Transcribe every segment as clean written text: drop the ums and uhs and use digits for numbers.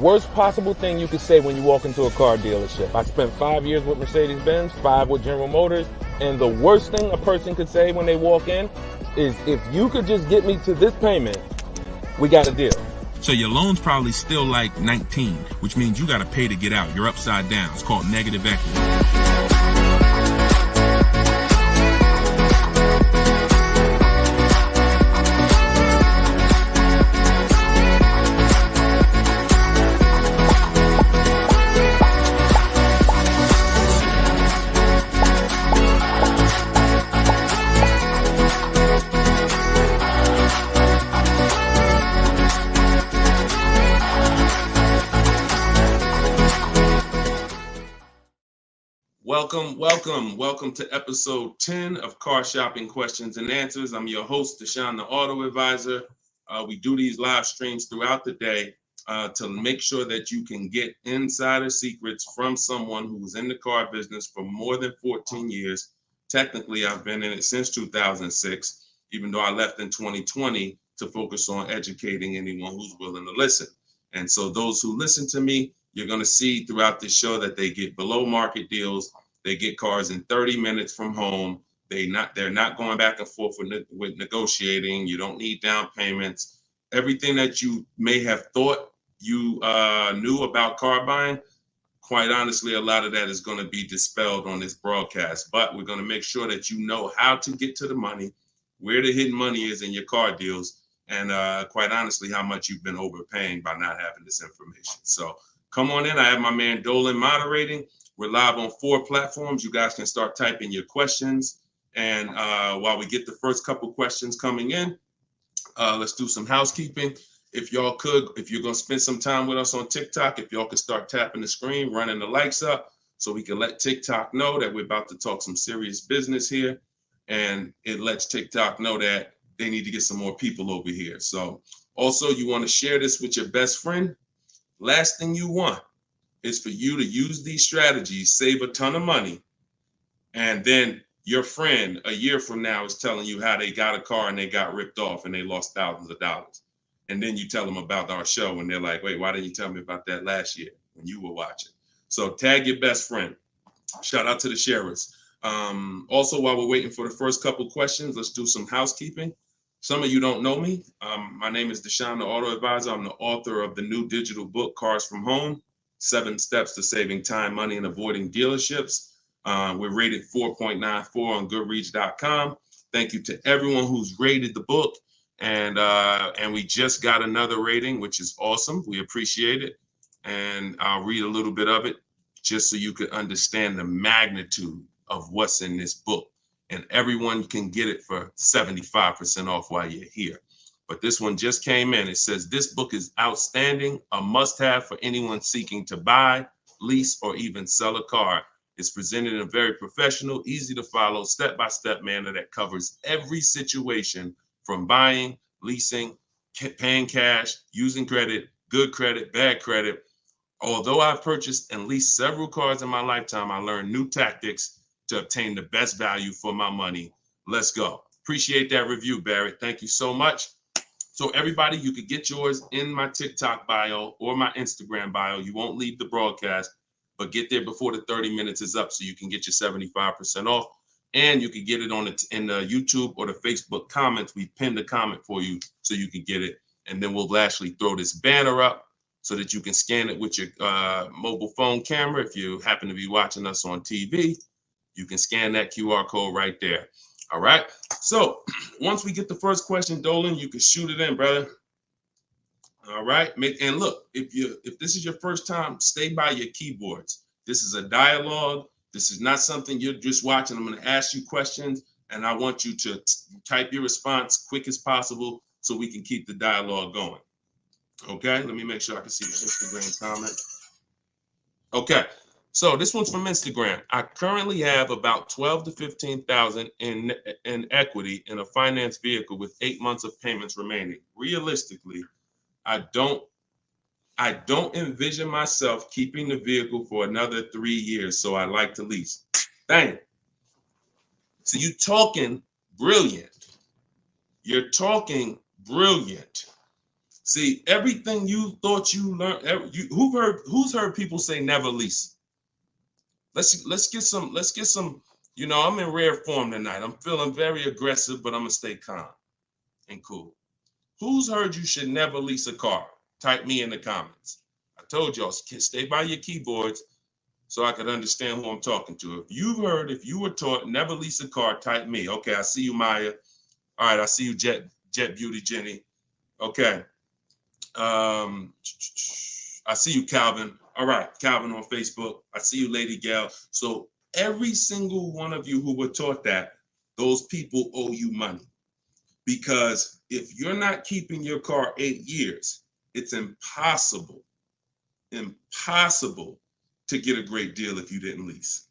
worst possible thing you could say when you walk into a car dealership. I spent 5 years with Mercedes-Benz, 5 with General Motors, and the worst thing a person could say when they walk in is, if you could just get me to this payment, we got a deal. So your loan's probably still like 19, which means you got to pay to get out. You're upside down. It's called negative equity. Welcome to episode 10 of Car Shopping Questions and Answers. I'm your host, Deshone the Auto Advisor. We do these live streams throughout the day to make sure that you can get insider secrets from someone who was in the car business for more than 14 years. Technically, I've been in it since 2006, even though I left in 2020 to focus on educating anyone who's willing to listen. And so those who listen to me, you're going to see throughout this show that they get below market deals. They get cars in 30 minutes from home. They're not going back and forth with negotiating. You don't need down payments. Everything that you may have thought you knew about car buying, quite honestly, a lot of that is going to be dispelled on this broadcast. But we're going to make sure that you know how to get to the money, where the hidden money is in your car deals, and quite honestly, how much you've been overpaying by not having this information. So come on in. I have my man Dolan moderating. We're live on 4 platforms. You guys can start typing your questions. And while we get the first couple questions coming in, let's do some housekeeping. If you're going to spend some time with us on TikTok, if y'all could start tapping the screen, running the likes up, so we can let TikTok know that we're about to talk some serious business here. And it lets TikTok know that they need to get some more people over here. So also, you want to share this with your best friend. Last thing you want is for you to use these strategies, save a ton of money, and then your friend a year from now is telling you how they got a car and they got ripped off and they lost thousands of dollars. And then you tell them about our show and they're like, wait, why didn't you tell me about that last year when you were watching? So tag your best friend. Shout out to the sharers. Also, while we're waiting for the first couple questions, let's do some housekeeping. Some of you don't know me. My name is Deshone the Auto Advisor. I'm the author of the new digital book, Cars from Home, 7 Steps to Saving Time, Money, and Avoiding Dealerships. We're rated 4.94 on Goodreads.com. Thank you to everyone who's rated the book. And we just got another rating, which is awesome. We appreciate it. And I'll read a little bit of it just so you can understand the magnitude of what's in this book. And everyone can get it for 75% off while you're here. But this one just came in. It says, this book is outstanding, a must-have for anyone seeking to buy, lease, or even sell a car. It's presented in a very professional, easy to follow, step-by-step manner that covers every situation from buying, leasing, paying cash, using credit, good credit, bad credit. Although I've purchased and leased several cars in my lifetime, I learned new tactics to obtain the best value for my money. Let's go. Appreciate that review, Barry. Thank you so much. So everybody, you could get yours in my TikTok bio or my Instagram bio. You won't leave the broadcast, but get there before the 30 minutes is up so you can get your 75% off. And you can get it in the YouTube or the Facebook comments. We pinned the comment for you so you can get it. And then we'll actually throw this banner up so that you can scan it with your mobile phone camera. If you happen to be watching us on TV, you can scan that QR code right there. All right. So once we get the first question, Dolan, you can shoot it in, brother. All right. And look, if this is your first time, stay by your keyboards. This is a dialogue. This is not something you're just watching. I'm going to ask you questions, and I want you to type your response quick as possible so we can keep the dialogue going. Okay. Let me make sure I can see the Instagram comment. Okay. So this one's from Instagram. I currently have about 12 to 15,000 in equity in a finance vehicle with 8 months of payments remaining. Realistically, I don't envision myself keeping the vehicle for another 3 years, so I like to lease. Dang. So you're talking brilliant. You're talking brilliant. See, everything you thought you learned, who's heard people say never lease? Let's get some, I'm in rare form tonight. I'm feeling very aggressive, but I'm gonna stay calm and cool. Who's heard you should never lease a car? Type me in the comments. I told y'all, stay by your keyboards so I could understand who I'm talking to. If you were taught never lease a car, type me. Okay, I see you, Maya. All right, I see you, Jet Beauty Jenny. Okay. I see you, Calvin. All right, Calvin on Facebook. I see you, Lady Gal. So every single one of you who were taught that, those people owe you money. Because if you're not keeping your car 8 years, it's impossible to get a great deal if you didn't lease.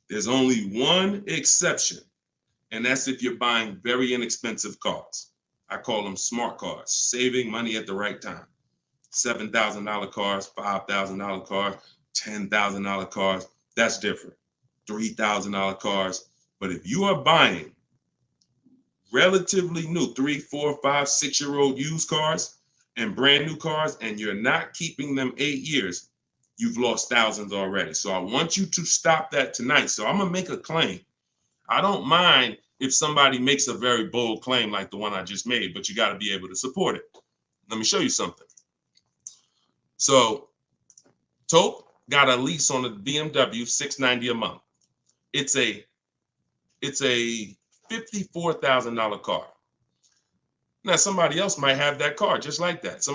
There's only one exception, and that's if you're buying very inexpensive cars. I call them smart cars, saving money at the right time. $7,000 cars, $5,000 cars, $10,000 cars, that's different. $3,000 cars. But if you are buying relatively new 3, 4, 5, 6-year-old used cars and brand new cars, and you're not keeping them 8 years, you've lost thousands already. So I want you to stop that tonight. So I'm gonna make a claim. I don't mind if somebody makes a very bold claim like the one I just made, but you got to be able to support it. Let me show you something. So Tope got a lease on a BMW $690 a month. It's a $54,000 car. Now somebody else might have that car just like that.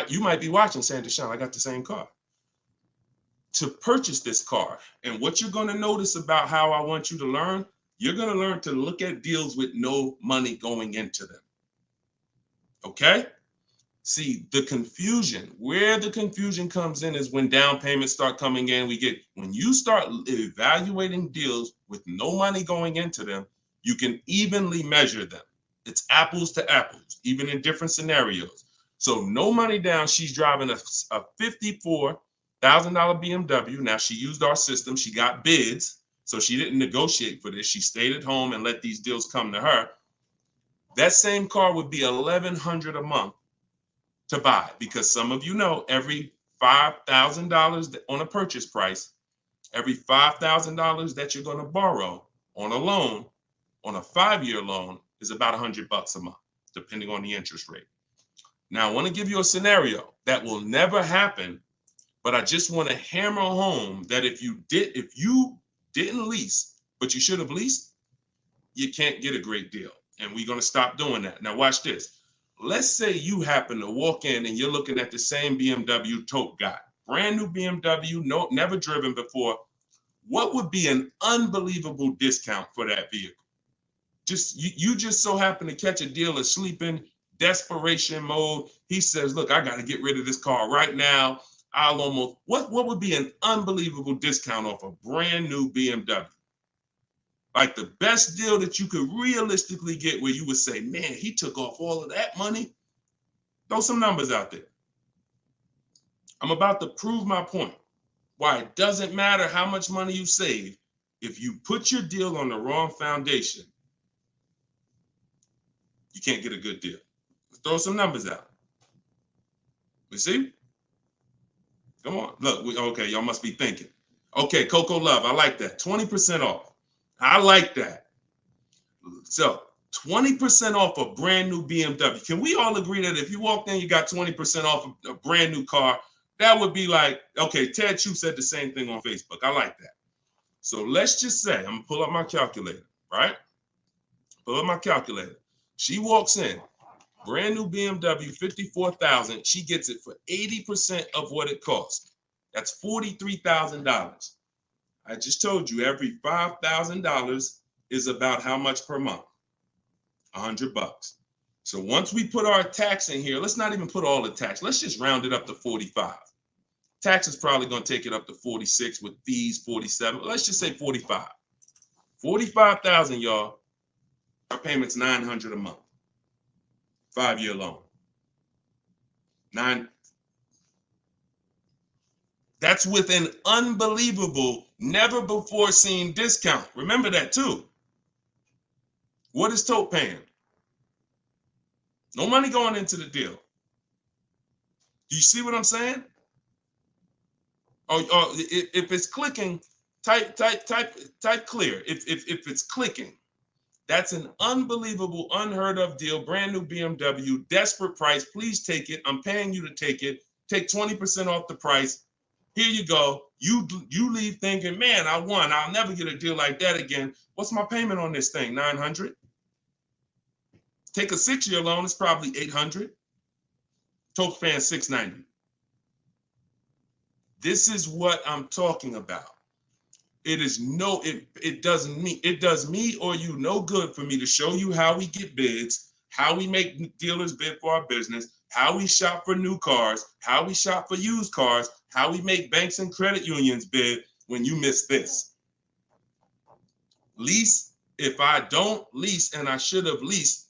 You might be watching saying, Deshone, I got the same car. To purchase this car, and what you're going to notice about how I want you to learn, you're going to learn to look at deals with no money going into them. Okay? See, where the confusion comes in is when down payments start coming in. When you start evaluating deals with no money going into them, you can evenly measure them. It's apples to apples, even in different scenarios. So no money down, she's driving a $54,000 BMW. Now she used our system, she got bids, so she didn't negotiate for this. She stayed at home and let these deals come to her. That same car would be $1,100 a month to buy, because some of you know every $5,000 on a purchase price, every $5,000 that you're going to borrow on a loan, on a 5-year loan, is about $100 a month, depending on the interest rate. Now, I want to give you a scenario that will never happen, but I just want to hammer home that if you didn't lease, but you should have leased, you can't get a great deal. And we're going to stop doing that. Now, watch this. Let's say you happen to walk in and you're looking at the same BMW Tope got. Brand new BMW, never driven before. What would be an unbelievable discount for that vehicle? You just so happen to catch a deal asleep in desperation mode. He says, look, I got to get rid of this car right now. What would be an unbelievable discount off a brand new BMW? Like the best deal that you could realistically get, where you would say, man, he took off all of that money. Throw some numbers out there. I'm about to prove my point. Why it doesn't matter how much money you save, if you put your deal on the wrong foundation, you can't get a good deal. Let's throw some numbers out. You see? Come on. Look, okay, y'all must be thinking. Okay, Coco Love, I like that. 20% off. I like that. So 20% off a brand new BMW. Can we all agree that if you walked in, you got 20% off a brand new car? That would be like, okay, Ted Chu said the same thing on Facebook. I like that. So let's just say, I'm gonna pull up my calculator, right? Pull up my calculator. She walks in, brand new BMW, $54,000. She gets it for 80% of what it costs. That's $43,000. I just told you every $5,000 is about how much per month? $100. So once we put our tax in here, let's not even put all the tax. Let's just round it up to 45. Tax is probably going to take it up to 46 with fees, 47. Let's just say 45. 45,000, y'all. Our payment's $900 a month. 5-year loan. That's with an unbelievable, never before seen discount. Remember that too. What is Tope paying? No money going into the deal. Do you see what I'm saying? Or if it's clicking, type clear. If it's clicking, that's an unbelievable, unheard of deal. Brand new BMW, desperate price. Please take it. I'm paying you to take it. Take 20% off the price. Here you go. You leave thinking, man, I won. I'll never get a deal like that again. What's my payment on this thing? $900. Take a 6-year loan. It's probably $800. Toke paying $690. This is what I'm talking about. It does me or you no good for me to show you how we get bids, how we make dealers bid for our business, how we shop for new cars, how we shop for used cars, how we make banks and credit unions bid when you miss this. Lease, if I don't lease and I should have leased,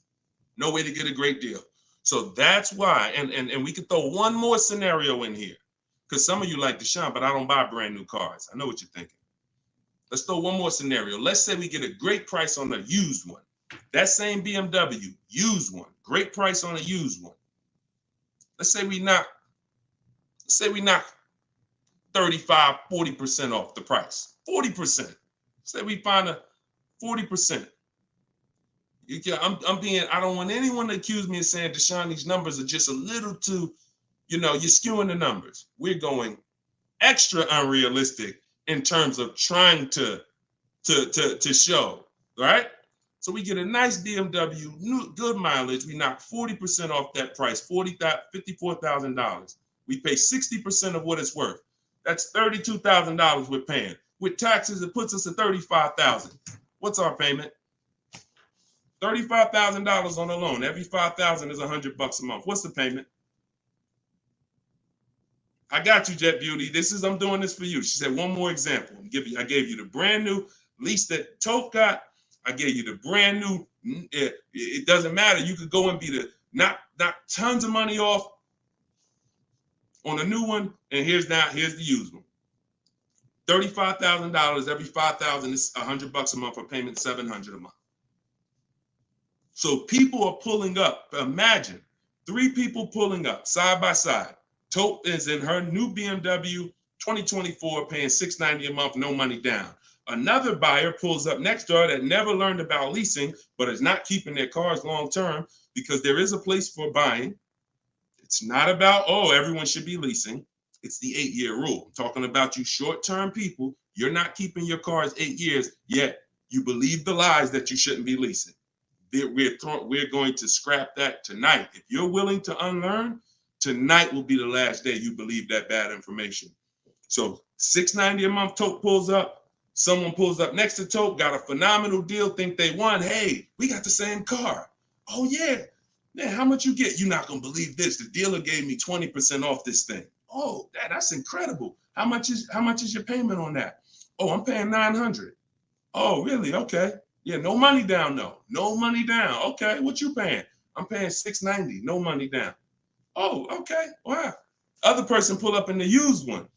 no way to get a great deal. So that's why, and we could throw one more scenario in here, because some of you like Deshone, but I don't buy brand new cars. I know what you're thinking. Let's throw one more scenario. Let's say we get a great price on a used one. That same BMW, used one, great price on a used one. Let's say we knock 35, 40% off the price. 40%. Say we find a 40%. I don't want anyone to accuse me of saying, Deshone, these numbers are just a little too, you're skewing the numbers. We're going extra unrealistic in terms of trying to show, right? So we get a nice BMW, new, good mileage. We knock 40% off that price, $54,000. We pay 60% of what it's worth. That's $32,000 we're paying. With taxes, it puts us at $35,000. What's our payment? $35,000 on a loan. Every $5,000 is $100 a month. What's the payment? I got you, Jet Beauty. I'm doing this for you. She said, one more example. I gave you the brand new lease that Toke got. I gave you the brand new. It doesn't matter. You could go and be knock tons of money off on a new one. And here's the used one. $35,000. Every $5,000 is $100 a month. A payment $700 a month. So people are pulling up. Imagine 3 people pulling up side by side. Tope is in her new BMW 2024, paying $690 a month, no money down. Another buyer pulls up next door that never learned about leasing, but is not keeping their cars long term, because there is a place for buying. It's not about, everyone should be leasing. It's the 8-year rule. I'm talking about you short-term people. You're not keeping your cars 8 years, yet you believe the lies that you shouldn't be leasing. We're going to scrap that tonight. If you're willing to unlearn, tonight will be the last day you believe that bad information. So $690 a month, Toke pulls up. Someone pulls up next to Toke, got a phenomenal deal, think they won. Hey, we got the same car. Oh yeah, man, how much you get? You're not gonna believe this. The dealer gave me 20% off this thing. Oh, that's incredible. How much is your payment on that? Oh, I'm paying $900. Oh, really? Okay. Yeah, no money down though. No money down. Okay, what you paying? I'm paying $690. No money down. Oh, okay. Wow. Other person pull up in the used one.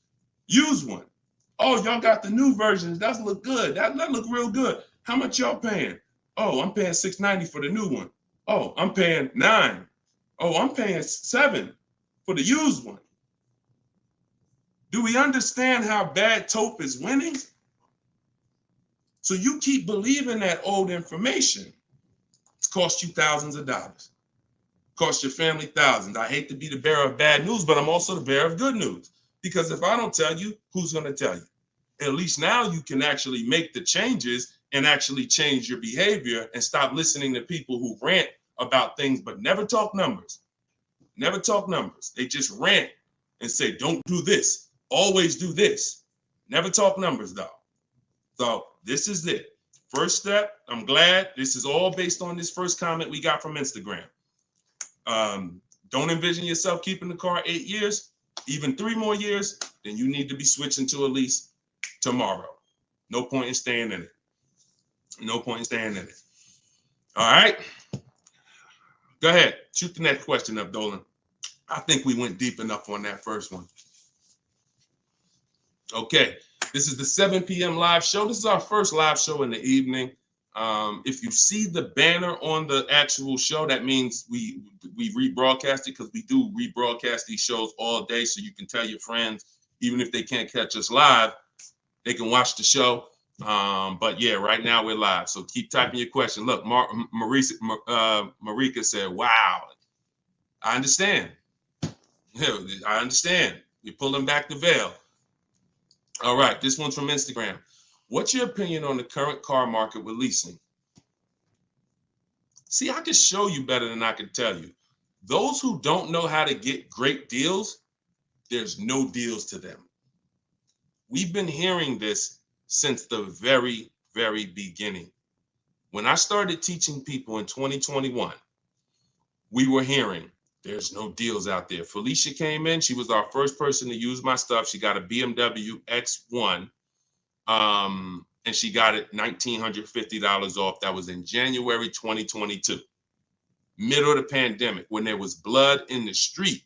Oh, y'all got the new versions. That look good. That look real good. How much y'all paying? Oh, I'm paying $690 for the new one. Oh, I'm paying $9. Oh, I'm paying $7 for the used one. Do we understand how bad Tope is winning? So you keep believing that old information. It's cost you thousands of dollars. Cost your family thousands. I hate to be the bearer of bad news, but I'm also the bearer of good news. Because if I don't tell you, who's going to tell you? At least now you can actually make the changes and actually change your behavior and stop listening to people who rant about things but never talk numbers. Never talk numbers. They just rant and say, don't do this. Always do this. Never talk numbers though. So this is it. First step, I'm glad this is all based on this first comment we got from Instagram. Don't envision yourself keeping the car 8 years, even 3 more years, then you need to be switching to a lease tomorrow. No point in staying in it. No point in staying in it. All right. Go ahead. Shoot the next question up, Dolan. I think we went deep enough on that first one. Okay. This is the 7 p.m. live show. This is our first live show in the evening. If you see the banner on the actual show, that means we rebroadcast it, because we do rebroadcast these shows all day, so you can tell your friends, even if they can't catch us live, they can watch the show. But yeah, right now we're live, so keep typing your question. Look, Marika said, "Wow, I understand. Yeah, I understand. You're pulling back the veil." All right, this one's from Instagram. What's your opinion on the current car market with leasing? See, I can show you better than I can tell you. Those who don't know how to get great deals, there's no deals to them. We've been hearing this since the very, very beginning. When I started teaching people in 2021, we were hearing there's no deals out there. Felicia came in. She was our first person to use my stuff. She got a BMW X1, and she got it $1,950 off. That was in January 2022, middle of the pandemic, when there was blood in the street.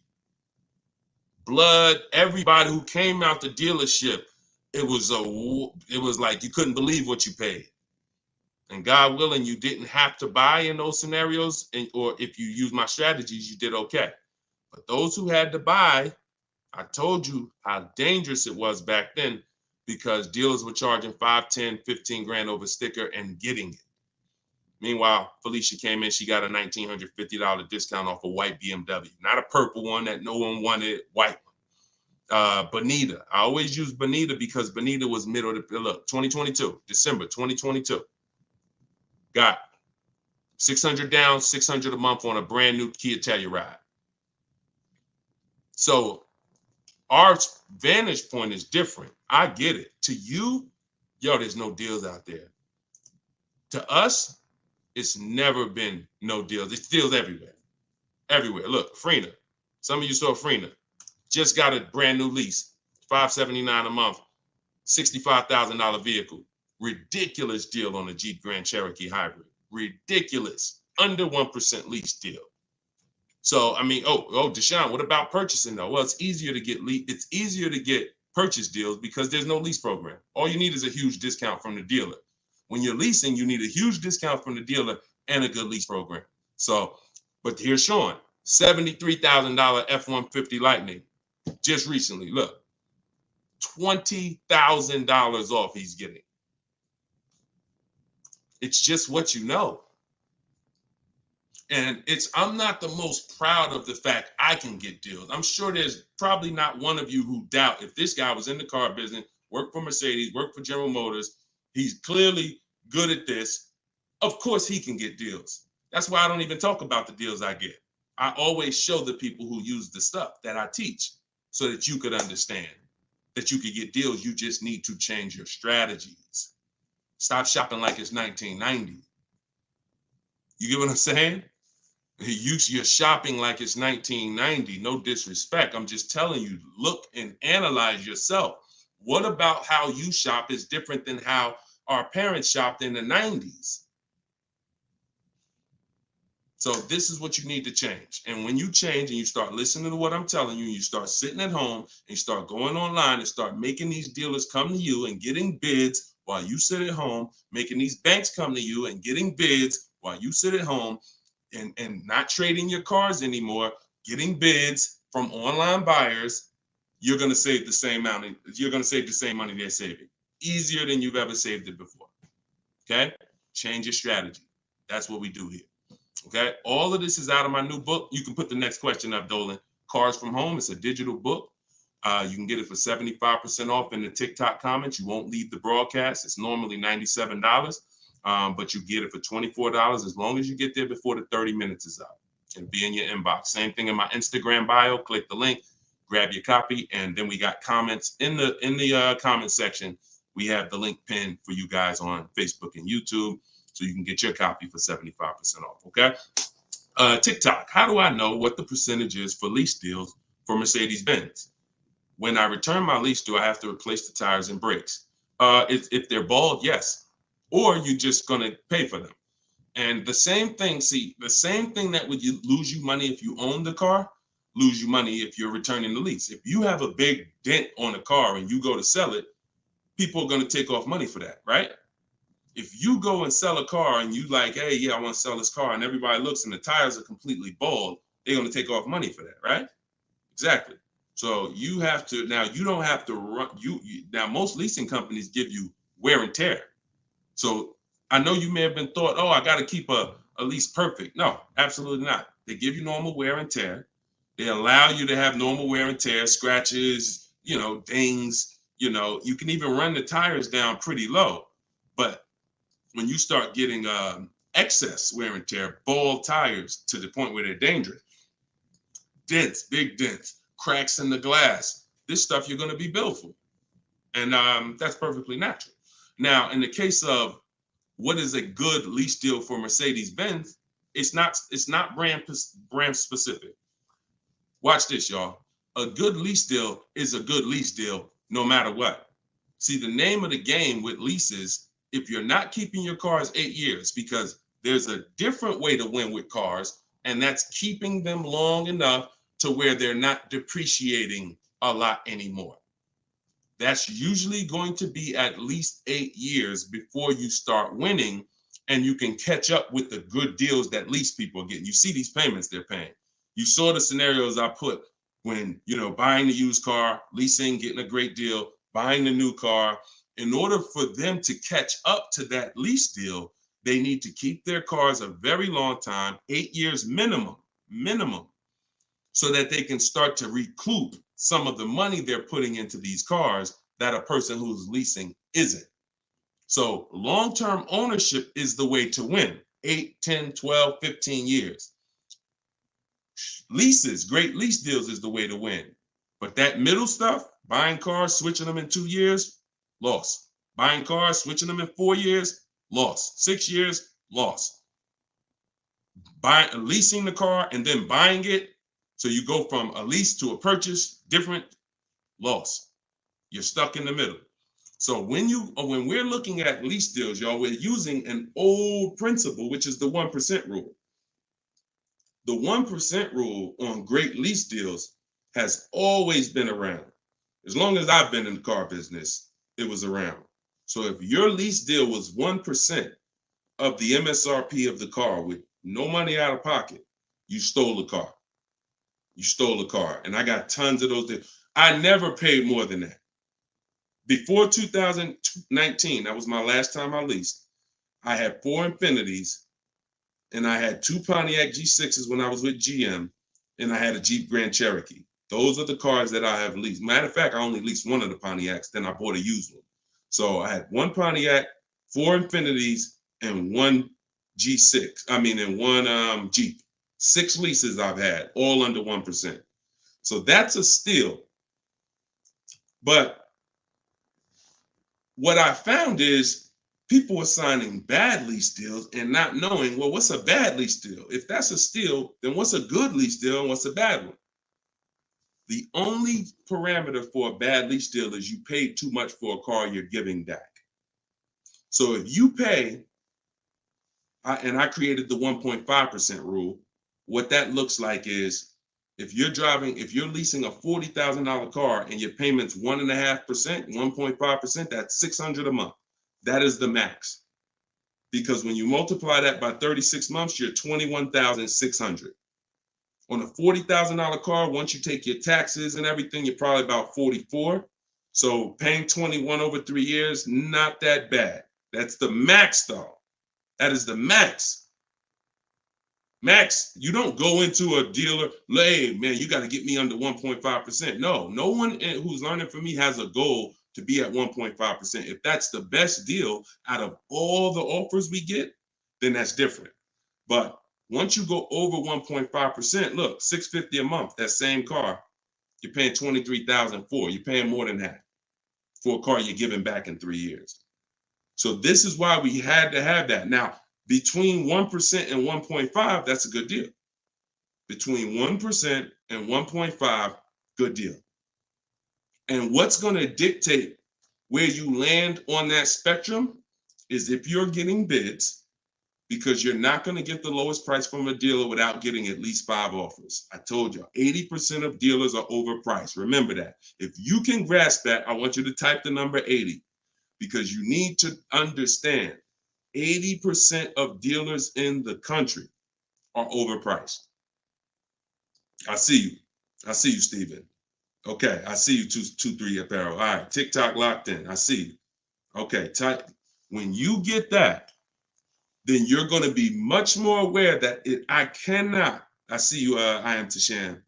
Blood, everybody who came out the dealership, it was like you couldn't believe what you paid. And God willing, you didn't have to buy in those scenarios, or if you use my strategies, you did okay. But those who had to buy, I told you how dangerous it was back then, because dealers were charging 5, 10, 15 grand over sticker and getting it. Meanwhile, Felicia came in, she got a $1,950 discount off a white BMW, not a purple one that no one wanted, white one. Bonita, I always use Bonita because Bonita was middle of the, look, 2022, December 2022. Got 600 down, 600 a month on a brand new Kia Telluride. So our vantage point is different. I get it. To you, yo, there's no deals out there. To us, it's never been no deals. It's deals everywhere. Everywhere. Look, Frena. Some of you saw Frena. Just got a brand new lease. $579 a month. $65,000 vehicle. Ridiculous deal on the Jeep Grand Cherokee Hybrid. Ridiculous. Under 1% lease deal. So, I mean, Deshone, what about purchasing though? Well, it's easier to get purchase deals because there's no lease program. All you need is a huge discount from the dealer. When you're leasing, you need a huge discount from the dealer and a good lease program. So, but here's Sean, $73,000 F-150 Lightning just recently. Look, $20,000 off he's getting. It's just what you know. And I'm not the most proud of the fact I can get deals. I'm sure there's probably not one of you who doubt if this guy was in the car business, worked for Mercedes, worked for General Motors, he's clearly good at this. Of course he can get deals. That's why I don't even talk about the deals I get. I always show the people who use the stuff that I teach so that you could understand that you could get deals. You just need to change your strategies. Stop shopping like it's 1990. You get what I'm saying? You're shopping like it's 1990. No disrespect. I'm just telling you, look and analyze yourself. What about how you shop is different than how our parents shopped in the 90s? So this is what you need to change. And when you change and you start listening to what I'm telling you, you start sitting at home and you start going online and start making these dealers come to you and getting bids while you sit at home, making these banks come to you and getting bids while you sit at home, and not trading your cars anymore, getting bids from online buyers, you're going to save the same money. You're going to save the same money they're saving. Easier than you've ever saved it before. Okay? Change your strategy. That's what we do here. Okay? All of this is out of my new book. You can put the next question up, Dolan. Cars from Home. It's a digital book. You can get it for 75% off in the TikTok comments. You won't leave the broadcast. It's normally $97. But you get it for $24 as long as you get there before the 30 minutes is up. It'll be in your inbox. Same thing in my Instagram bio. Click the link, grab your copy, and then we got comments in the comment section. We have the link pinned for you guys on Facebook and YouTube, so you can get your copy for 75% off. Okay. TikTok. How do I know what the percentage is for lease deals for Mercedes-Benz? When I return my lease, do I have to replace the tires and brakes? If they're bald, yes. Or you're just going to pay for them. And the same thing that would lose you money if you own the car, lose you money if you're returning the lease. If you have a big dent on a car and you go to sell it, people are going to take off money for that, right? If you go and sell a car and you like, hey, yeah, I want to sell this car, and everybody looks and the tires are completely bald, they're going to take off money for that, right? Exactly. So you have to, now you don't have to run, now most leasing companies give you wear and tear. So I know you may have been thought, oh, I got to keep a lease perfect. No, absolutely not. They give you normal wear and tear. They allow you to have normal wear and tear, scratches, dings, you can even run the tires down pretty low. But when you start getting excess wear and tear, bald tires to the point where they're dangerous, dents, big dents, cracks in the glass, this stuff you're going to be billed for. And that's perfectly natural. Now, in the case of what is a good lease deal for Mercedes-Benz, it's not brand specific. Watch this, y'all. A good lease deal is a good lease deal no matter what. See, the name of the game with leases, if you're not keeping your cars 8 years, because there's a different way to win with cars, and that's keeping them long enough to where they're not depreciating a lot anymore. That's usually going to be at least 8 years before you start winning, and you can catch up with the good deals that lease people are getting. You see these payments they're paying. You saw the scenarios I put when, buying the used car, leasing, getting a great deal, buying the new car. In order for them to catch up to that lease deal, they need to keep their cars a very long time, 8 years minimum, so that they can start to recoup some of the money they're putting into these cars that a person who's leasing isn't. So long-term ownership is the way to win. 8, 10, 12, 15 years. Leases, great lease deals is the way to win. But that middle stuff, buying cars, switching them in 2 years, loss. Buying cars, switching them in 4 years, loss. 6 years, loss. Leasing the car and then buying it, so you go from a lease to a purchase, different, loss. You're stuck in the middle. So when we're looking at lease deals, y'all, we're using an old principle, which is the 1% rule. The 1% rule on great lease deals has always been around. As long as I've been in the car business, it was around. So if your lease deal was 1% of the MSRP of the car with no money out of pocket, you stole the car. You stole a car. And I got tons of those deals. I never paid more than that. Before 2019, that was my last time I leased, I had 4 Infinities, and I had 2 Pontiac G6s when I was with GM, and I had a Jeep Grand Cherokee. Those are the cars that I have leased. Matter of fact, I only leased one of the Pontiacs, then I bought a used one. So I had 1 Pontiac, 4 Infinities, and 1 G6. And 1 Jeep. 6 leases I've had, all under 1%. So that's a steal. But what I found is people were signing bad lease deals and not knowing, well, what's a bad lease deal? If that's a steal, then what's a good lease deal and what's a bad one? The only parameter for a bad lease deal is you paid too much for a car you're giving back. So if you pay, and I created the 1.5% rule, what that looks like is if you're leasing a $40,000 car and your payment's 1.5%, 1.5%, that's $600 a month. That is the max. Because when you multiply that by 36 months, you're $21,600. On a $40,000 car, once you take your taxes and everything, you're probably about 44. So paying 21 over 3 years, not that bad. That's the max though. That is the max. Max, you don't go into a dealer, hey, man, you got to get me under 1.5%. No one who's learning from me has a goal to be at 1.5%. If that's the best deal out of all the offers we get, then that's different. But once you go over 1.5%, look, $650 a month, that same car, you're paying $23,000 for. You're paying more than that for a car you're giving back in 3 years. So this is why we had to have that. Now, between 1% and 1.5, that's a good deal. Between 1% and 1.5, good deal. And what's going to dictate where you land on that spectrum is if you're getting bids, because you're not going to get the lowest price from a dealer without getting at least 5 offers. I told you, 80% of dealers are overpriced. Remember that. If you can grasp that, I want you to type the number 80, because you need to understand 80% of dealers in the country are overpriced. I see you. I see you, Steven. Okay, I see you, 223 apparel. All right, TikTok locked in. I see you. Okay, type. When you get that, then you're going to be much more aware that I cannot. I see you. I am Tashan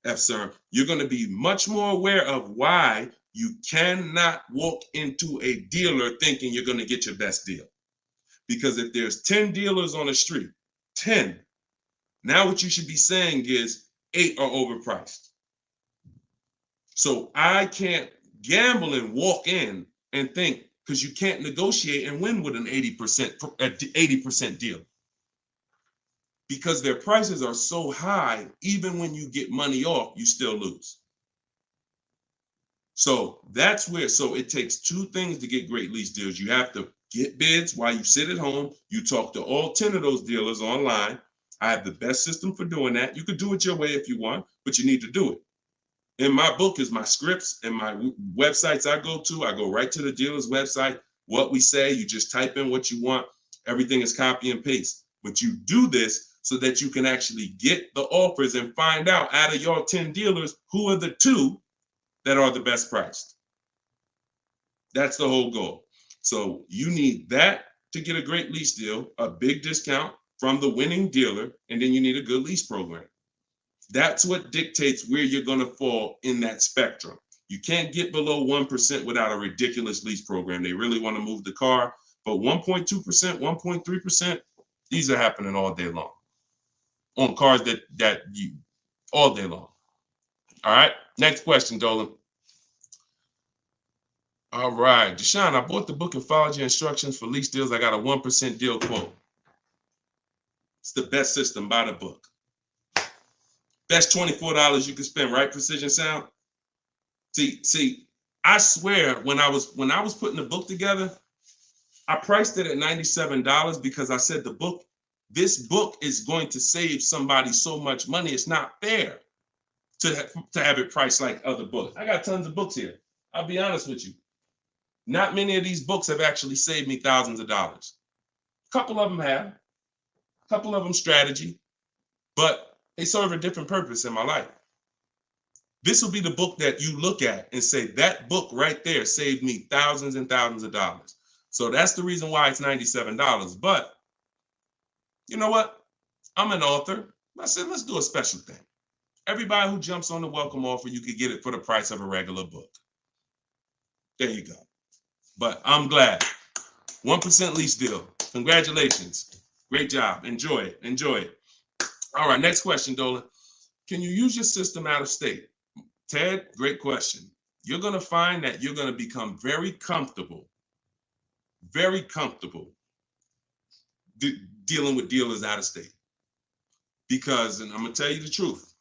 F. Sir. You're going to be much more aware of why you cannot walk into a dealer thinking you're going to get your best deal. Because if there's 10 dealers on the street, 10, now what you should be saying is 8 are overpriced. So I can't gamble and walk in and think, because you can't negotiate and win with an 80% deal. Because their prices are so high, even when you get money off, you still lose. So that's where, so it takes two things to get great lease deals. You have to get bids while you sit at home. You talk to all 10 of those dealers online. I have the best system for doing that. You could do it your way if you want, but you need to do it. In my book is my scripts and my websites I go right to the dealer's website. What we say, you just type in what you want. Everything is copy and paste. But you do this so that you can actually get the offers and find out of your 10 dealers, who are the 2 that are the best priced. That's the whole goal. So you need that to get a great lease deal, a big discount from the winning dealer, and then you need a good lease program. That's what dictates where you're going to fall in that spectrum. You can't get below 1% without a ridiculous lease program. They really want to move the car, but 1.2%, 1.3%, these are happening all day long on cars that you all day long. All right, next question, Dolan. All right, Deshaun, I bought the book and followed your instructions for lease deals. I got a 1% deal quote. It's the best system. Buy the book. Best $24 you can spend, right? Precision Sound. See, I swear when I was putting the book together, I priced it at $97 because I said this book is going to save somebody so much money. It's not fair to have it priced like other books. I got tons of books here. I'll be honest with you. Not many of these books have actually saved me thousands of dollars. A couple of them have. A couple of them strategy, but they serve a different purpose in my life. This will be the book that you look at and say, that book right there saved me thousands and thousands of dollars. So that's the reason why it's $97. But you know what? I'm an author. I said, let's do a special thing. Everybody who jumps on the welcome offer, you could get it for the price of a regular book. There you go. But I'm glad. 1% lease deal. Congratulations. Great job. Enjoy it. Enjoy it. All right, next question, Dolan. Can you use your system out of state? Ted, great question. You're going to find that you're going to become very comfortable dealing with dealers out of state. Because, and I'm going to tell you the truth,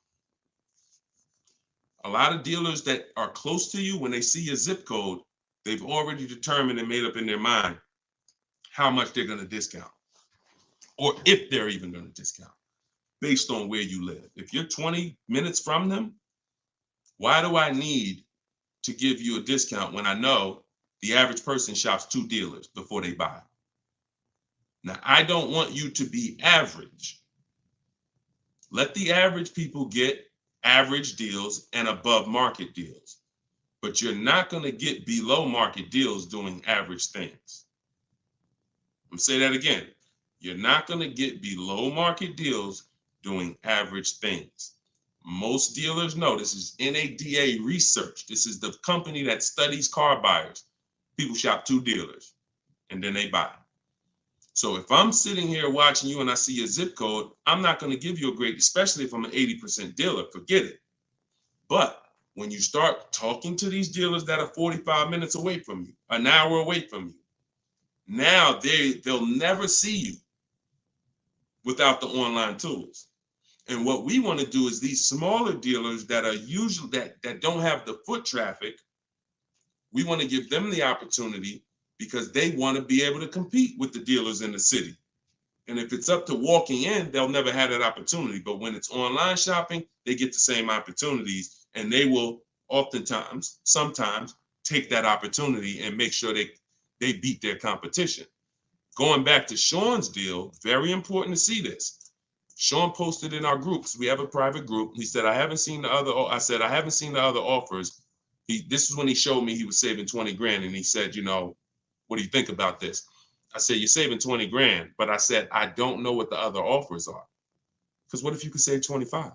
a lot of dealers that are close to you, when they see your zip code, they've already determined and made up in their mind how much they're going to discount, or if they're even going to discount, based on where you live. If you're 20 minutes from them, why do I need to give you a discount when I know the average person shops 2 dealers before they buy? Now, I don't want you to be average. Let the average people get average deals and above market deals, but you're not going to get below market deals doing average things. I'm going to say that again. You're not going to get below market deals doing average things. Most dealers know, this is NADA research. This is the company that studies car buyers. People shop 2 dealers and then they buy. So if I'm sitting here watching you and I see your zip code, I'm not going to give you a great, especially if I'm an 80% dealer, forget it. But when you start talking to these dealers that are 45 minutes away from you, an hour away from you, now they'll never see you without the online tools. And what we want to do is these smaller dealers that are usually that don't have the foot traffic, we want to give them the opportunity because they want to be able to compete with the dealers in the city. And if it's up to walking in, they'll never have that opportunity. But when it's online shopping, they get the same opportunities, and they will sometimes take that opportunity and make sure they beat their competition. going back to Sean's deal, very important to see this. Sean posted in our groups. We have a private group. He said, I haven't seen the other. I said, I haven't seen the other offers. This is when he showed me he was saving 20 grand. And he said, you know, what do you think about this? I said, you're saving 20 grand. But I said, I don't know what the other offers are. Because what if you could save 25?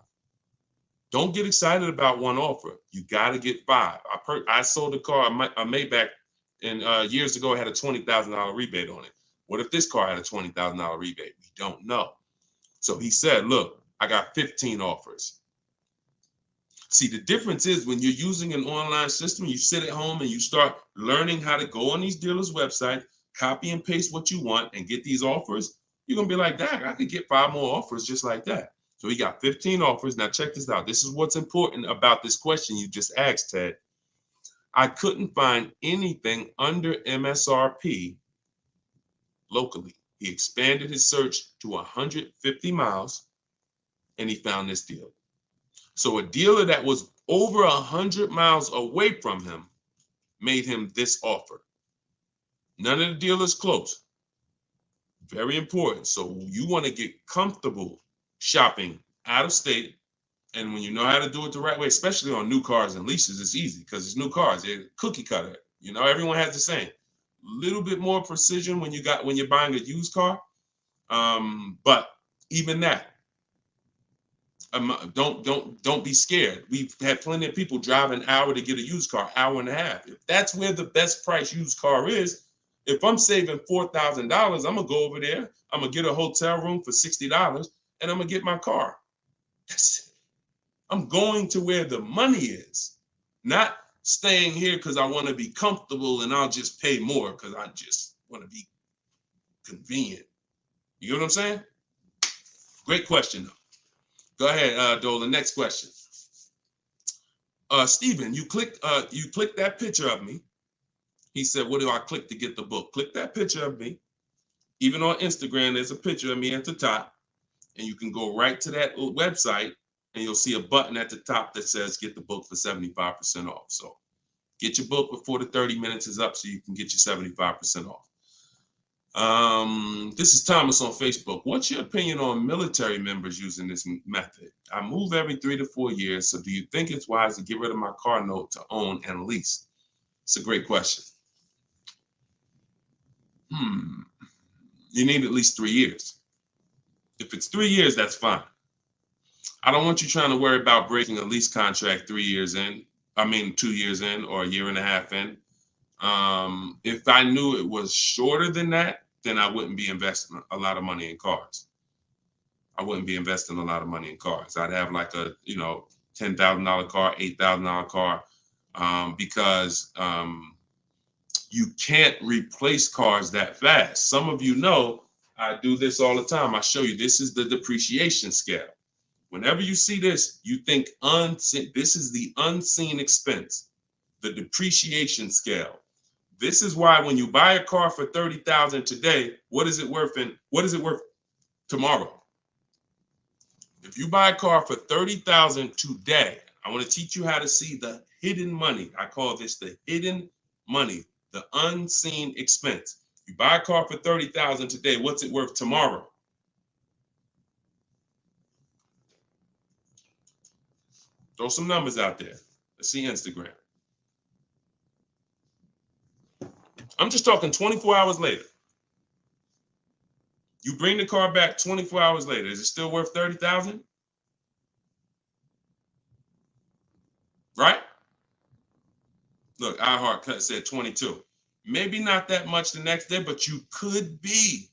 Don't get excited about one offer. You got to get 5. I sold a car, a Maybach, and years ago, it had a $20,000 rebate on it. What if this car had a $20,000 rebate? We don't know. So he said, look, I got 15 offers. See, the difference is when you're using an online system, you sit at home and you start learning how to go on these dealers' website, copy and paste what you want and get these offers. You're going to be like, dang, I could get 5 more offers just like that. So he got 15 offers. Now check this out. This is what's important about this question you just asked, Ted. I couldn't find anything under MSRP locally. He expanded his search to 150 miles and he found this deal. So a dealer that was over 100 miles away from him made him this offer. None of the dealers close. Very important. So you want to get comfortable shopping out of state. And when you know how to do it the right way, especially on new cars and leases, it's easy because it's new cars. They're cookie cutter. You know, everyone has the same. Little bit more precision when you're buying a used car. But even that, don't be scared. We've had plenty of people drive an hour to get a used car, hour and a half. If that's where the best price used car is, if I'm saving $4,000, I'm gonna go over there. I'm gonna get a hotel room for $60, and I'm gonna get my car. I'm going to where the money is, not staying here because I want to be comfortable and I'll just pay more because I just want to be convenient. You know what I'm saying? Great question, though. Go ahead, Dolan. Next question. Steven, you clicked that picture of me. He said, what do I click to get the book? Click that picture of me. Even on Instagram, there's a picture of me at the top. And you can go right to that website and you'll see a button at the top that says get the book for 75% off. So get your book before the 30 minutes is up so you can get your 75% off. This is Thomas on Facebook. What's your opinion on military members using this method? I move every 3 to 4 years. So do you think it's wise to get rid of my car note to own and lease? It's a great question. You need at least 3 years. If it's 3 years, that's fine. I don't want you trying to worry about breaking a lease contract 3 years in. 2 years in or a year and a half in. If I knew it was shorter than that, then I wouldn't be investing a lot of money in cars. I'd have like a, $10,000 car, $8,000 car, because you can't replace cars that fast. Some of you know I do this all the time. I show you, this is the depreciation scale. Whenever you see this, you think unseen. This is the unseen expense, the depreciation scale. This is why when you buy a car for $30,000 today, what is it worth tomorrow? If you buy a car for $30,000 today, I want to teach you how to see the hidden money. I call this the hidden money, the unseen expense. You buy a car for $30,000 today, what's it worth tomorrow? Throw some numbers out there. Let's see Instagram. I'm just talking 24 hours later. You bring the car back 24 hours later. Is it still worth $30,000? Right? Look, iHeart said 22. Maybe not that much the next day, but you could be.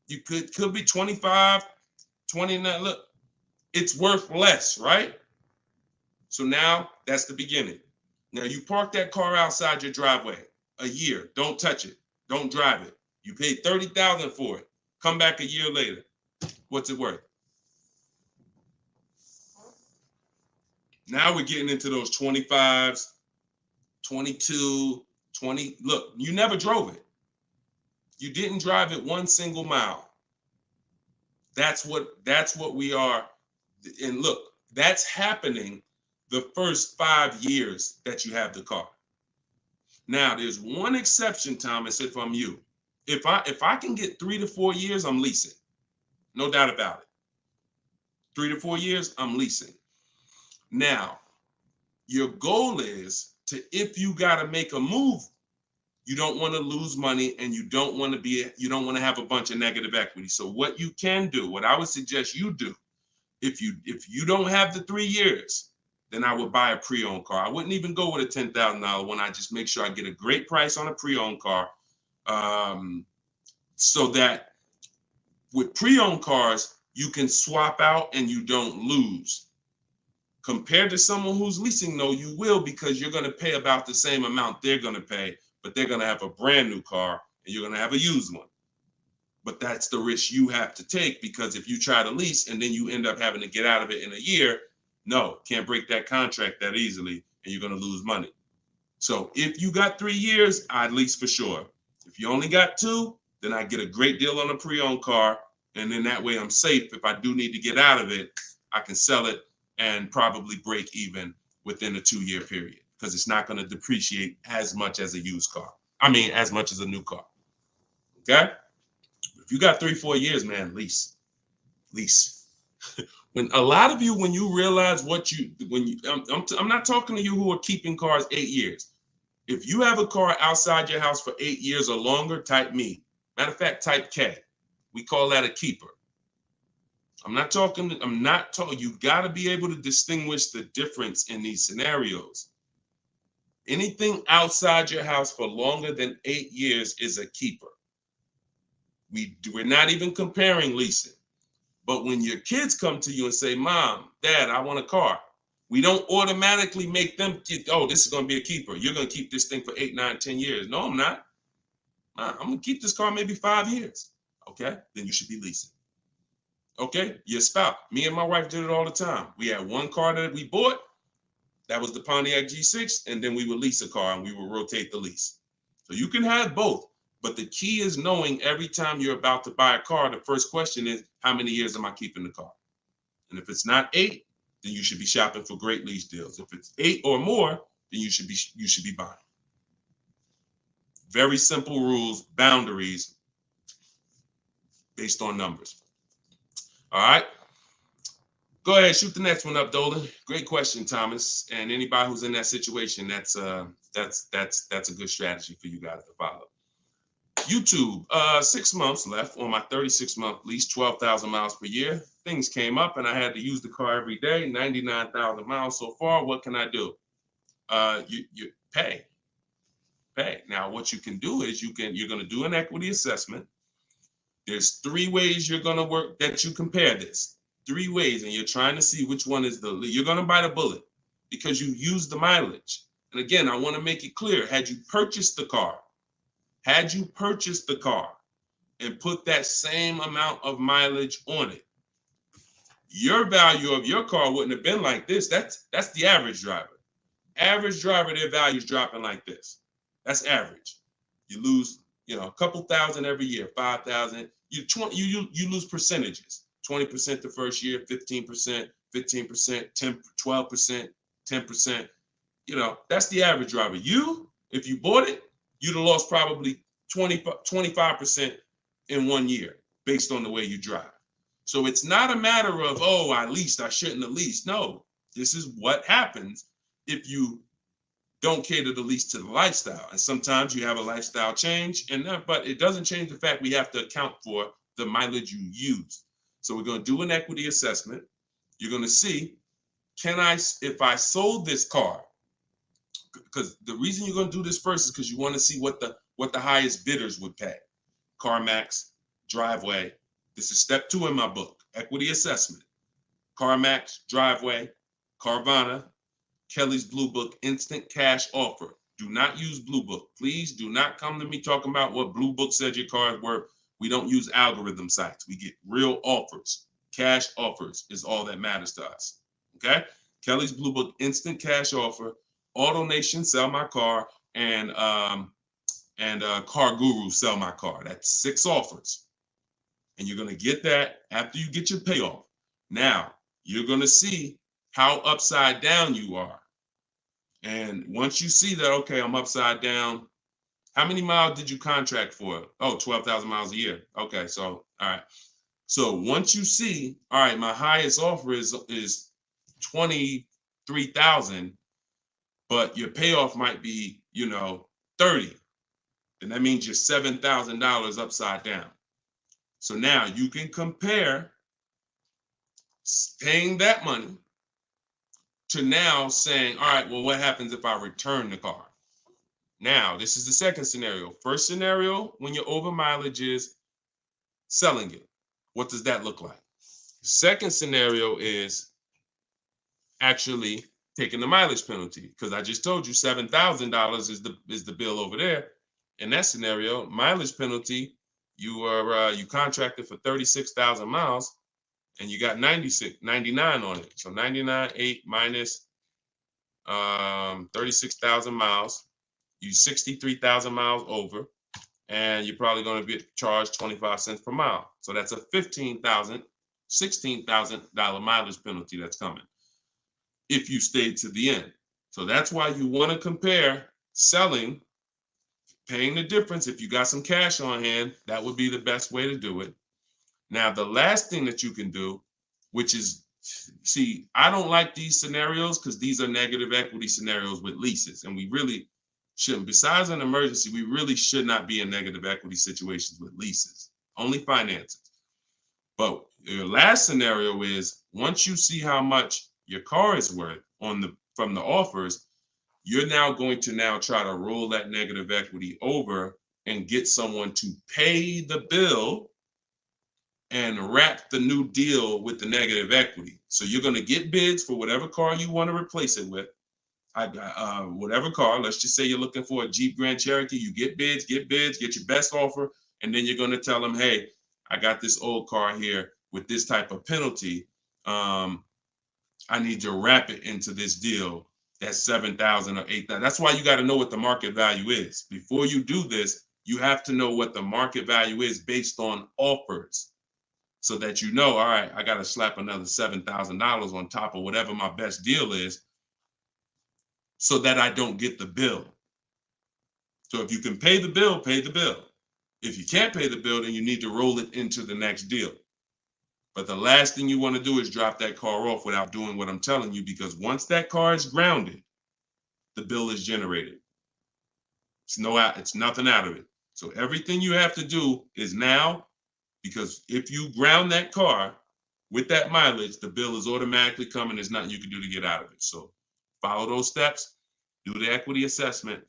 You could be 25, 29. Look, it's worth less, right? So now that's the beginning. Now you park that car outside your driveway a year. Don't touch it. Don't drive it. You paid $30,000 for it. Come back a year later. What's it worth? Now we're getting into those 25s, 22, 20. Look, you never drove it. You didn't drive it one single mile. That's what we are. And look, that's happening the first 5 years that you have the car. Now, there's one exception, Thomas, if I'm you. if I can get 3 to 4 years, I'm leasing. No doubt about it. 3 to 4 years, I'm leasing. Now, your goal is to, if you got to make a move, you don't want to lose money and you don't want to have a bunch of negative equity. So what you can do, what I would suggest you do, if you don't have the 3 years, then I would buy a pre-owned car. I wouldn't even go with a $10,000 one. I just make sure I get a great price on a pre-owned car, so that with pre-owned cars, you can swap out and you don't lose. Compared to someone who's leasing, though, you will, because you're going to pay about the same amount they're going to pay, but they're going to have a brand new car and you're going to have a used one. But that's the risk you have to take, because if you try to lease and then you end up having to get out of it in a year, no, can't break that contract that easily and you're going to lose money. So if you got 3 years, I'd lease for sure. If you only got 2, then I get a great deal on a pre-owned car. And then that way I'm safe. If I do need to get out of it, I can sell it and probably break even within a 2-year period, because it's not going to depreciate as much as a used car. I mean, as much as a new car. Okay? If you got 3-4 years, man, lease. When a lot of you, when you realize I'm not talking to you who are keeping cars 8 years. If you have a car outside your house for 8 years or longer, type me. Matter of fact, type K. We call that a keeper. You got to be able to distinguish the difference in these scenarios. Anything outside your house for longer than 8 years is a keeper. We're not even comparing leasing. But when your kids come to you and say, Mom, Dad, I want a car, we don't automatically make them this is going to be a keeper. You're going to keep this thing for 8, 9, 10 years. No, I'm not. I'm going to keep this car maybe 5 years. Okay, then you should be leasing. Okay, your spouse. Me and my wife did it all the time. We had one car that we bought. That was the Pontiac G6. And then we would lease a car and we would rotate the lease. So you can have both. But the key is knowing every time you're about to buy a car, the first question is, how many years am I keeping the car? And if it's not 8, then you should be shopping for great lease deals. If it's 8 or more, then you should be buying. Very simple rules, boundaries based on numbers. All right. Go ahead, shoot the next one up, Dolan. Great question, Thomas. And anybody who's in that situation, that's a good strategy for you guys to follow. YouTube, 6 months left on my 36-month lease, 12,000 miles per year. Things came up and I had to use the car every day, 99,000 miles so far. What can I do? You pay. Now, what you can do is you're going to do an equity assessment. There's 3 ways you're going to work that you compare this. 3 ways, and you're trying to see which one is you're going to bite a bullet because you use the mileage. And again, I want to make it clear, had you purchased the car and put that same amount of mileage on it, your value of your car wouldn't have been like this. That's the average driver. Average driver, their value's dropping like this. That's average. You lose, a couple thousand every year, 5,000. You lose percentages. 20% the first year, 15%, 10%, 12%, 10%. That's the average driver. If you bought it, you'd have lost probably 25% in 1 year based on the way you drive. So it's not a matter of, I leased, I shouldn't have leased. No, this is what happens if you don't cater the lease to the lifestyle. And sometimes you have a lifestyle change, but it doesn't change the fact we have to account for the mileage you use. So we're going to do an equity assessment. You're going to see, if I sold this car, because the reason you're going to do this first is because you want to see what the highest bidders would pay. CarMax, Driveway. This is step 2 in my book, equity assessment. CarMax, Driveway, Carvana, Kelly's Blue Book, instant cash offer. Do not use Blue Book. Please do not come to me talking about what Blue Book said your car is worth. We don't use algorithm sites. We get real offers. Cash offers is all that matters to us. Okay? Kelly's Blue Book, instant cash offer. AutoNation, sell my car, and Car Guru, sell my car. That's 6 offers. And you're going to get that after you get your payoff. Now, you're going to see how upside down you are. And once you see that, okay, I'm upside down, How many miles did you contract for? Oh, 12,000 miles a year. Okay, so all right. So once you see, all right, my highest offer is 23,000, but your payoff might be, 30. Then that means you're $7,000 upside down. So now you can compare paying that money to now saying, all right, well, what happens if I return the car? Now, this is the second scenario. First scenario, when your over mileage is selling it. What does that look like? Second scenario is actually taking the mileage penalty, because I just told you $7,000 is the bill over there. In that scenario, mileage penalty, you contracted for 36,000 miles and you got 99 on it. So 99.8 minus 36,000 miles, you 63,000 miles over, and you're probably going to be charged 25 cents per mile. So that's a $16,000 mileage penalty that's coming if you stayed to the end. So that's why you want to compare selling, paying the difference. If you got some cash on hand, that would be the best way to do it. Now, the last thing that you can do, which is, see, I don't like these scenarios because these are negative equity scenarios with leases, and we really shouldn't. Besides an emergency, we really should not be in negative equity situations with leases, only finances. But your last scenario is, once you see how much your car is worth from the offers, you're now going to try to roll that negative equity over and get someone to pay the bill and wrap the new deal with the negative equity. So you're going to get bids for whatever car you want to replace it with. Whatever car, let's just say you're looking for a Jeep Grand Cherokee, you get bids, get your best offer, and then you're going to tell them, hey, I got this old car here with this type of penalty. I need to wrap it into this deal that's 7,000 or 8,000. That's why you got to know what the market value is. Before you do this, you have to know what the market value is based on offers, so that you know, all right, I got to slap another $7,000 on top of whatever my best deal is, so that I don't get the bill. So if you can pay the bill, pay the bill. If you can't pay the bill, then you need to roll it into the next deal. But the last thing you want to do is drop that car off without doing what I'm telling you, because once that car is grounded, the bill is generated. It's nothing out of it. So everything you have to do is now, because if you ground that car with that mileage, the bill is automatically coming. There's nothing you can do to get out of it. So follow those steps, do the equity assessment.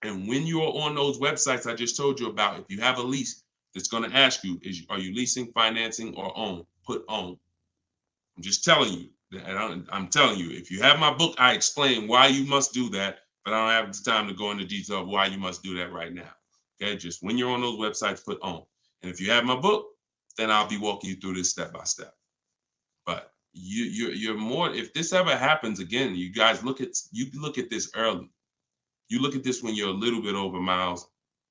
And when you're on those websites I just told you about, if you have a lease, that's going to ask you, are you leasing, financing, or own? Put own. I'm just telling you. And I'm telling you, if you have my book, I explain why you must do that, but I don't have the time to go into detail of why you must do that right now. Okay, just when you're on those websites, put own. And if you have my book, then I'll be walking you through this step by step. But you're more, if this ever happens again, you guys look at this early. You look at this when you're a little bit over miles,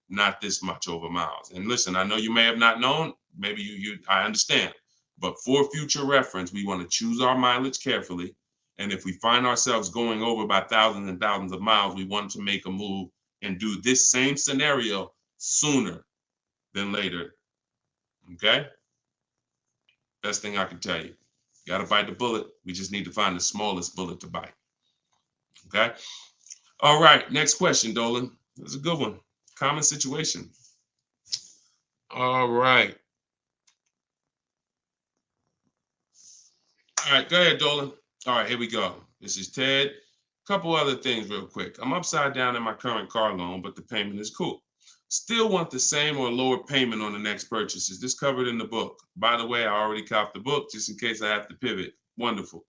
not this much over miles. And listen, I know you may have not known, maybe I understand, but for future reference, we want to choose our mileage carefully. And if we find ourselves going over by thousands and thousands of miles, we want to make a move and do this same scenario sooner than later. Okay? Best thing I can tell you. You got to bite the bullet. We just need to find the smallest bullet to bite. Okay? All right, next question, Dolan. That's a good one. Common situation. All right. All right, go ahead, Dolan. All right, here we go. This is Ted. A couple other things real quick. I'm upside down in my current car loan, but the payment is cool. Still want the same or lower payment on the next purchase. Is this covered in the book? By the way, I already copied the book just in case I have to pivot. Wonderful,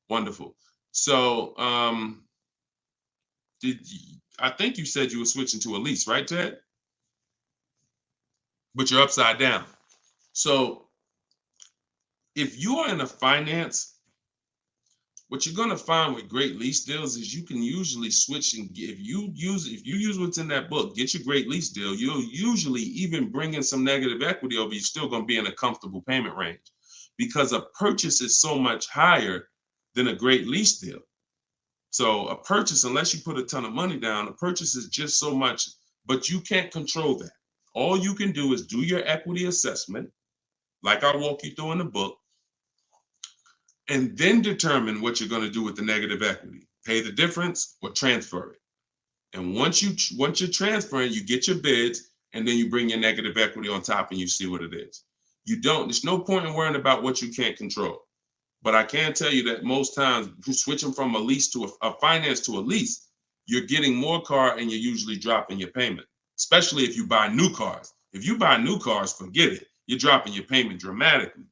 wonderful. So, I think you said you were switching to a lease, right, Ted? But you're upside down. So if you are in a finance, what you're going to find with great lease deals is you can usually switch, and if you use what's in that book, get your great lease deal, you'll usually even bring in some negative equity over, you're still going to be in a comfortable payment range, because a purchase is so much higher than a great lease deal. So a purchase, unless you put a ton of money down, a purchase is just so much but you can't control that. All you can do is do your equity assessment, like I walk you through in the book, and then determine what you're going to do with the negative equity. Pay the difference or transfer it. And once you're transferring, you get your bids, and then you bring your negative equity on top and you see what it is. There's no point in worrying about what you can't control. But I can tell you that most times switching from a lease to a finance to a lease, you're getting more car and you're usually dropping your payment, especially if you buy new cars. If you buy new cars, forget it. You're dropping your payment dramatically.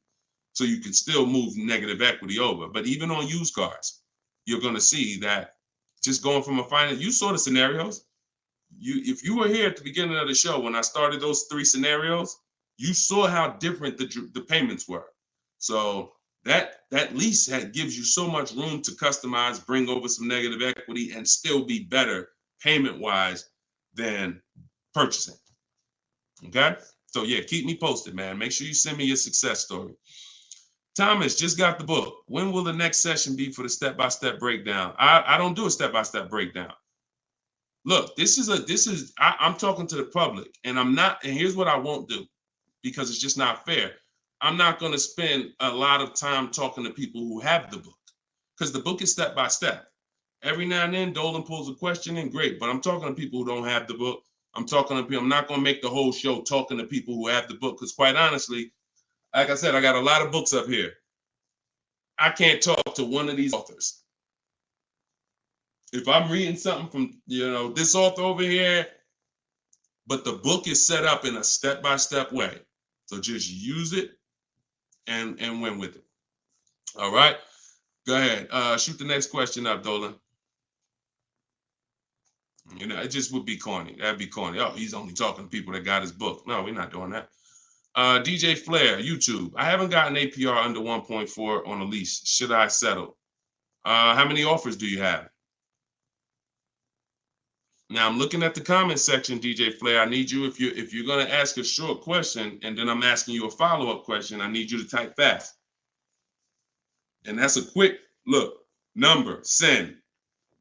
So you can still move negative equity over. But even on used cars, you're going to see that just going from a finance, you saw the scenarios. If you were here at the beginning of the show when I started those 3 scenarios, you saw how different the payments were. So that lease gives you so much room to customize, bring over some negative equity, and still be better payment-wise than purchasing. Okay? So yeah, keep me posted, man. Make sure you send me your success story. Thomas just got the book. When will the next session be for the step-by-step breakdown? I don't do a step-by-step breakdown. Look, I'm talking to the public, and here's what I won't do, because it's just not fair. I'm not going to spend a lot of time talking to people who have the book, because the book is step by step. Every now and then, Dolan pulls a question in, great, but I'm talking to people who don't have the book. I'm not going to make the whole show talking to people who have the book, because quite honestly, like I said, I got a lot of books up here. I can't talk to one of these authors. If I'm reading something from, this author over here, but the book is set up in a step-by-step way. So just use it and win with it. All right. Go ahead. Shoot the next question up, Dolan. It just would be corny. That'd be corny. Oh, he's only talking to people that got his book. No, we're not doing that. DJ Flair, YouTube. I haven't gotten APR under 1.4 on a lease. Should I settle? How many offers do you have? Now I'm looking at the comment section, DJ Flair. I need you, if you're going to ask a short question and then I'm asking you a follow-up question, I need you to type fast. And that's a quick look. Number, send.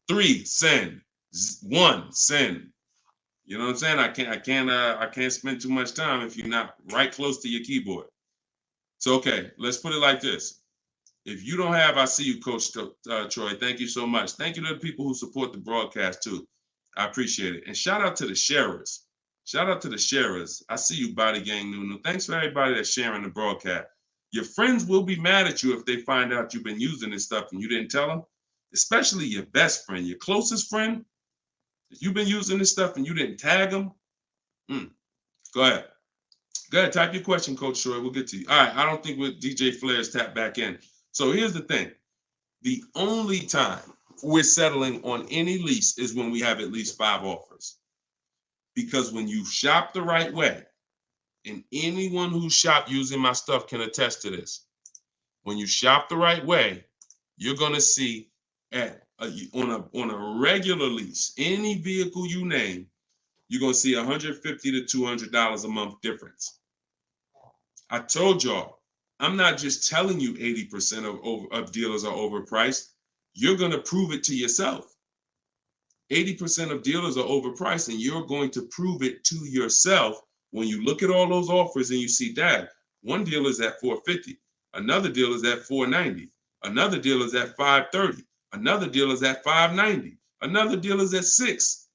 3, send. 1, send. You know what I'm saying? I can't spend too much time if you're not right close to your keyboard. So okay, let's put it like this. If you don't have, I see you, Coach Troy. Thank you so much. Thank you to the people who support the broadcast too. I appreciate it. And shout out to the sharers. Shout out to the sharers. I see you, Body Gang Nunu. Thanks for everybody that's sharing the broadcast. Your friends will be mad at you if they find out you've been using this stuff and you didn't tell them, especially your best friend, your closest friend. If you've been using this stuff and you didn't tag them, go ahead. Go ahead, type your question, Coach Troy. We'll get to you. All right, I don't think with DJ Flair's tap back in. So here's the thing. The only time we're settling on any lease is when we have at least 5 offers. Because when you shop the right way, and anyone who shopped using my stuff can attest to this, when you shop the right way, you're going to see on a regular lease, any vehicle you name, you're going to see $150 to $200 a month difference. I told y'all, I'm not just telling you 80% of dealers are overpriced. You're going to prove it to yourself. 80% of dealers are overpriced, and you're going to prove it to yourself when you look at all those offers and you see that one dealer is at $450, another dealer is at $490, another dealer is at $530, another dealer is at $590, another dealer is at $6.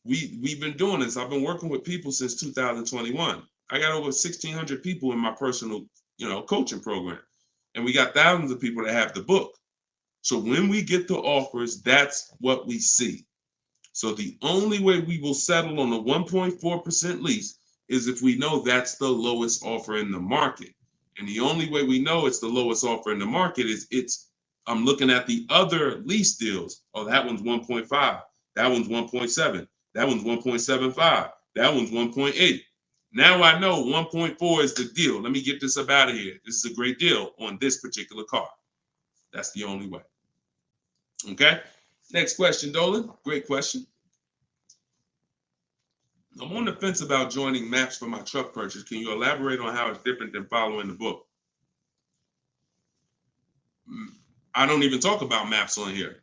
We've been doing this. I've been working with people since 2021. I got over 1,600 people in my personal, coaching program, and we got thousands of people that have the book. So when we get the offers, that's what we see. So the only way we will settle on a 1.4% lease is if we know that's the lowest offer in the market. And the only way we know it's the lowest offer in the market is I'm looking at the other lease deals. Oh, that one's 1.5. That one's 1.7. That one's 1.75. That one's 1.8. Now I know 1.4 is the deal. Let me get this up out of here. This is a great deal on this particular car. That's the only way. Okay. Next question, Dolan. Great question. I'm on the fence about joining maps for my truck purchase. Can you elaborate on how it's different than following the book? I don't even talk about maps on here.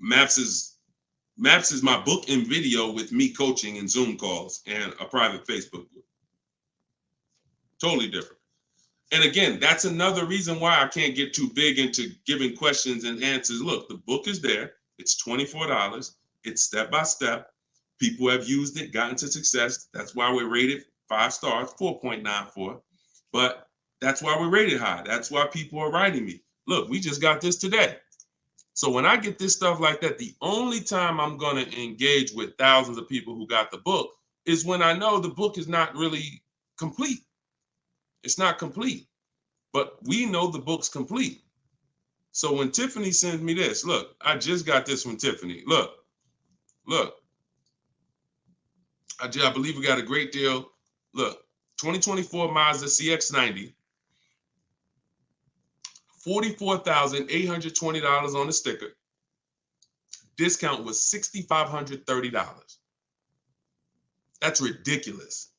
Maps is Maps is my book and video with me coaching and Zoom calls and a private Facebook group. Totally different. And again, that's another reason why I can't get too big into giving questions and answers. Look, the book is there. It's $24. It's step by step. People have used it, gotten to success. That's why we're rated 5 stars, 4.94. But that's why we're rated high. That's why people are writing me. Look, we just got this today. So when I get this stuff like that, the only time I'm going to engage with thousands of people who got the book is when I know the book is not really complete. It's not complete, but we know the book's complete. So when Tiffany sends me this, look, I just got this from Tiffany. Look. I believe we got a great deal. Look, 2024 Mazda CX-90, $44,820 on the sticker. Discount was $6,530. That's ridiculous.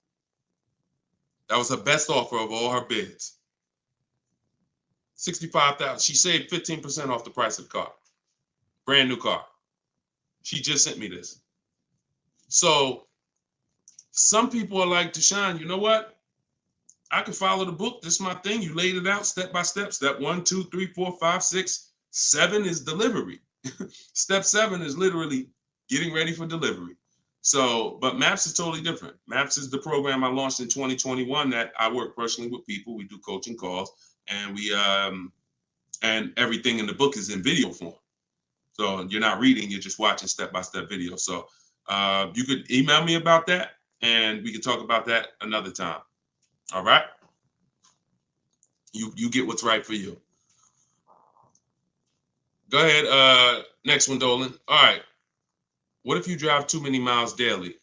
That was her best offer of all her bids. $65,000. She saved 15% off the price of the car. Brand new car. She just sent me this. So some people are like, Deshone, you know what? I can follow the book. This is my thing. You laid it out step by step. Step 1, 2, 3, 4, 5, 6, 7 is delivery. Step 7 is literally getting ready for delivery. So, but Maps is totally different. Maps is the program I launched in 2021 that I work personally with people. We do coaching calls, and we and everything in the book is in video form. So you're not reading, you're just watching step-by-step video. So you could email me about that, and we could talk about that another time. All right? You get what's right for you. Go ahead. Next one, Dolan. All right. What if you drive too many miles daily?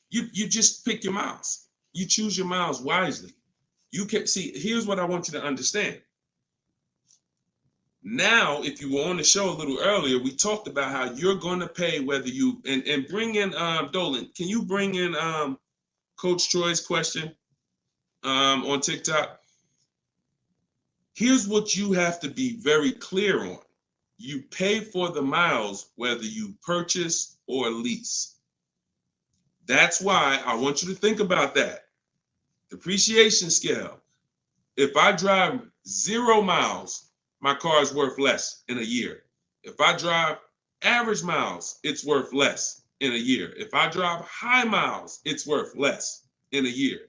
You just pick your miles. You choose your miles wisely. You can see, here's what I want you to understand. Now, if you were on the show a little earlier, we talked about how you're going to pay whether you, and bring in, Dolan, can you bring in Coach Troy's question on TikTok? Here's what you have to be very clear on. You pay for the miles whether you purchase or lease. That's why I want you to think about that. Depreciation scale. If I drive 0 miles, my car is worth less in a year. If I drive average miles, it's worth less in a year. If I drive high miles, it's worth less in a year.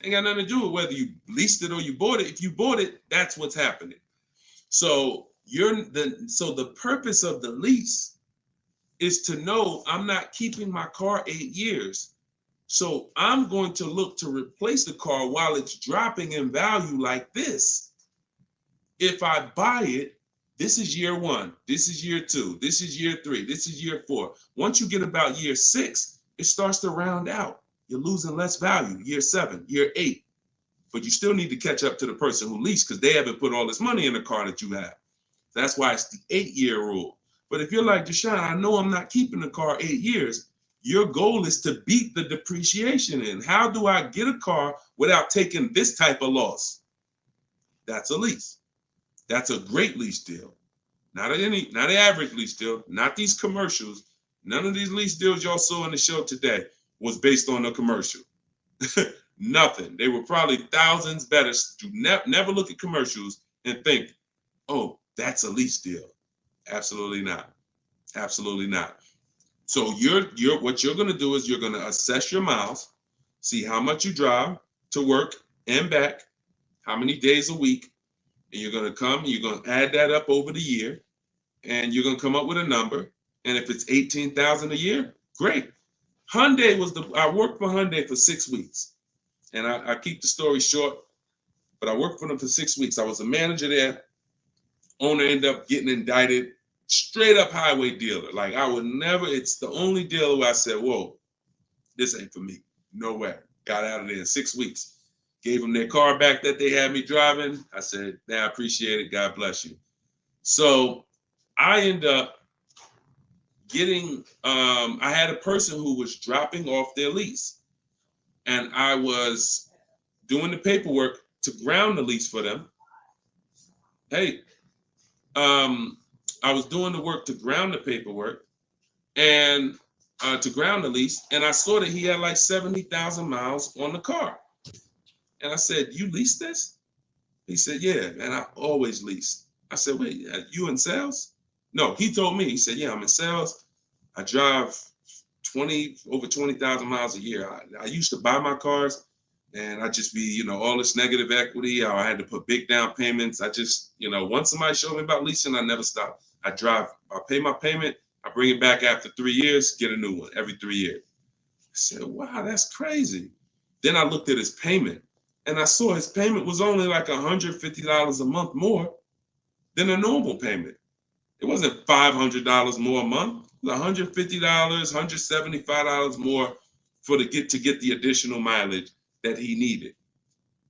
Ain't got nothing to do with whether you leased it or you bought it. If you bought it, that's what's happening. So the purpose of the lease is to know I'm not keeping my car 8 years. So I'm going to look to replace the car while it's dropping in value like this. If I buy it, this is year 1, this is year 2, this is year 3, this is year 4. Once you get about year 6, it starts to round out. You're losing less value, year 7, year 8. But you still need to catch up to the person who leased because they haven't put all this money in the car that you have. That's why it's the 8-year rule. But if you're like, Deshone, I know I'm not keeping the car 8 years. Your goal is to beat the depreciation in. How do I get a car without taking this type of loss? That's a lease. That's a great lease deal. Not an average lease deal, not these commercials. None of these lease deals y'all saw in the show today was based on a commercial. Nothing. They were probably thousands better. Do never look at commercials and think, oh, that's a lease deal. Absolutely not. Absolutely not. So what you're going to do is you're going to assess your miles, see how much you drive to work and back, how many days a week, and you're going to add that up over the year, and you're going to come up with a number. And if it's $18,000 a year, great. I worked for Hyundai for 6 weeks, and I keep the story short, but I worked for them for 6 weeks. I was a manager there. Owner ended up getting indicted. Straight up highway dealer. Like I would never, it's the only dealer where I said, whoa, this ain't for me. No way. Got out of there in 6 weeks. Gave them their car back that they had me driving. I said, I appreciate it. God bless you. So I end up getting, I had a person who was dropping off their lease. And I was doing the paperwork to ground the lease for them. Hey, I was doing the work to ground the paperwork, and to ground the lease, and I saw that he had like 70,000 miles on the car. And I said, "You lease this?" He said, "Yeah, man, I always lease." I said, "Wait, you in sales?" No, he told me. He said, "Yeah, I'm in sales. I drive over 20,000 miles a year. I used to buy my cars, and I just be, all this negative equity. I had to put big down payments. I just, once somebody showed me about leasing, I never stop. I pay my payment, I bring it back after 3 years, get a new one every 3 years." I said, "Wow, that's crazy." Then I looked at his payment, and I saw his payment was only like $150 a month more than a normal payment. It wasn't $500 more a month. It was $150, $175 more to get the additional mileage that he needed.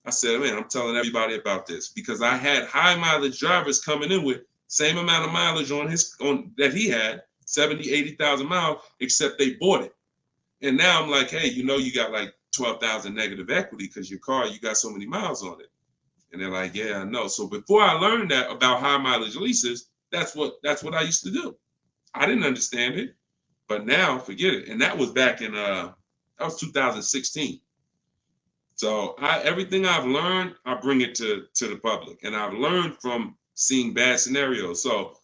I said, "Man, I'm telling everybody about this," because I had high mileage drivers coming in with same amount of mileage on that he had, 70, 80,000 miles, except they bought it. And now I'm like, "Hey, you got like 12,000 negative equity because your car, you got so many miles on it." And they're like, "Yeah, I know." So before I learned that about high mileage leases, that's what I used to do. I didn't understand it, but now forget it. And that was back in that was 2016. So everything I've learned, I bring it to the public, and I've learned from seeing bad scenarios. So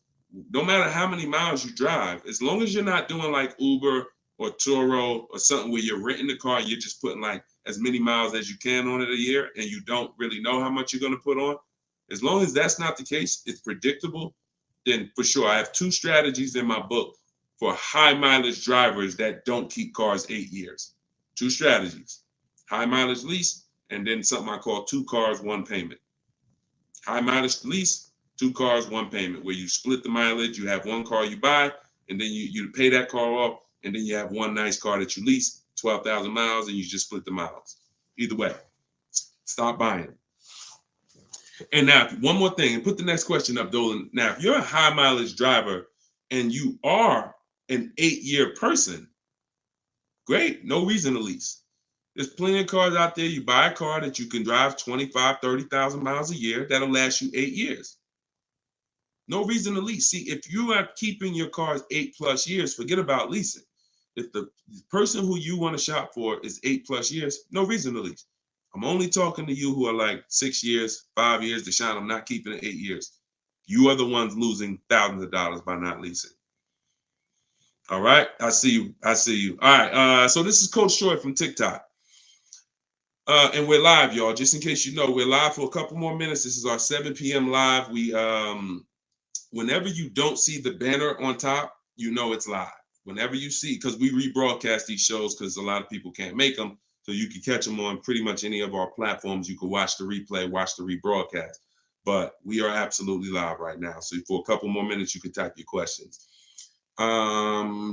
no matter how many miles you drive, as long as you're not doing like Uber or Turo or something where you're renting the car, you're just putting like as many miles as you can on it a year, and you don't really know how much you're going to put on. As long as that's not the case, it's predictable, then for sure. I have 2 strategies in my book for high mileage drivers that don't keep cars 8 years. 2 strategies: high mileage lease, and then something I call 2 cars, 1 payment. High mileage lease, 2 cars, 1 payment, where you split the mileage. You have 1 car you buy, and then you pay that car off, and then you have 1 nice car that you lease, 12,000 miles, and you just split the miles. Either way, stop buying. And now, one more thing, and put the next question up, Dolan. Now, if you're a high mileage driver and you are an 8-year person, great, no reason to lease. There's plenty of cars out there. You buy a car that you can drive 25, 30,000 miles a year. That'll last you 8 years. No reason to lease. See, if you are keeping your cars 8+ years, forget about leasing. If the person who you want to shop for is 8+ years, no reason to lease. I'm only talking to you who are like 6 years, 5 years. Deshone, I'm not keeping it 8 years. You are the ones losing thousands of dollars by not leasing. All right, I see you. All right, so this is Coach Troy from TikTok. And we're live, y'all. Just in case you know, we're live for a couple more minutes. This is our 7 p.m. live. We whenever you don't see the banner on top, you know it's live. Whenever you see, because we rebroadcast these shows because a lot of people can't make them, so you can catch them on pretty much any of our platforms. You can watch the replay, watch the rebroadcast. But we are absolutely live right now. So for a couple more minutes, you can type your questions.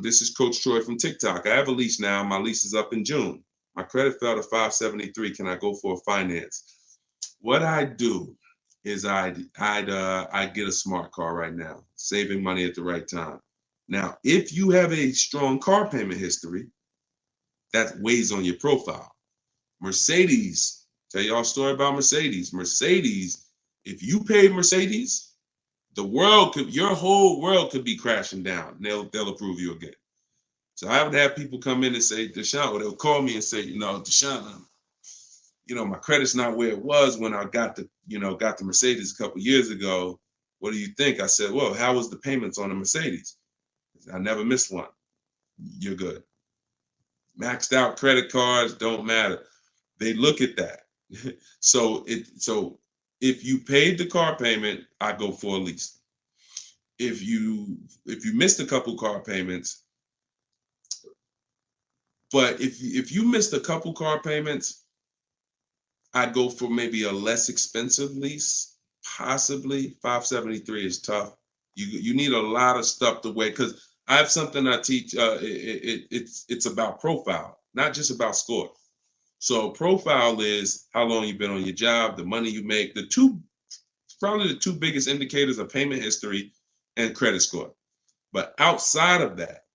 This is Coach Troy from TikTok. I have a lease now. My lease is up in June. My credit fell to 573. Can I go for a finance? What I do is I'd get a smart car right now, saving money at the right time. Now, if you have a strong car payment history, that weighs on your profile. Mercedes, tell y'all a story about Mercedes. Mercedes, if you paid Mercedes, your whole world could be crashing down. They'll approve you again. So I would have people come in and say, Deshone, or they'll call me and say, Deshone, my credit's not where it was when I got the Mercedes a couple years ago. What do you think? I said, well, how was the payments on the Mercedes? I never missed one. You're good. Maxed out credit cards don't matter. They look at that. So if you paid the car payment, I go for a lease. If you missed a couple car payments, but if you missed a couple car payments, I'd go for maybe a less expensive lease. Possibly 573 is tough. You need a lot of stuff to weigh, because I have something I teach. It's about profile, not just about score. So profile is how long you've been on your job, the money you make. Probably the 2 biggest indicators are payment history and credit score. But outside of that,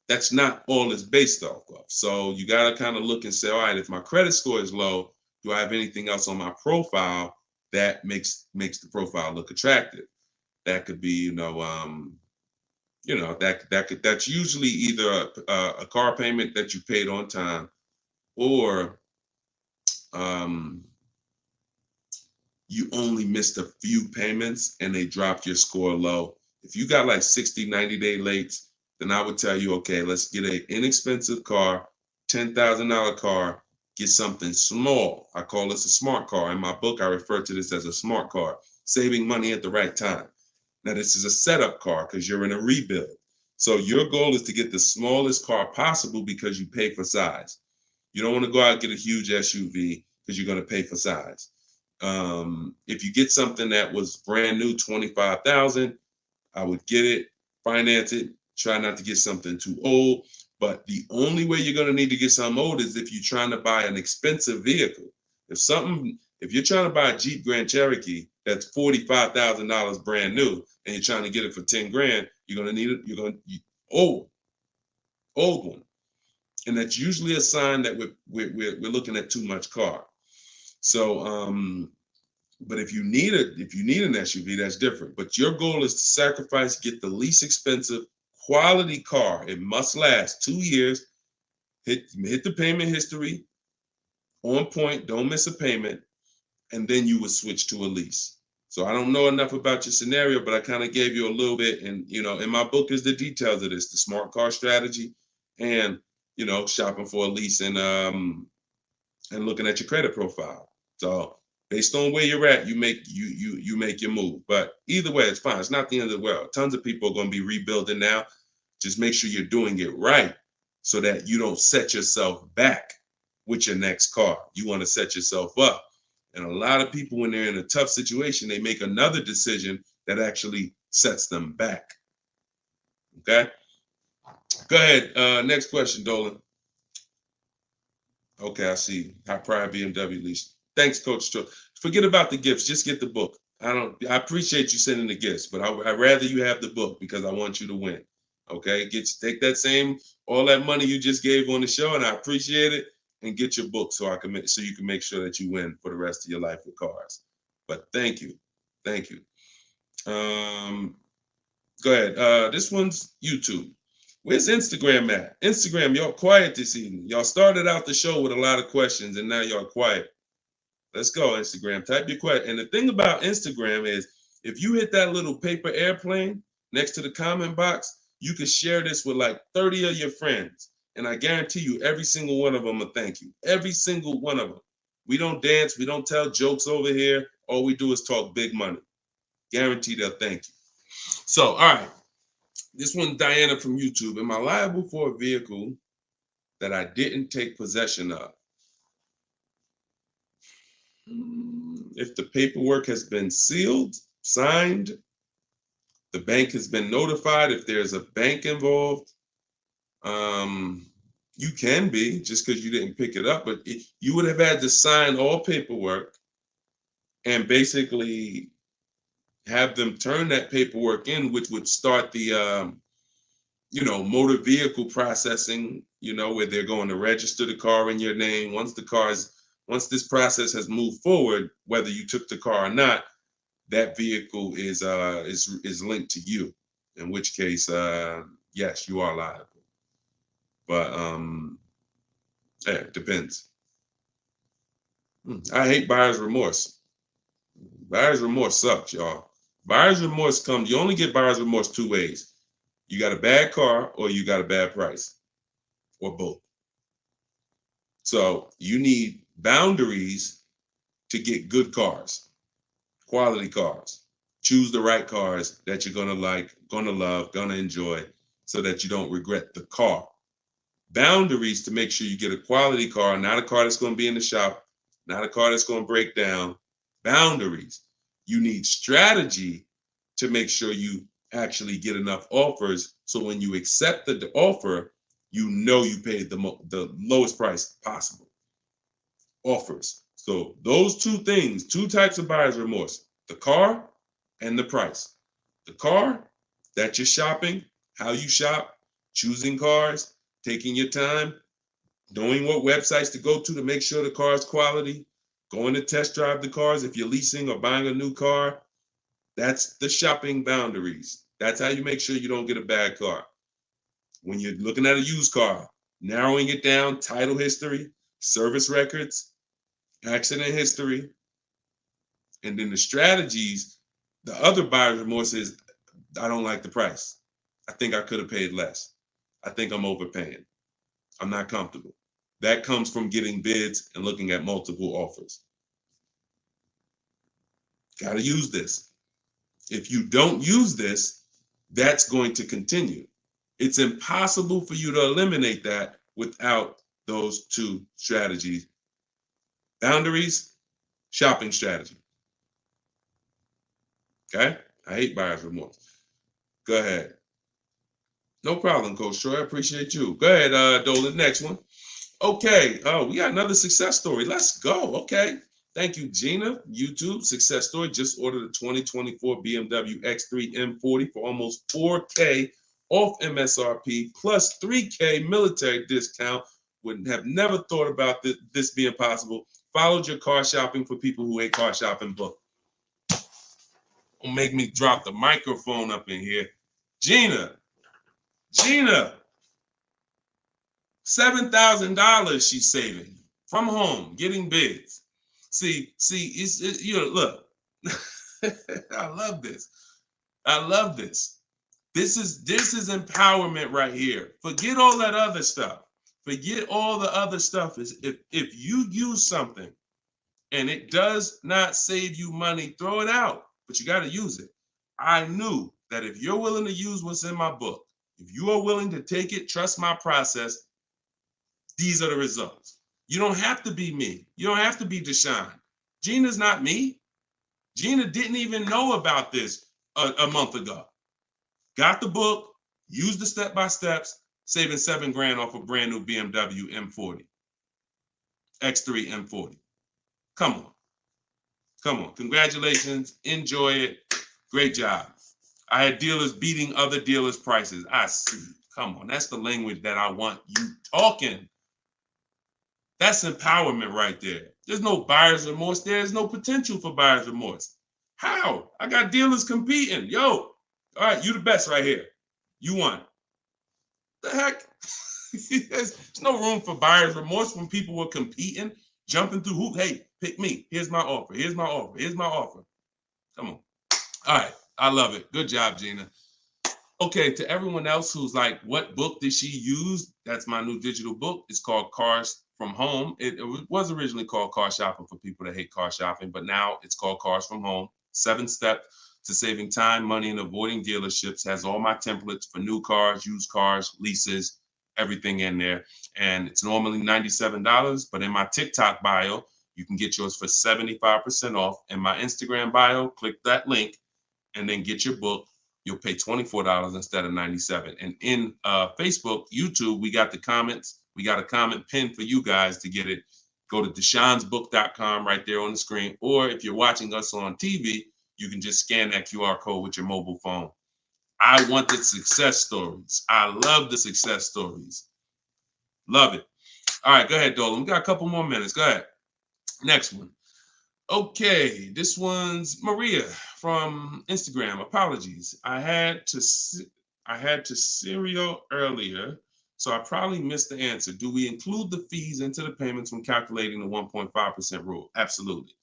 that's not all it's based off of. So you got to kind of look and say, all right, if my credit score is low, do I have anything else on my profile that makes the profile look attractive? That could be, you know, that's usually either a car payment that you paid on time, or um, you only missed a few payments and they dropped your score low. If you got like 60, 90-day late, then I would tell you, okay, let's get an inexpensive car, $10,000 car, get something small. I call this a smart car. In my book, I refer to this as a smart car, saving money at the right time. Now, this is a setup car because you're in a rebuild. So your goal is to get the smallest car possible because you pay for size. You don't want to go out and get a huge SUV because you're going to pay for size. If you get something that was brand new, 25,000, I would get it, finance it, try not to get something too old. But the only way you're going to need to get something old is if you're trying to buy an expensive vehicle. If you're trying to buy a Jeep Grand Cherokee that's $45,000 brand new and you're trying to get it for 10 grand, you're going to need it. Old one, and that's usually a sign that we're looking at too much car. So, but if you need an SUV, that's different. But your goal is to sacrifice, get the least expensive quality car. It must last 2 years. Hit the payment history on point. Don't miss a payment, and then you would switch to a lease. So I don't know enough about your scenario, but I kind of gave you a little bit. And in my book is the details of this, the smart car strategy, and shopping for a lease, and looking at your credit profile. So based on where you're at, you make your move. But either way, it's fine. It's not the end of the world. Tons of people are going to be rebuilding now. Just make sure you're doing it right so that you don't set yourself back with your next car. You want to set yourself up. And a lot of people, when they're in a tough situation, they make another decision that actually sets them back. Okay? Go ahead. Next question, Dolan. Okay, I see. High pride BMW lease. Thanks, Coach Cho. Forget about the gifts. Just get the book. I appreciate you sending the gifts, but I'd rather you have the book because I want you to win. Okay, take all that money you just gave on the show, and I appreciate it, and get your book so you can make sure that you win for the rest of your life with cars. But thank you. Go ahead. This one's YouTube. Where's Instagram at? Instagram, y'all quiet this evening. Y'all started out the show with a lot of questions, and now y'all quiet. Let's go, Instagram. Type your question. And the thing about Instagram is, if you hit that little paper airplane next to the comment box, you can share this with like 30 of your friends. And I guarantee you, every single one of them will thank you. Every single one of them. We don't dance. We don't tell jokes over here. All we do is talk big money. Guarantee they'll thank you. So, all right. This one, Diana from YouTube. Am I liable for a vehicle that I didn't take possession of? If the paperwork has been sealed, signed, the bank has been notified, if there's a bank involved, you can be, just because you didn't pick it up, but you would have had to sign all paperwork and basically have them turn that paperwork in, which would start the motor vehicle processing, where they're going to register the car in your name. Once this process has moved forward, whether you took the car or not, that vehicle is linked to you. In which case, yes, you are liable. But it depends. I hate buyer's remorse. Buyer's remorse sucks, y'all. Buyer's remorse comes. You only get buyer's remorse two ways. You got a bad car or you got a bad price, or both. So you need boundaries to get good cars, quality cars. Choose the right cars that you're gonna like, gonna love, gonna enjoy, so that you don't regret the car. Boundaries to make sure you get a quality car, not a car that's gonna be in the shop, not a car that's gonna break down. Boundaries. You need strategy to make sure you actually get enough offers, so when you accept the offer, you paid the lowest price possible. Offers. So those two things, two types of buyer's remorse: the car and the price. The car, that you're shopping, how you shop, choosing cars, taking your time, knowing what websites to go to make sure the car is quality, going to test drive the cars if you're leasing or buying a new car. That's the shopping boundaries. That's how you make sure you don't get a bad car. When you're looking at a used car, narrowing it down, title history, service records, accident history, and then the strategies. The other buyer's remorse is, I don't like the price. I think I could have paid less. I think I'm overpaying. I'm not comfortable. That comes from getting bids and looking at multiple offers. Got to use this. If you don't use this, that's going to continue. It's impossible for you to eliminate that without those two strategies. Boundaries, shopping strategy. Okay? I hate buyer's remorse. Go ahead. No problem, Coach Troy. I appreciate you. Go ahead, Dolan. Next one. Okay. Oh, we got another success story. Let's go. Okay. Thank you, Gina. YouTube success story. Just ordered a 2024 BMW X3 M40 for almost $4K off MSRP plus $3K military discount. Would have never thought about this being possible. Followed your car shopping for people who hate car shopping book. Don't make me drop the microphone up in here. Gina, $7,000 she's saving from home, getting bids. See, look, I love this. I love this. This is empowerment right here. Forget all that other stuff. Forget all the other stuff. Is if you use something and it does not save you money, throw it out. But you got to use it. I knew that if you're willing to use what's in my book, if you are willing to take it, trust my process, these are the results. You don't have to be me. You don't have to be Deshone. Gina's not me. Gina didn't even know about this a month ago. Got the book, used the step-by-steps, saving $7,000 off a brand new BMW M40. X3 M40. Come on. Come on. Congratulations. Enjoy it. Great job. I had dealers beating other dealers' prices. I see. Come on. That's the language that I want you talking. That's empowerment right there. There's no buyer's remorse. There's no potential for buyer's remorse. How? I got dealers competing. Yo, all right, you the best right here. You won. The heck? There's no room for buyer's remorse when people were competing, jumping through hoops. Hey, pick me. Here's my offer. Here's my offer. Here's my offer. Come on. All right. I love it. Good job, Gina. Okay, to everyone else who's like, what book did she use? That's my new digital book. It's called Cars from Home. It was originally called Car Shopping for people that hate car shopping, but now it's called Cars from Home. 7 steps to saving time, money, and avoiding dealerships. Has all my templates for new cars, used cars, leases, everything in there. And it's normally $97, but in my TikTok bio, you can get yours for 75% off. In my Instagram bio, click that link and then get your book. You'll pay $24 instead of $97. And in Facebook, YouTube, we got the comments. We got a comment pinned for you guys to get it. Go to deshonsbook.com right there on the screen. Or if you're watching us on TV, you can just scan that QR code with your mobile phone. I want the success stories. I love the success stories. Love it. All right, go ahead, Dolan. We got a couple more minutes. Go ahead. Next one. Okay, this one's Maria from Instagram. Apologies. I had to serial earlier, so I probably missed the answer. Do we include the fees into the payments when calculating the 1.5% rule? Absolutely.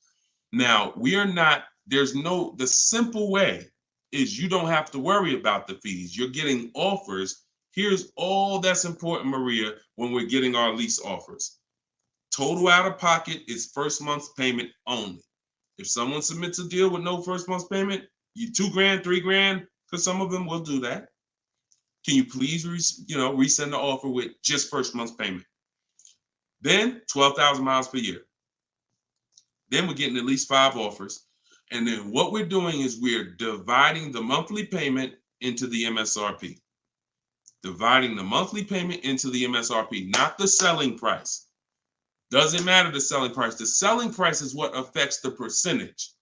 Now, the simple way is you don't have to worry about the fees. You're getting offers. Here's all that's important, Maria, when we're getting our lease offers. Total out of pocket is first month's payment only. If someone submits a deal with no first month's payment, you $2,000, $3,000, because some of them will do that. Can you please, resend the offer with just first month's payment? Then 12,000 miles per year. Then we're getting at least 5 offers. And then what we're doing is we're dividing the monthly payment into the MSRP. Dividing the monthly payment into the MSRP, not the selling price. Doesn't matter the selling price. The selling price is what affects the percentage.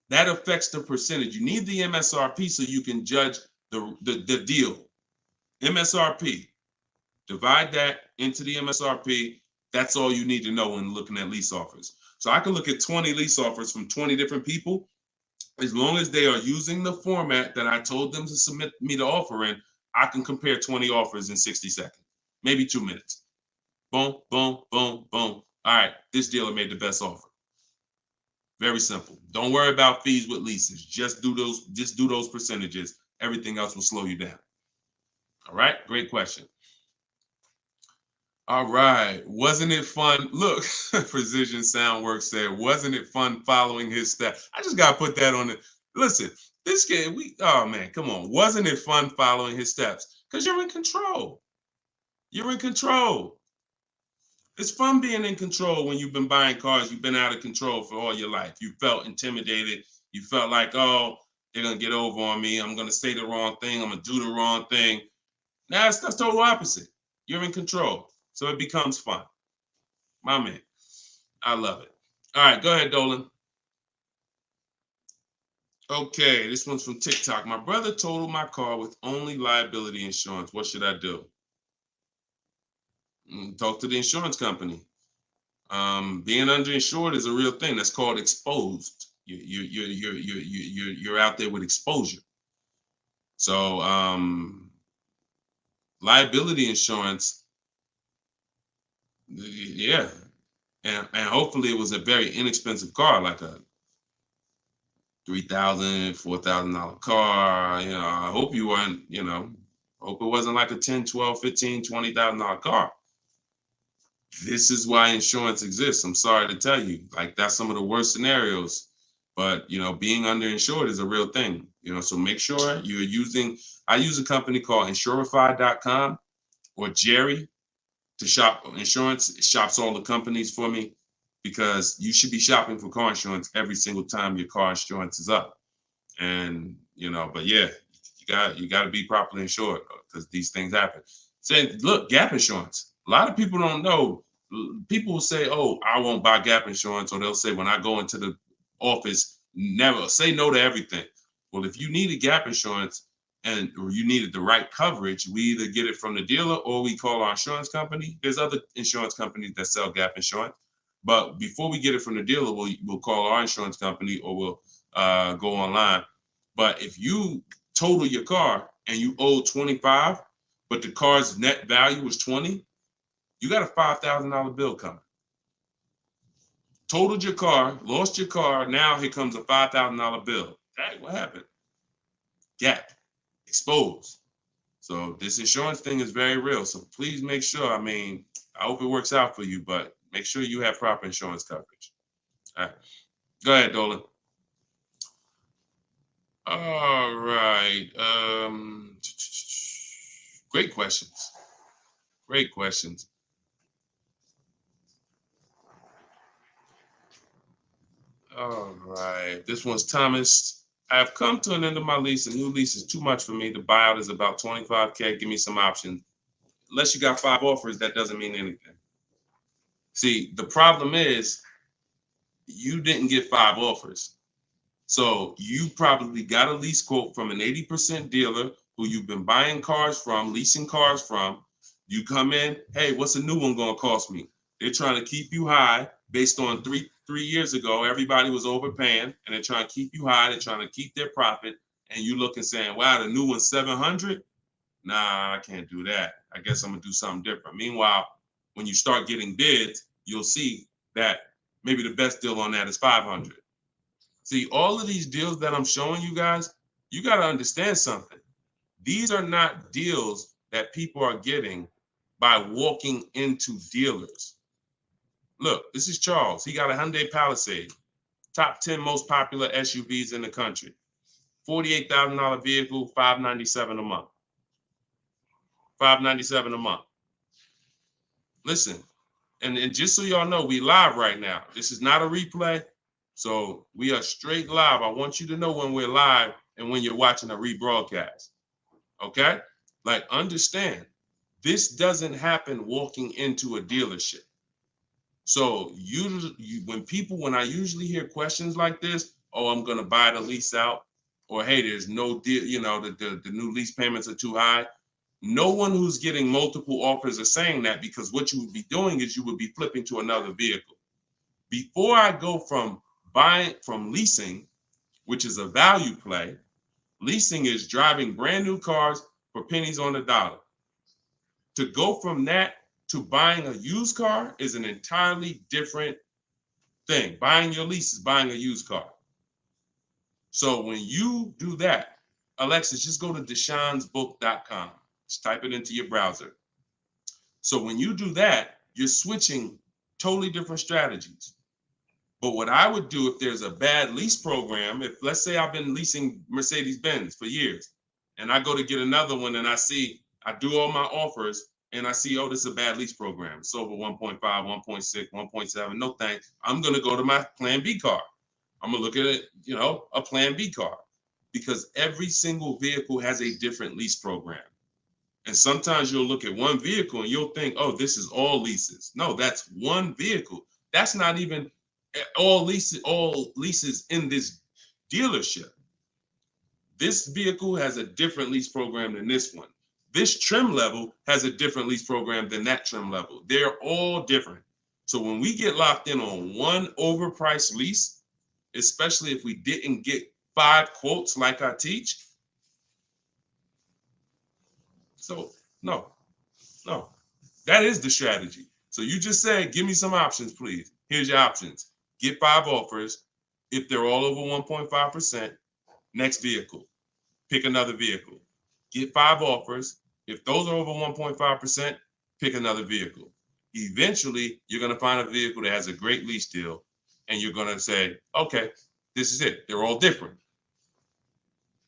That affects the percentage. You need the MSRP so you can judge the deal. MSRP. Divide that into the MSRP. That's all you need to know when looking at lease offers. So I can look at 20 lease offers from 20 different people, As long as they are using the format that I told them to submit me the offer in, I can compare 20 offers in 60 seconds, maybe 2 minutes. Boom, boom, boom, boom. All right, this dealer made the best offer. Very simple. Don't worry about fees with leases. Just do those percentages. Everything else will slow you down. All right, great question. All right, wasn't it fun? Look, Precision Soundworks said, wasn't it fun following his steps? I just gotta put that on it. Listen, this game, oh man, come on. Wasn't it fun following his steps? Because you're in control. You're in control. It's fun being in control when you've been buying cars. You've been out of control for all your life. You felt intimidated. You felt like, oh, they're gonna get over on me. I'm gonna say the wrong thing. I'm gonna do the wrong thing. Now it's the total opposite. You're in control. So it becomes fun. My man. I love it. All right, go ahead, Dolan. Okay, this one's from TikTok. My brother totaled my car with only liability insurance. What should I do? Talk to the insurance company. Being underinsured is a real thing. That's called exposed. You're out there with exposure. So liability insurance, yeah, and hopefully it was a very inexpensive car, like a $3,000, $4,000 car. You know, I hope you weren't. You know, hope it wasn't like a $10,000, $12,000, $15,000, $20,000 car. This is why insurance exists. I'm sorry to tell you, like that's some of the worst scenarios. But you know, being underinsured is a real thing. You know, so make sure you're using. I use a company called Insurify.com or Jerry to shop insurance. It shops all the companies for me because you should be shopping for car insurance every single time your car insurance is up. And you know, but yeah, you got to be properly insured because these things happen. Say, look, gap insurance. A lot of people don't know. People will say, "Oh, I won't buy gap insurance," or they'll say, "When I go into the office, never say no to everything." Well, if you needed gap insurance or you needed the right coverage, we either get it from the dealer or we call our insurance company. There's other insurance companies that sell gap insurance, but before we get it from the dealer, we'll call our insurance company or we'll go online. But if you total your car and you owe 25, but the car's net value was 20, you got a $5,000 bill coming. Totaled your car, lost your car. Now here comes a $5,000 bill. Hey, what happened? Gap, exposed. So this insurance thing is very real. So please make sure. I mean, I hope it works out for you, but make sure you have proper insurance coverage. All right, go ahead, Dolan. All right. Great questions. Great questions. All right. This one's Thomas. I have come to an end of my lease. A new lease is too much for me. The buyout is about 25K. Give me some options. Unless you got 5 offers, that doesn't mean anything. See, the problem is you didn't get 5 offers. So you probably got a lease quote from an 80% dealer who you've been buying cars from, leasing cars from. You come in, hey, what's a new one going to cost me? They're trying to keep you high based on three years ago. Everybody was overpaying and they're trying to keep you high. They're trying to keep their profit. And you look and saying, wow, the new one's 700. Nah, I can't do that. I guess I'm going to do something different. Meanwhile, when you start getting bids, you'll see that maybe the best deal on that is 500. See, all of these deals that I'm showing you guys, you got to understand something. These are not deals that people are getting by walking into dealers. Look, this is Charles. He got a Hyundai Palisade, top 10 most popular SUVs in the country. $48,000 vehicle, $597 a month. $597 a month. Listen, and just so y'all know, we live right now. This is not a replay. So we are straight live. I want you to know when we're live and when you're watching a rebroadcast. Okay? Like, understand, this doesn't happen walking into a dealership. So when I usually hear questions like this, oh, I'm gonna buy the lease out, or hey, there's no deal, you know, the new lease payments are too high. No one who's getting multiple offers are saying that, because what you would be doing is you would be flipping to another vehicle. Before I go from leasing, which is a value play. Leasing is driving brand new cars for pennies on the dollar. To go from that to buying a used car is an entirely different thing. Buying your lease is buying a used car. So when you do that, Alexis, just go to deshonsbook.com. Just type it into your browser. So when you do that, you're switching totally different strategies. But what I would do if there's a bad lease program, if let's say I've been leasing Mercedes-Benz for years and I go to get another one and I do all my offers and I see, oh, this is a bad lease program. It's over 1.5, 1.6, 1.7. No thanks. I'm going to go to my plan B car. I'm going to look at it, a plan B car, because every single vehicle has a different lease program. And sometimes you'll look at one vehicle and you'll think, oh, this is all leases. No, that's one vehicle. That's not even all leases in this dealership. This vehicle has a different lease program than this one. This trim level has a different lease program than that trim level. They're all different. So when we get locked in on one overpriced lease, especially if we didn't get 5 quotes like I teach, so no, that is the strategy. So you just say, give me some options, please. Here's your options. Get 5 offers. If they're all over 1.5%, next vehicle, pick another vehicle. Get 5 offers. If those are over 1.5%, pick another vehicle. Eventually, you're going to find a vehicle that has a great lease deal, and you're going to say, okay, this is it. They're all different.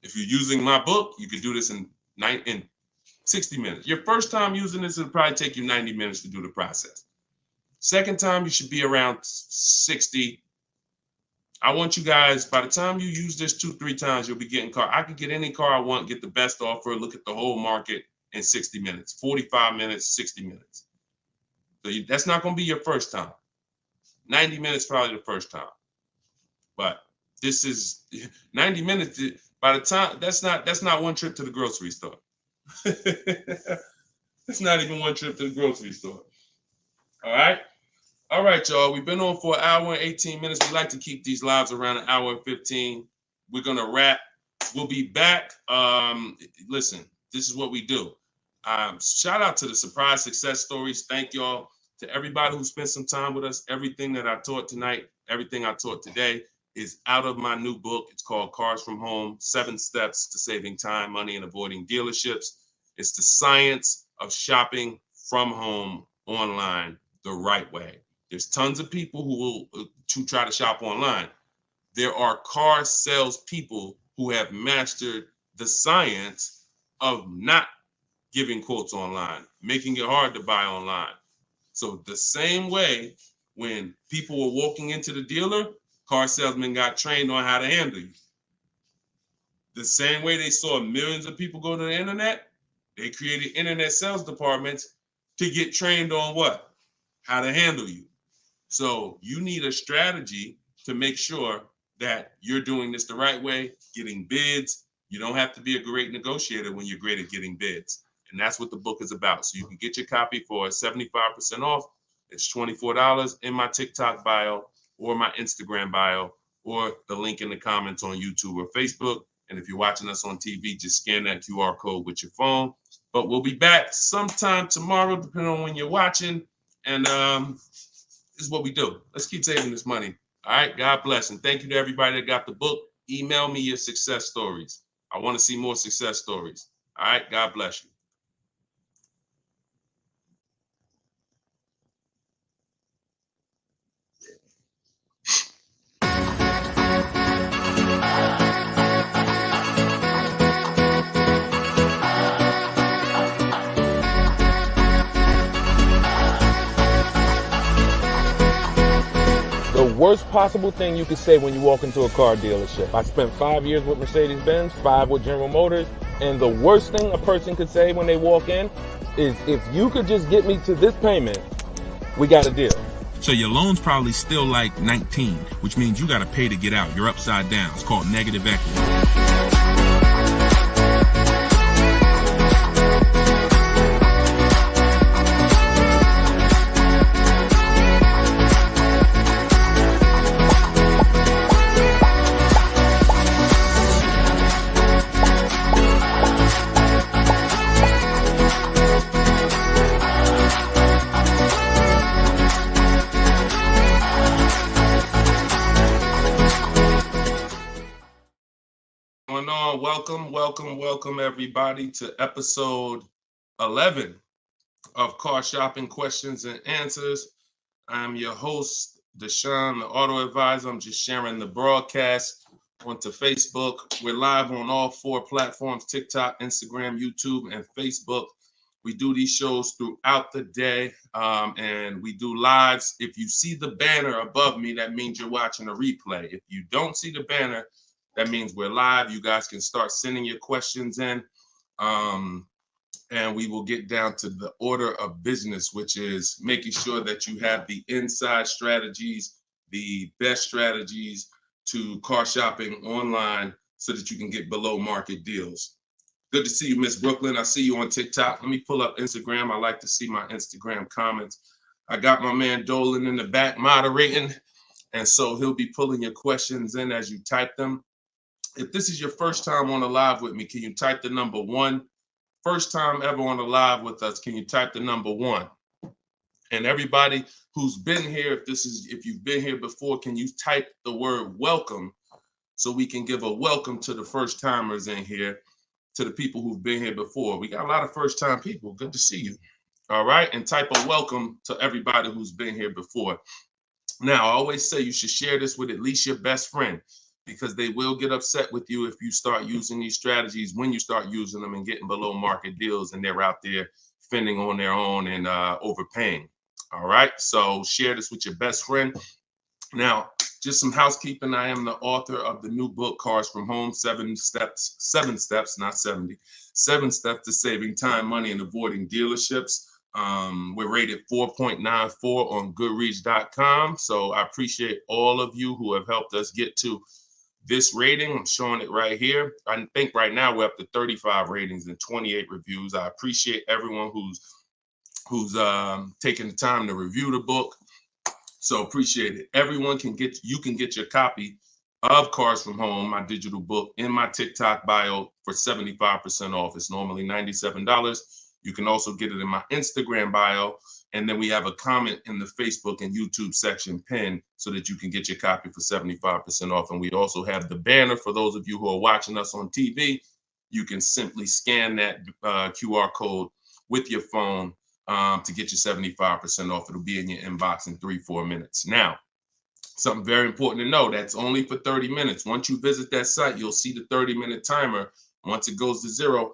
If you're using my book, you can do this in 60 minutes. Your first time using this, it'll probably take you 90 minutes to do the process. Second time, you should be around 60. I want you guys, by the time you use this 2-3 times, you'll be getting car. I can get any car I want, get the best offer, look at the whole market in 60 minutes, 45 minutes, 60 minutes. So that's not going to be your first time. 90 minutes probably the first time. But this is 90 minutes. By the time, that's not one trip to the grocery store. It's not even one trip to the grocery store. All right, y'all. We've been on for an hour and 18 minutes. We like to keep these lives around an hour and 15. We're gonna wrap. We'll be back. Listen, this is what we do. Shout out to the surprise success stories. Thank y'all to everybody who spent some time with us. Everything that I taught tonight, everything I taught today is out of my new book. It's called Cars from Home, 7 Steps to Saving Time, Money, and Avoiding Dealerships. It's the science of shopping from home online the right way. There's tons of people who try to shop online. There are car sales people who have mastered the science of not giving quotes online, making it hard to buy online. So the same way when people were walking into the dealer, car salesmen got trained on how to handle you. The same way they saw millions of people go to the internet, they created internet sales departments to get trained on what? How to handle you. So you need a strategy to make sure that you're doing this the right way, getting bids. You don't have to be a great negotiator when you're great at getting bids. And that's what the book is about. So you can get your copy for 75% off. It's $24 in my TikTok bio or my Instagram bio or the link in the comments on YouTube or Facebook. And if you're watching us on TV, just scan that QR code with your phone. But we'll be back sometime tomorrow, depending on when you're watching. And this is what we do. Let's keep saving this money. All right. God bless. And thank you to everybody that got the book. Email me your success stories. I want to see more success stories. All right. God bless you. The worst possible thing you could say when you walk into a car dealership. I spent 5 years with Mercedes-Benz, 5 with General Motors, and the worst thing a person could say when they walk in is, if you could just get me to this payment, we got a deal. So your loan's probably still like 19, which means you got to pay to get out. You're upside down. It's called negative equity. Welcome everybody to episode 11 of Car Shopping Questions and Answers. I'm your host, Deshone the Auto Advisor. I'm just sharing the broadcast onto Facebook. We're live on all 4 platforms: TikTok, Instagram, YouTube, and Facebook. We do these shows throughout the day, and we do lives. If you see the banner above me, that means you're watching a replay. If you don't see the banner, that means we're live. You guys can start sending your questions in, and we will get down to the order of business, which is making sure that you have the inside strategies, the best strategies to car shopping online so that you can get below market deals. Good to see you, Miss Brooklyn. I see you on TikTok. Let me pull up Instagram. I like to see my Instagram comments. I got my man Dolan in the back moderating, and so he'll be pulling your questions in as you type them. If this is your first time on a live with me, can you type the number 1? First time ever on a live with us, can you type the number 1? And everybody who's been here, if you've been here before, can you type the word welcome so we can give a welcome to the first timers in here, to the people who've been here before. We got a lot of first time people. Good to see you. All right. And type a welcome to everybody who's been here before. Now, I always say you should share this with at least your best friend, because they will get upset with you if you start using these strategies, when you start using them and getting below market deals and they're out there fending on their own and overpaying. All right. So share this with your best friend. Now, just some housekeeping. I am the author of the new book, Cars from Home, 7 steps, not 70, 7 steps to saving time, money, and avoiding dealerships. We're rated 4.94 on Goodreads.com. So I appreciate all of you who have helped us get to this rating. I'm showing it right here. I think right now we're up to 35 ratings and 28 reviews. I appreciate everyone who's taking the time to review the book. So appreciate it. Everyone can get your copy of Cars from Home, my digital book, in my TikTok bio for 75% off. It's normally $97. You can also get it in my Instagram bio. And then we have a comment in the Facebook and YouTube section pinned so that you can get your copy for 75% off. And we also have the banner for those of you who are watching us on TV. You can simply scan that QR code with your phone to get your 75% off. It'll be in your inbox in 3-4 minutes. Now, something very important to know, that's only for 30 minutes. Once you visit that site, you'll see the 30-minute timer. Once it goes to 0,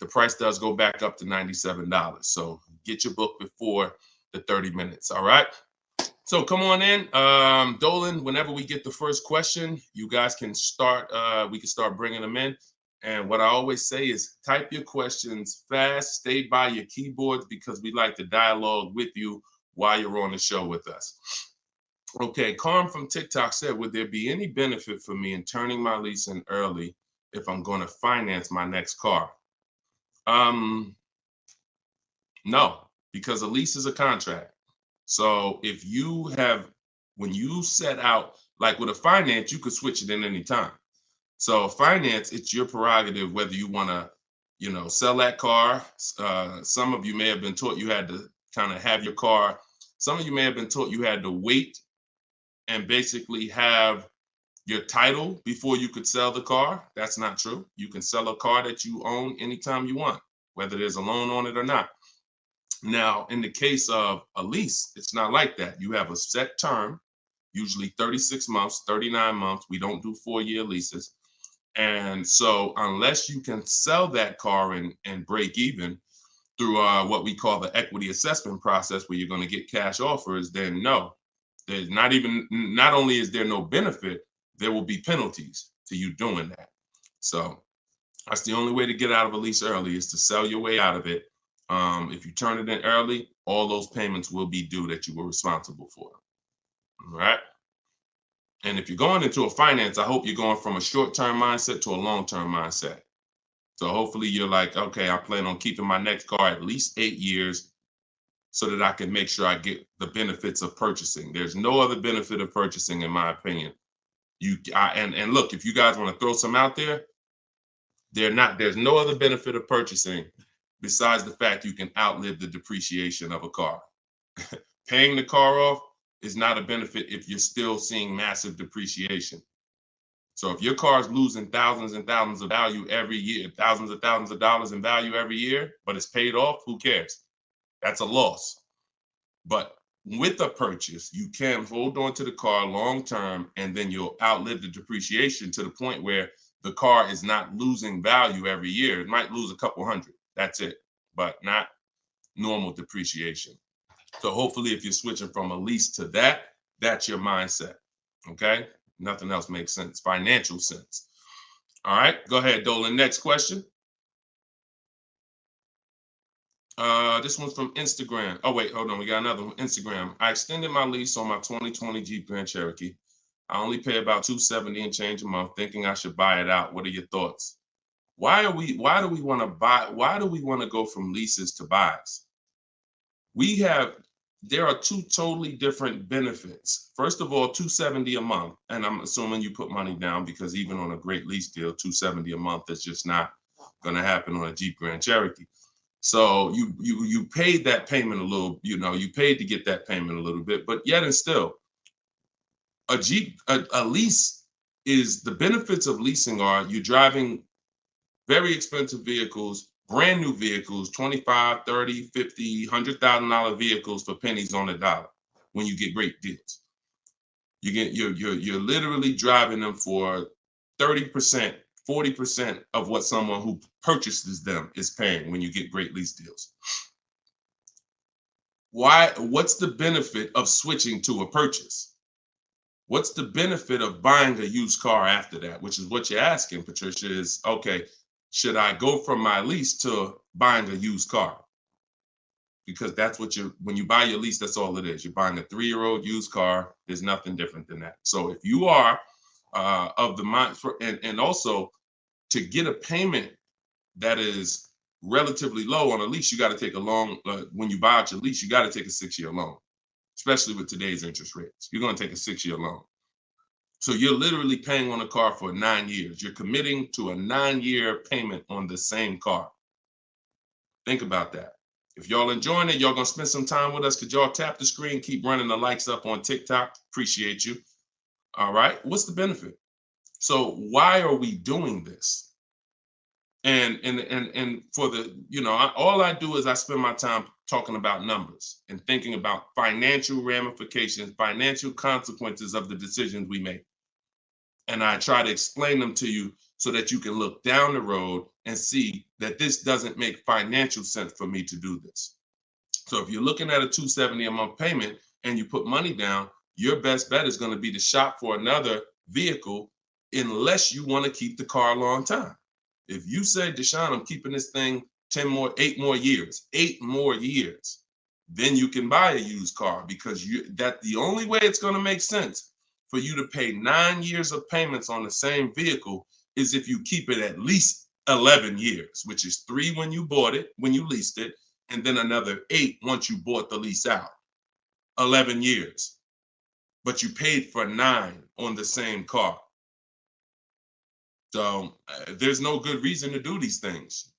the price does go back up to $97. So get your book before the 30 minutes. All right. So come on in. Dolan, whenever we get the first question, you guys can start. We can start bringing them in. And what I always say is type your questions fast, stay by your keyboards, because we like to dialogue with you while you're on the show with us. Okay, Carm from TikTok said, would there be any benefit for me in turning my lease in early if I'm going to finance my next car? No, because a lease is a contract. So if when you set out, like with a finance, you could switch it in any time. So finance, it's your prerogative whether you want to, sell that car. Some of you may have been taught you had to kind of have your car. Some of you may have been taught you had to wait and basically have your title before you could sell the car. That's not true. You can sell a car that you own anytime you want, whether there's a loan on it or not. Now, in the case of a lease, it's not like that. You have a set term, usually 36 months, 39 months. We don't do 4-year leases. And so unless you can sell that car and break even through what we call the equity assessment process, where you're going to get cash offers, then no, there's not only is there no benefit, there will be penalties to you doing that. So that's the only way to get out of a lease early, is to sell your way out of it. If you turn it in early, all those payments will be due that you were responsible for. All right. And if you're going into a finance, I hope you're going from a short-term mindset to a long-term mindset. So hopefully you're like, okay, I plan on keeping my next car at least 8 years so that I can make sure I get the benefits of purchasing. There's no other benefit of purchasing, in my opinion. And look, if you guys want to throw some out there, there's no other benefit of purchasing besides the fact you can outlive the depreciation of a car. Paying the car off is not a benefit if you're still seeing massive depreciation. So if your car is losing thousands and thousands of value every year, thousands of dollars in value every year, but it's paid off, who cares? That's a loss. But with a purchase, you can hold on to the car long term, and then you'll outlive the depreciation to the point where the car is not losing value every year. It might lose a couple hundred. That's it, but not normal depreciation. So hopefully if you're switching from a lease to that, that's your mindset. Okay? Nothing else makes sense. Financial sense. All right, go ahead, Dolan. Next question. This one's from Instagram. Oh, wait, hold on. We got another one. Instagram. I extended my lease on my 2020 Jeep Grand Cherokee. I only pay about $270 and change a month, thinking I should buy it out. What are your thoughts? Why do we want to go from leases to buys? There are two totally different benefits. First of all, $270 a month, and I'm assuming you put money down, because even on a great lease deal, $270 a month is just not going to happen on a Jeep Grand Cherokee. So you paid that payment a little, you paid to get that payment a little bit, but yet and still, a lease is, the benefits of leasing are you're driving very expensive vehicles, brand new vehicles, $25,000, $30,000, $50,000, $100,000 vehicles for pennies on the dollar when you get great deals. You're literally driving them for 30%, 40% of what someone who purchases them is paying when you get great lease deals. What's the benefit of switching to a purchase? What's the benefit of buying a used car after that? Which is what you're asking, Patricia, is, okay, should I go from my lease to buying a used car? Because that's what when you buy your lease, that's all it is. You're buying a 3-year-old used car. There's nothing different than that. So if you are of the mind, and also to get a payment that is relatively low on a lease, you got to take a long, when you buy out your lease, you got to take a 6-year loan, especially with today's interest rates. You're going to take a 6-year loan. So you're literally paying on a car for 9 years. You're committing to a 9-year payment on the same car. Think about that. If y'all enjoying it, y'all going to spend some time with us. Could y'all tap the screen, keep running the likes up on TikTok? Appreciate you. All right. What's the benefit? So why are we doing this? And for the, all I do is I spend my time talking about numbers and thinking about financial ramifications, financial consequences of the decisions we make. And I try to explain them to you so that you can look down the road and see that this doesn't make financial sense for me to do this. So if you're looking at a $270 a month payment and you put money down, your best bet is going to be to shop for another vehicle, unless you want to keep the car a long time. If you say, Deshone, I'm keeping this thing 8 more years, then you can buy a used car, because the only way it's going to make sense for you to pay 9 years of payments on the same vehicle is if you keep it at least 11 years, which is 3 when you bought it, when you leased it, and then another 8 once you bought the lease out. 11 years. But you paid for 9 on the same car. So there's no good reason to do these things.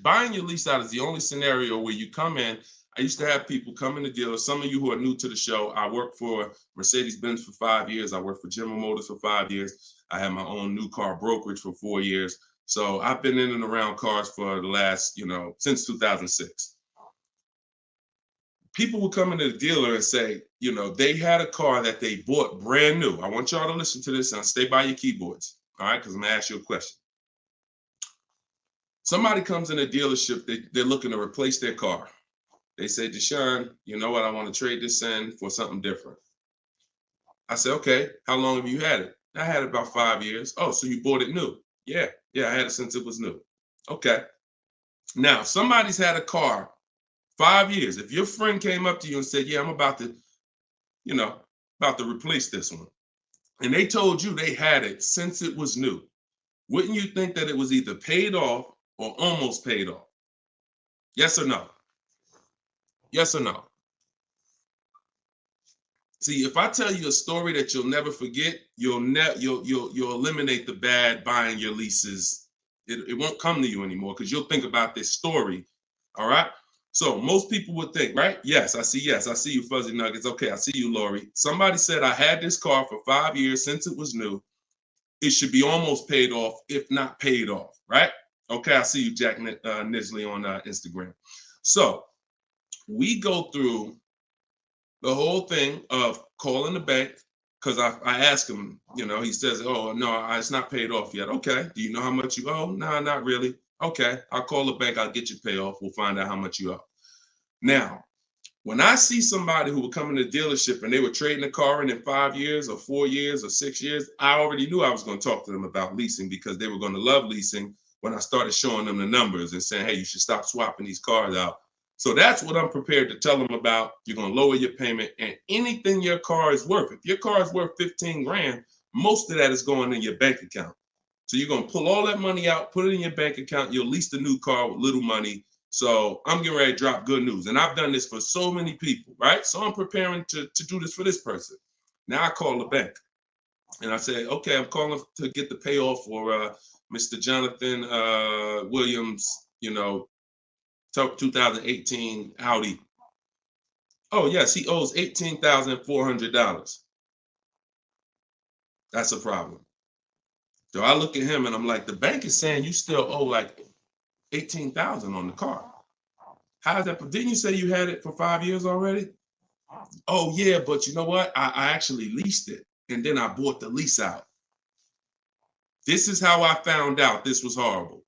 Buying your lease out is the only scenario where you come in. I used to have people come in the dealer. Some of you who are new to the show, I worked for Mercedes-Benz for 5 years. I worked for General Motors for 5 years. I had my own new car brokerage for 4 years. So I've been in and around cars for the last, since 2006. People would come into the dealer and say, they had a car that they bought brand new. I want y'all to listen to this and stay by your keyboards, all right? Because I'm going to ask you a question. Somebody comes in a dealership, they're looking to replace their car. They say, Deshone, you know what? I want to trade this in for something different. I say, okay, how long have you had it? I had it about 5 years. Oh, so you bought it new? Yeah, I had it since it was new. Okay. Now, somebody's had a car 5 years. If your friend came up to you and said, yeah, I'm about to replace this one, and they told you they had it since it was new, wouldn't you think that it was either paid off or almost paid off? Yes or no? Yes or no? See, if I tell you a story that you'll never forget, you'll eliminate the bad buying your leases. It won't come to you anymore, because you'll think about this story. All right. So most people would think, right? Yes, I see you, Fuzzy Nuggets. Okay, I see you, Lori. Somebody said I had this car for 5 years since it was new. It should be almost paid off, if not paid off, right? Okay, I see you, Jack Nisley on Instagram. So we go through the whole thing of calling the bank, because I ask him, he says, oh, no, it's not paid off yet. Okay, do you know how much you owe? No, not really. Okay, I'll call the bank, I'll get you pay off. We'll find out how much you owe. Now, when I see somebody who would come in the dealership and they were trading the car in 5 years or 4 years or 6 years, I already knew I was going to talk to them about leasing, because they were going to love leasing when I started showing them the numbers and saying, hey, you should stop swapping these cars out. So that's what I'm prepared to tell them about. You're going to lower your payment, and anything your car is worth. If your car is worth 15 grand, most of that is going in your bank account. So you're going to pull all that money out, put it in your bank account. You'll lease the new car with little money. So I'm getting ready to drop good news. And I've done this for so many people, right? So I'm preparing to do this for this person. Now I call the bank and I say, okay, I'm calling to get the payoff for Mr. Jonathan Williams, 2018 Audi. Oh, yes, he owes $18,400. That's a problem. So I look at him and I'm like, the bank is saying you still owe like $18,000 on the car. How's that? Didn't you say you had it for 5 years already? Oh, yeah, but you know what? I actually leased it, and then I bought the lease out. This is how I found out this was horrible.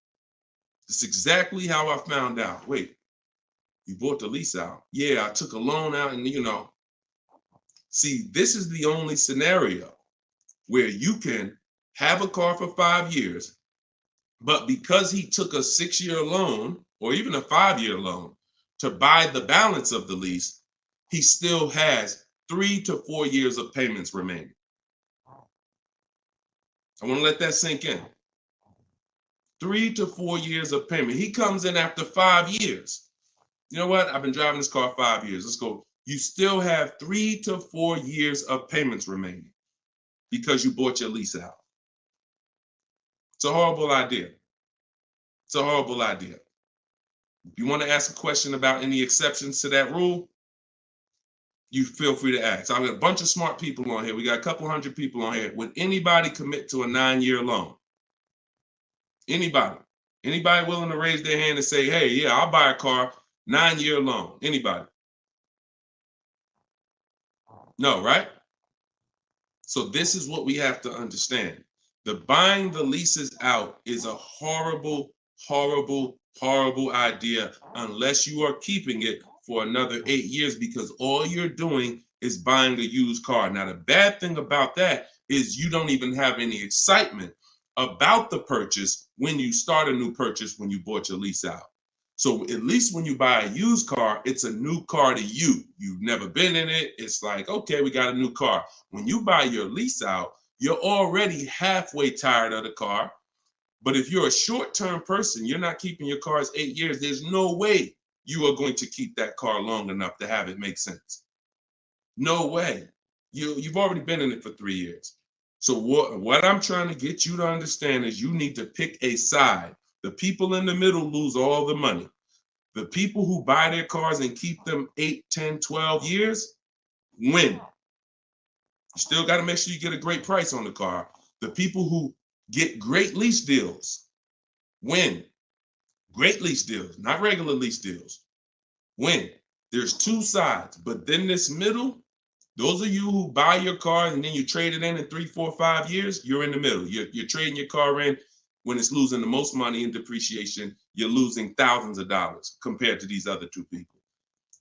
It's exactly how I found out. Wait, you bought the lease out? Yeah, I took a loan out, and See, this is the only scenario where you can have a car for 5 years, but because he took a 6-year loan or even a 5-year loan to buy the balance of the lease, he still has 3 to 4 years of payments remaining. I want to let that sink in. 3 to 4 years of payment. He comes in after 5 years. You know what? I've been driving this car 5 years. Let's go. You still have 3 to 4 years of payments remaining because you bought your lease out. It's a horrible idea. It's a horrible idea. If you want to ask a question about any exceptions to that rule, you feel free to ask. I've got a bunch of smart people on here. We got a couple hundred people on here. Would anybody commit to a 9-year loan? Anybody? Anybody willing to raise their hand and say, hey, yeah, I'll buy a car, 9-year loan? Anybody? No, right? So this is what we have to understand. The buying the leases out is a horrible, horrible, horrible idea unless you are keeping it for another 8 years, because all you're doing is buying a used car. Now, the bad thing about that is you don't even have any excitement about the purchase when you start a new purchase, when you bought your lease out. So at least when you buy a used car, it's a new car to you. You've never been in it. It's like, okay, we got a new car. When you buy your lease out, you're already halfway tired of the car. But if you're a short-term person, you're not keeping your cars 8 years, there's no way you are going to keep that car long enough to have it make sense. No way. You've already been in it for 3 years. So what I'm trying to get you to understand is you need to pick a side. The people in the middle lose all the money. The people who buy their cars and keep them 8, 10, 12 years win. You still got to make sure you get a great price on the car. The people who get great lease deals win. Great lease deals, not regular lease deals. Win. There's two sides, but then this middle, those of you who buy your car and then you trade it in 3, 4, 5 years, you're in the middle. You're trading your car in when it's losing the most money in depreciation. You're losing thousands of dollars compared to these other two people.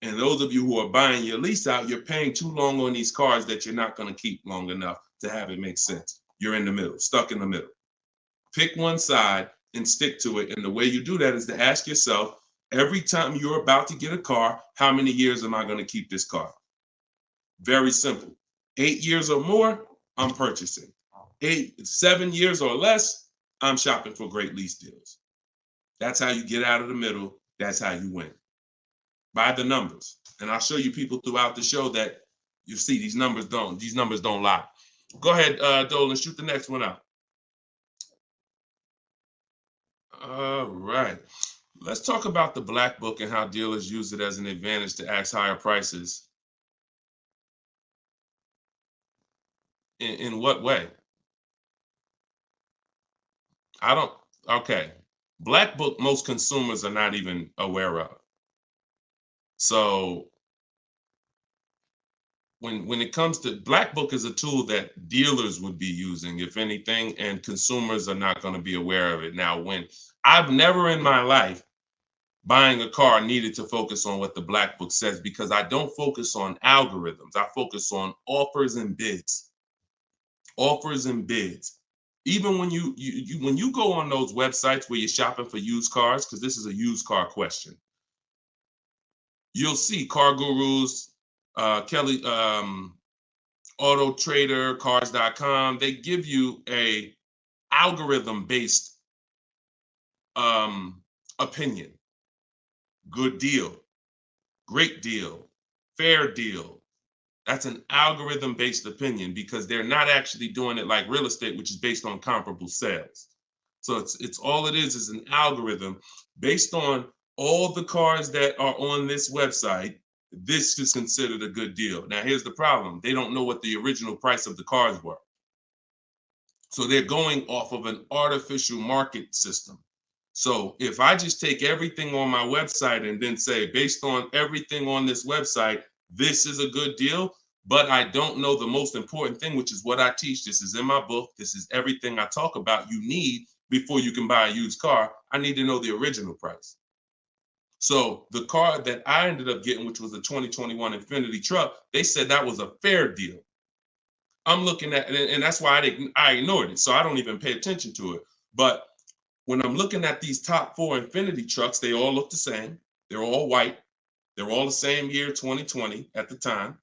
And those of you who are buying your lease out, you're paying too long on these cars that you're not going to keep long enough to have it make sense. You're in the middle, stuck in the middle. Pick one side and stick to it. And the way you do that is to ask yourself, every time you're about to get a car, how many years am I going to keep this car? Very simple. 8 years or more, I'm purchasing. 7 years or less, I'm shopping for great lease deals. That's how you get out of the middle. That's how you win. By the numbers. And I'll show you people throughout the show that you see these numbers don't lie. Go ahead, Dolan, shoot the next one out. All right. Let's talk about the black book and how dealers use it as an advantage to ask higher prices. In what way? Okay. Black book, most consumers are not even aware of. So when it comes to black book is a tool that dealers would be using, if anything, and consumers are not going to be aware of it. Now, when I've never in my life buying a car needed to focus on what the black book says, because I don't focus on algorithms. I focus on offers and bids. Offers and bids. Even when you go on those websites where you're shopping for used cars, because this is a used car question, you'll see Car Gurus, Kelly, Auto Trader, Cars.com. They give you a algorithm-based opinion. Good deal, great deal, fair deal. That's an algorithm-based opinion because they're not actually doing it like real estate, which is based on comparable sales. So it's all it is an algorithm based on all the cars that are on this website. This is considered a good deal. Now, here's the problem. They don't know what the original price of the cars were. So they're going off of an artificial market system. So if I just take everything on my website and then say, based on everything on this website, this is a good deal, but I don't know the most important thing, which is what I teach. This is in my book. This is everything I talk about you need before you can buy a used car. I need to know the original price. So the car that I ended up getting, which was a 2021 Infiniti truck, they said that was a fair deal. I'm looking at it, and that's why I ignored it. So I don't even pay attention to it. But when I'm looking at these top 4 Infiniti trucks, they all look the same. They're all white. They're all the same year, 2020 at the time.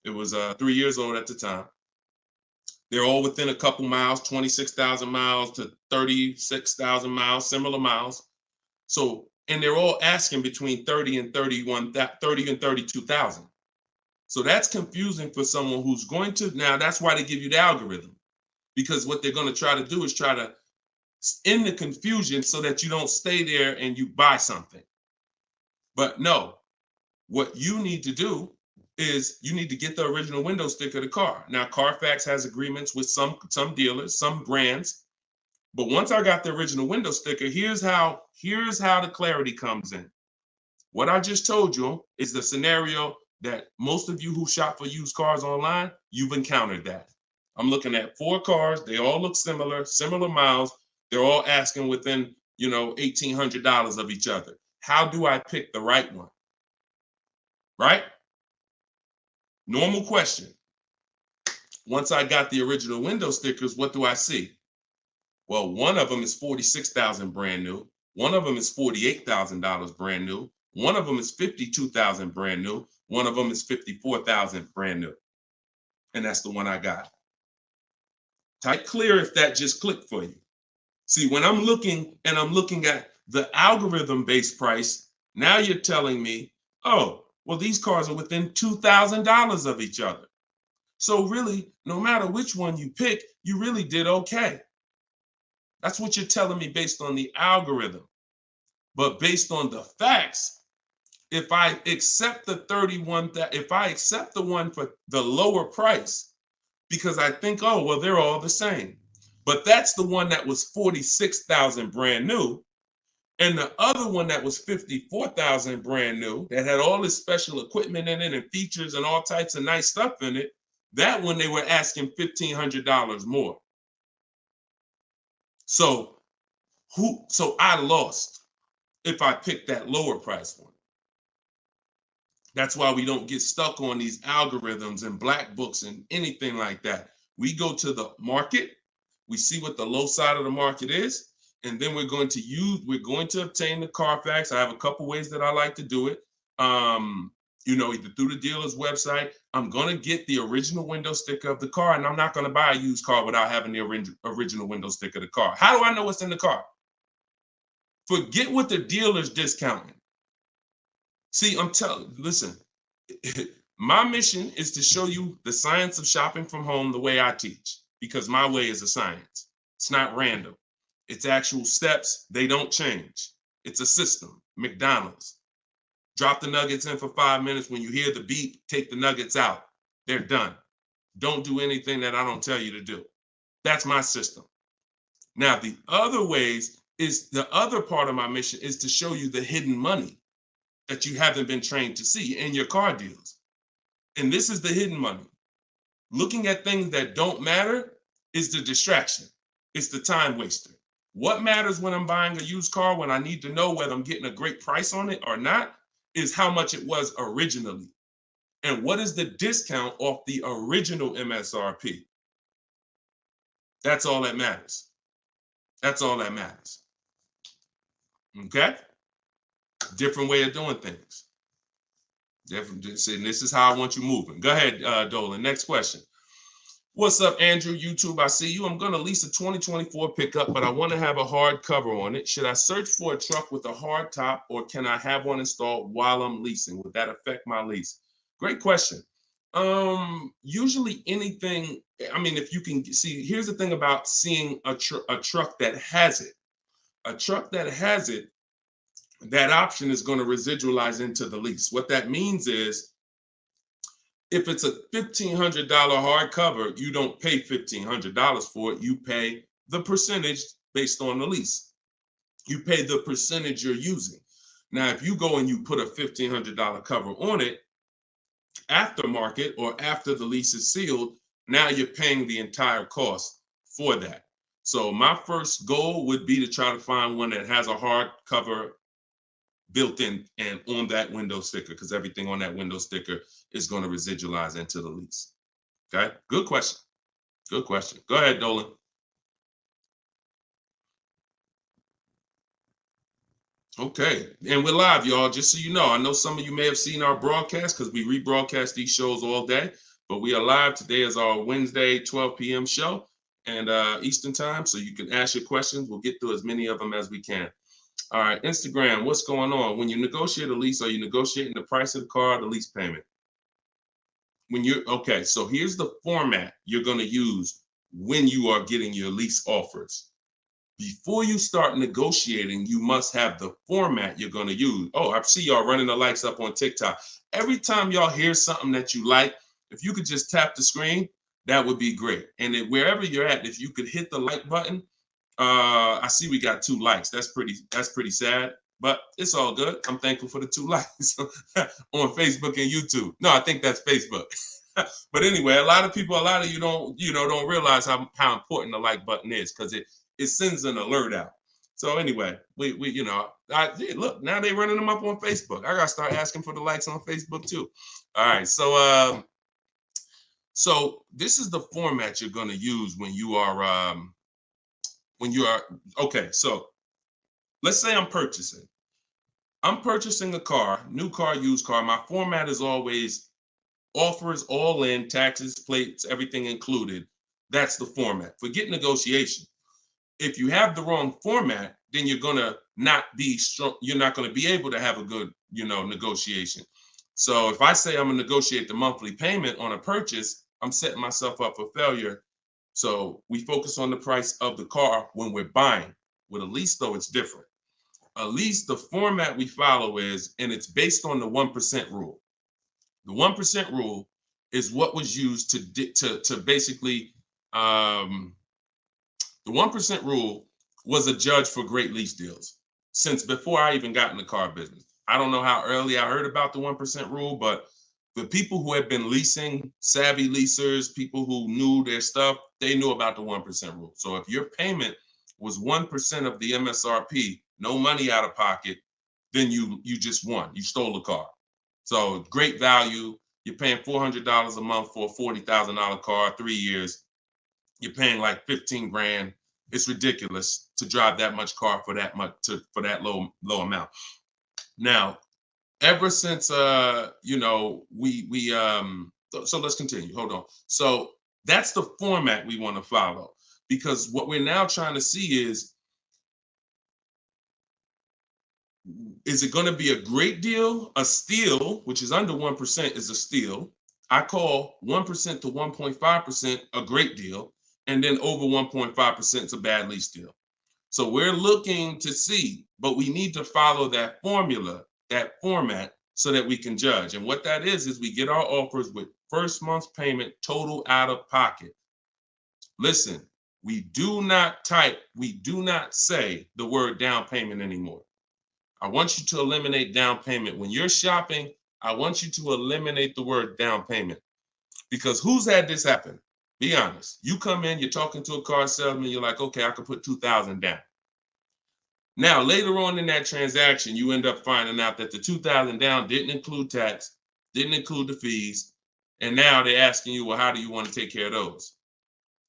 It was 3 years old at the time. They're all within a couple miles, 26,000 miles to 36,000 miles, similar miles. So, and they're all asking between 30 and 32,000. So that's confusing for someone who's going to, now that's why they give you the algorithm, because what they're going to try to do is try to end the confusion so that you don't stay there and you buy something. But no, what you need to do is you need to get the original window sticker of the car. Now, Carfax has agreements with some dealers, some brands. But once I got the original window sticker, here's how the clarity comes in. What I just told you is the scenario that most of you who shop for used cars online, you've encountered that. I'm looking at 4 cars. They all look similar miles. They're all asking within, $1,800 of each other. How do I pick the right one? Right? Normal question. Once I got the original window stickers, what do I see? Well, one of them is $46,000 brand new. One of them is $48,000 brand new. One of them is $52,000 brand new. One of them is $54,000 brand new. And that's the one I got. Type clear if that just clicked for you. See, when I'm looking at the algorithm-based price, now you're telling me, oh, well, these cars are within $2,000 of each other. So really, no matter which one you pick, you really did okay. That's what you're telling me based on the algorithm. But based on the facts, if I accept the one for the lower price, because I think, oh, well, they're all the same. But that's the one that was $46,000 brand new. And the other one that was $54,000 brand new, that had all this special equipment in it and features and all types of nice stuff in it, that one they were asking $1,500 more. So I lost if I picked that lower price one. That's why we don't get stuck on these algorithms and black books and anything like that. We go to the market, we see what the low side of the market is, and then we're going to obtain the Carfax. I have a couple ways that I like to do it. Either through the dealer's website. I'm going to get the original window sticker of the car, and I'm not going to buy a used car without having the original window sticker of the car. How do I know what's in the car? Forget what the dealer's discounting. See, listen, my mission is to show you the science of shopping from home the way I teach, because my way is a science. It's not random. It's actual steps. They don't change. It's a system. McDonald's. Drop the nuggets in for 5 minutes. When you hear the beep, take the nuggets out. They're done. Don't do anything that I don't tell you to do. That's my system. Now, the other ways is the other part of my mission is to show you the hidden money that you haven't been trained to see in your car deals. And this is the hidden money. Looking at things that don't matter is the distraction. It's the time waster. What matters when I'm buying a used car, when I need to know whether I'm getting a great price on it or not, is how much it was originally. And what is the discount off the original MSRP? That's all that matters. That's all that matters. Okay? Different way of doing things. Different. And this is how I want you moving. Go ahead, Dolan. Next question. What's up, Andrew? YouTube, I see you. I'm going to lease a 2024 pickup, but I want to have a hard cover on it. Should I search for a truck with a hard top, or can I have one installed while I'm leasing? Would that affect my lease? Great question. Usually anything, I mean, if you can see, here's the thing about seeing a truck that has it. A truck that has it, that option is going to residualize into the lease. What that means is, if it's a $1,500 hardcover, you don't pay $1,500 for it. You pay the percentage based on the lease. You pay the percentage you're using. Now, if you go and you put a $1,500 cover on it, after market or after the lease is sealed, now you're paying the entire cost for that. So my first goal would be to try to find one that has a hard cover built in and on that window sticker, because everything on that window sticker is going to residualize into the lease. Okay, good question. Good question. Go ahead, Dolan. Okay, and we're live, y'all, just so you know. I know some of you may have seen our broadcast because we rebroadcast these shows all day, but we are live. Today is our Wednesday 12 p.m. show and Eastern time, so you can ask your questions. We'll get through as many of them as we can. All right, Instagram, what's going on? When you negotiate a lease, are you negotiating the price of the car or the lease payment? Okay, so here's the format you're going to use when you are getting your lease offers. Before you start negotiating, you must have the format you're going to use. Oh, I see y'all running the likes up on TikTok. Every time y'all hear something that you like, if you could just tap the screen, that would be great. And wherever you're at, if you could hit the like button, I see we got 2 likes. That's pretty sad, but it's all good. I'm thankful for the 2 likes on Facebook and YouTube. No, I think that's Facebook. But anyway, a lot of you don't realize how important the like button is, because it sends an alert out. So anyway, we look, now they're running them up on Facebook. I gotta start asking for the likes on Facebook too. All right, so this is the format you're gonna use when you are okay. So let's say I'm purchasing a car, new car, used car. My format is always offers all in, taxes, plates, everything included. That's the format. Forget negotiation. If you have the wrong format, then you're gonna not be strong. You're not gonna be able to have a good, negotiation. So if I say I'm gonna negotiate the monthly payment on a purchase, I'm setting myself up for failure. So we focus on the price of the car when we're buying. With a lease, though, it's different. A lease, the format we follow is, and it's based on the 1% rule. The 1% rule is what was used to basically, the 1% rule was a judge for great lease deals since before I even got in the car business. I don't know how early I heard about the 1% rule, but the people who had been leasing, savvy leasers, people who knew their stuff, they knew about the 1% rule. So if your payment was 1% of the MSRP, no money out of pocket, then you just won. You stole the car. So great value. You're paying $400 a month for a $40,000 car, 3 years. You're paying like 15 grand. It's ridiculous to drive that much car for that low amount. Now, ever since so let's continue. Hold on. So that's the format we want to follow, because what we're now trying to see is it going to be a great deal? A steal, which is under 1%, is a steal. I call 1% to 1.5% a great deal, and then over 1.5% is a bad lease deal. So we're looking to see, but we need to follow that formula, that format, so that we can judge. And what that is we get our offers with first month's payment total out of pocket. Listen, we do not say the word down payment anymore. I want you to eliminate down payment. When you're shopping, I want you to eliminate the word down payment. Because who's had this happen? Be honest. You come in, you're talking to a car salesman, you're like, okay, I can put $2,000 down. Now, later on in that transaction, you end up finding out that the $2,000 down didn't include tax, didn't include the fees, and now they're asking you, well, how do you want to take care of those?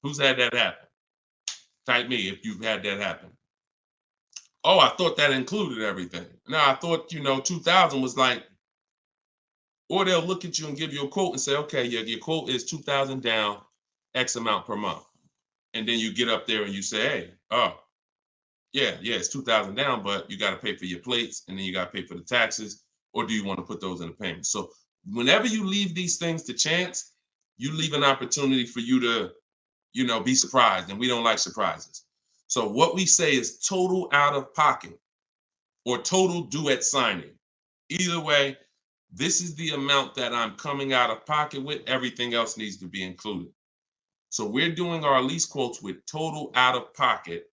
Who's had that happen? Type me if you've had that happen. Oh, I thought that included everything. Now, I thought, 2,000 was like, or they'll look at you and give you a quote and say, okay, yeah, your quote is 2,000 down, X amount per month. And then you get up there and you say, hey, oh, yeah, it's 2,000 down, but you got to pay for your plates and then you got to pay for the taxes, or do you want to put those in the payment? So whenever you leave these things to chance, you leave an opportunity for you to, be surprised, and we don't like surprises. So what we say is total out of pocket or total due at signing. Either way, this is the amount that I'm coming out of pocket with. Everything else needs to be included. So we're doing our lease quotes with total out of pocket,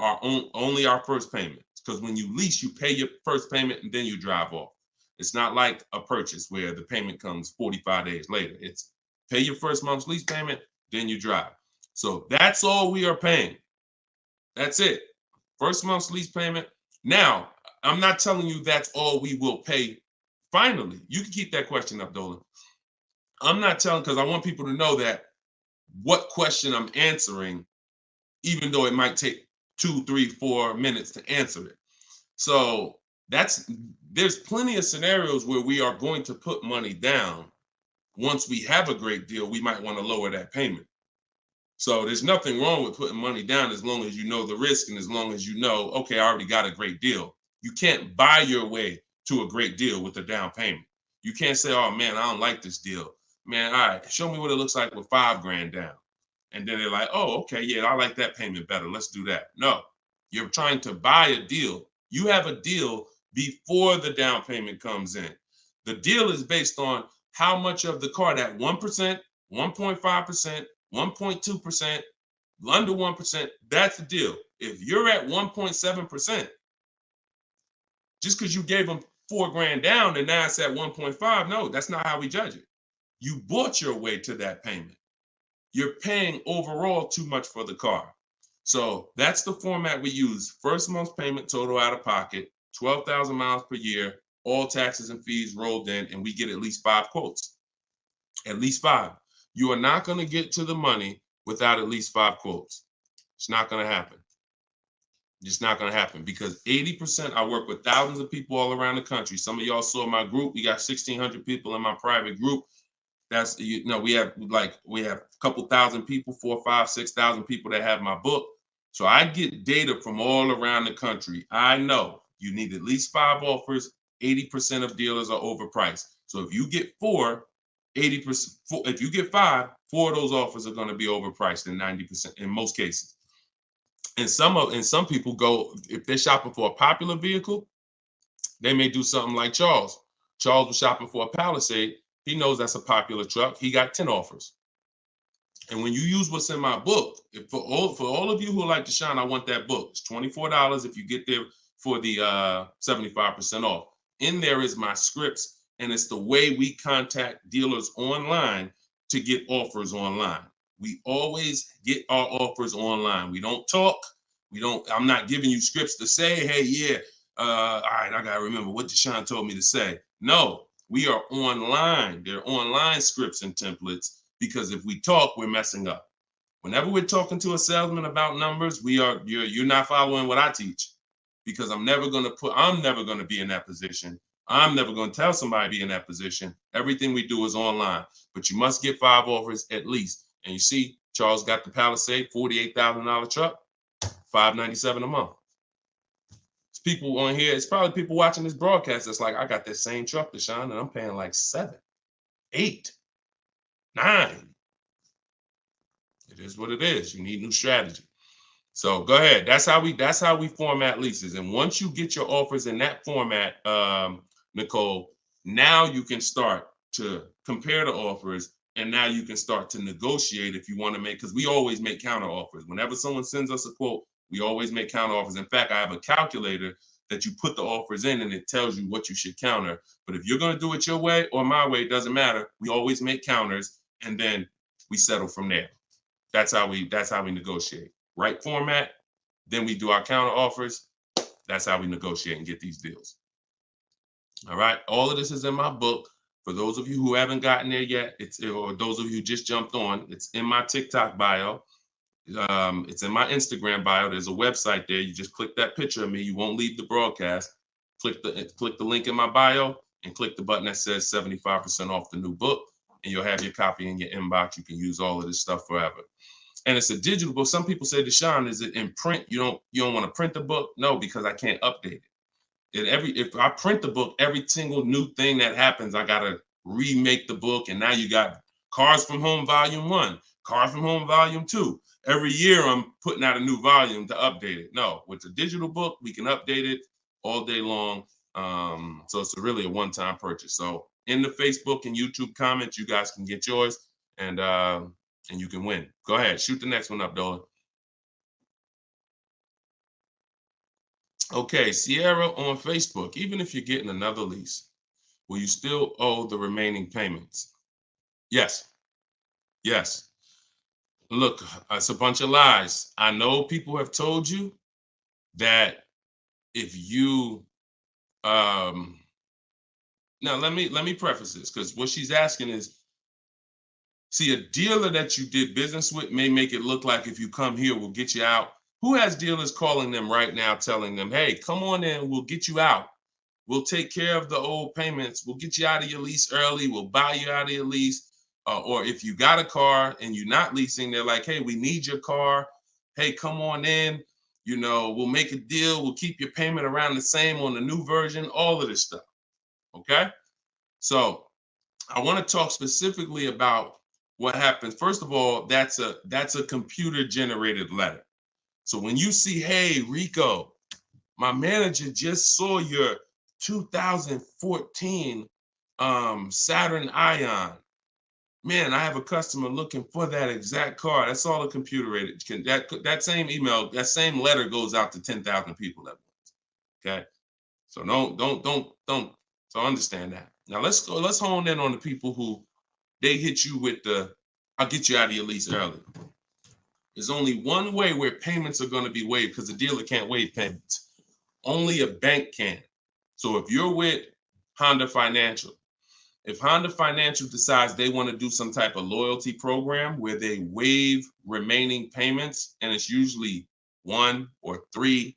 only our first payment. Because when you lease, you pay your first payment and then you drive off. It's not like a purchase where the payment comes 45 days later. It's pay your first month's lease payment, then you drive. So that's all we are paying. That's it. First month's lease payment. Now, I'm not telling you that's all we will pay finally. You can keep that question up, Dolan. I'm not telling, because I want people to know that what question I'm answering, even though it might take 2, 3, 4 minutes to answer it. So there's plenty of scenarios where we are going to put money down. Once we have a great deal, we might want to lower that payment. So there's nothing wrong with putting money down as long as you know the risk and as long as you know, okay, I already got a great deal. You can't buy your way to a great deal with a down payment. You can't say, oh man, I don't like this deal. Man, all right, show me what it looks like with $5,000 down. And then they're like, oh, okay, yeah, I like that payment better. Let's do that. No, you're trying to buy a deal. You have a deal before the down payment comes in. The deal is based on how much of the car, that 1%, 1.5%, 1.2%, under 1%, that's the deal. If you're at 1.7%, just because you gave them $4,000 down and now it's at 1.5, no, that's not how we judge it. You bought your way to that payment. You're paying overall too much for the car. So that's the format we use. First month's payment total out of pocket, 12,000 miles per year, all taxes and fees rolled in, and we get at least 5 quotes. At least 5. You are not going to get to the money without at least 5 quotes. It's not going to happen. It's not going to happen because 80%, I work with thousands of people all around the country. Some of y'all saw my group. We got 1,600 people in my private group. That's, we have a couple thousand people, 4, 5, 6,000 people that have my book. So I get data from all around the country. I know you need at least 5 offers. 80% of dealers are overpriced. So if you get 4, 80%, if you get 5, 4 of those offers are going to be overpriced in 90% in most cases. And some people go, if they're shopping for a popular vehicle, they may do something like Charles. Charles was shopping for a Palisade. He knows that's a popular truck. He got 10 offers. And when you use what's in my book, for all of you who like Deshone, I want that book. It's $24 if you get there for the 75% off. In there is my scripts, and it's the way we contact dealers online to get offers online. We always get our offers online. We don't talk. I'm not giving you scripts to say, hey, yeah, all right, I gotta remember what Deshone told me to say. No, we are online. They're online scripts and templates, because if we talk, we're messing up. Whenever we're talking to a salesman about numbers, you're not following what I teach, because I'm never gonna be in that position. I'm never gonna tell somebody to be in that position. Everything we do is online, but you must get 5 offers at least. And you see, Charles got the Palisade, $48,000 truck, $597 a month. It's people on here. It's probably people watching this broadcast that's like, I got that same truck, Deshone, and I'm paying like 7, 8, 9. It is what it is. You need new strategy. So go ahead. That's how we format leases. And once you get your offers in that format, Nicole, now you can start to compare the offers, and now you can start to negotiate if you want to make, because we always make counter offers. Whenever someone sends us a quote, we always make counter offers. In fact, I have a calculator that you put the offers in and it tells you what you should counter. But if you're going to do it your way or my way, it doesn't matter. We always make counters and then we settle from there. That's how we negotiate. Right format, then we do our counter offers. That's how we negotiate and get these deals. All right. All of this is in my book. For those of you who haven't gotten there yet, or those of you who just jumped on, it's in my TikTok bio. It's in my Instagram bio. There's a website there. You just click that picture of me. You won't leave the broadcast. Click the link in my bio and click the button that says 75% off the new book, and you'll have your copy in your inbox. You can use all of this stuff forever. And it's a digital book. Some people say, Deshone, is it in print? You don't want to print the book? No, because I can't update it. If I print the book, every single new thing that happens, I gotta remake the book. And now you got Cars from Home Volume 1, Cars from Home Volume 2. Every year I'm putting out a new volume to update it. No, with the digital book, we can update it all day long. So it's really a one-time purchase. So in the Facebook and YouTube comments, you guys can get yours, and you can win. Go ahead, shoot the next one up, Dolan. Okay, Sierra on Facebook. Even if you're getting another lease, will you still owe the remaining payments? Yes. Yes. Look, it's a bunch of lies. I know people have told you that if you now let me preface this, because what she's asking is, see, a dealer that you did business with may make it look like if you come here, we'll get you out. Who has dealers calling them right now telling them, hey, come on in, we'll get you out. We'll take care of the old payments. We'll get you out of your lease early. We'll buy you out of your lease. Or if you got a car and you're not leasing, they're like, hey, we need your car. Hey, come on in. We'll make a deal. We'll keep your payment around the same on the new version, all of this stuff. Okay? So I want to talk specifically about what happens. First of all, that's a computer generated letter. So when you see, hey, Rico, my manager just saw your 2014 Saturn Ion. Man, I have a customer looking for that exact car. That's all a computer rated. That same email, that same letter goes out to 10,000 people at once. Okay, so don't. So understand that. Now let's hone in on the people who they hit you with I'll get you out of your lease early. There's only one way where payments are going to be waived, because the dealer can't waive payments. Only a bank can. So if you're with Honda Financial, if Honda Financial decides they want to do some type of loyalty program where they waive remaining payments, and it's usually 1 or 3.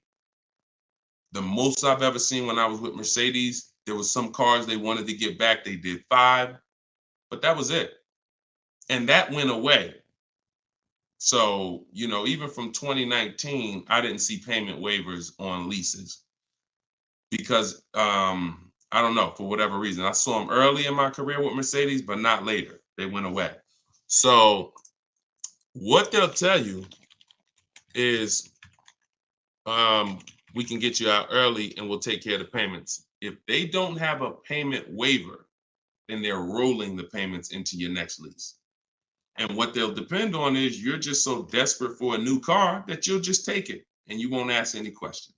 The most I've ever seen when I was with Mercedes, there was some cars they wanted to get back. They did 5, but that was it. And that went away. So, even from 2019, I didn't see payment waivers on leases because, I don't know, for whatever reason. I saw them early in my career with Mercedes, but not later. They went away. So what they'll tell you is we can get you out early and we'll take care of the payments. If they don't have a payment waiver, then they're rolling the payments into your next lease. And what they'll depend on is you're just so desperate for a new car that you'll just take it and you won't ask any questions.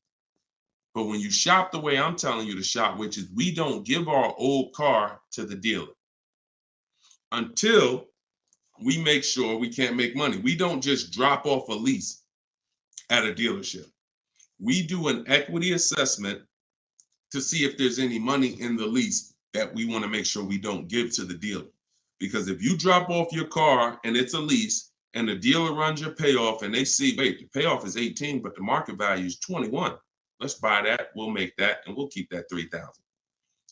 But when you shop the way I'm telling you to shop, which is we don't give our old car to the dealer until we make sure we can't make money. We don't just drop off a lease at a dealership. We do an equity assessment to see if there's any money in the lease that we want to make sure we don't give to the dealer. Because if you drop off your car and it's a lease and the dealer runs your payoff and they see, wait, the payoff is 18, but the market value is 21. Let's buy that, we'll make that, and we'll keep that 3,000.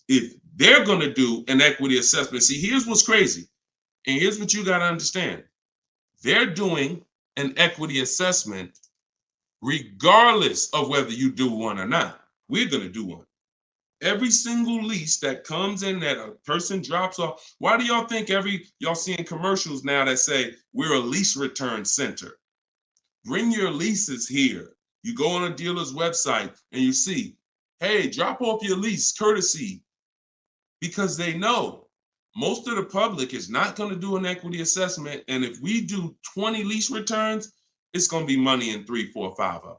If they're going to do an equity assessment, see, here's what's crazy, and here's what you got to understand. They're doing an equity assessment regardless of whether you do one or not. We're going to do one. Every single lease that comes in that a person drops off, why do y'all think y'all seeing commercials now that say we're a lease return center? Bring your leases here. You go on a dealer's website and you see, hey, drop off your lease courtesy, because they know most of the public is not going to do an equity assessment. And if we do 20 lease returns, it's going to be money in 3, 4, 5 of them.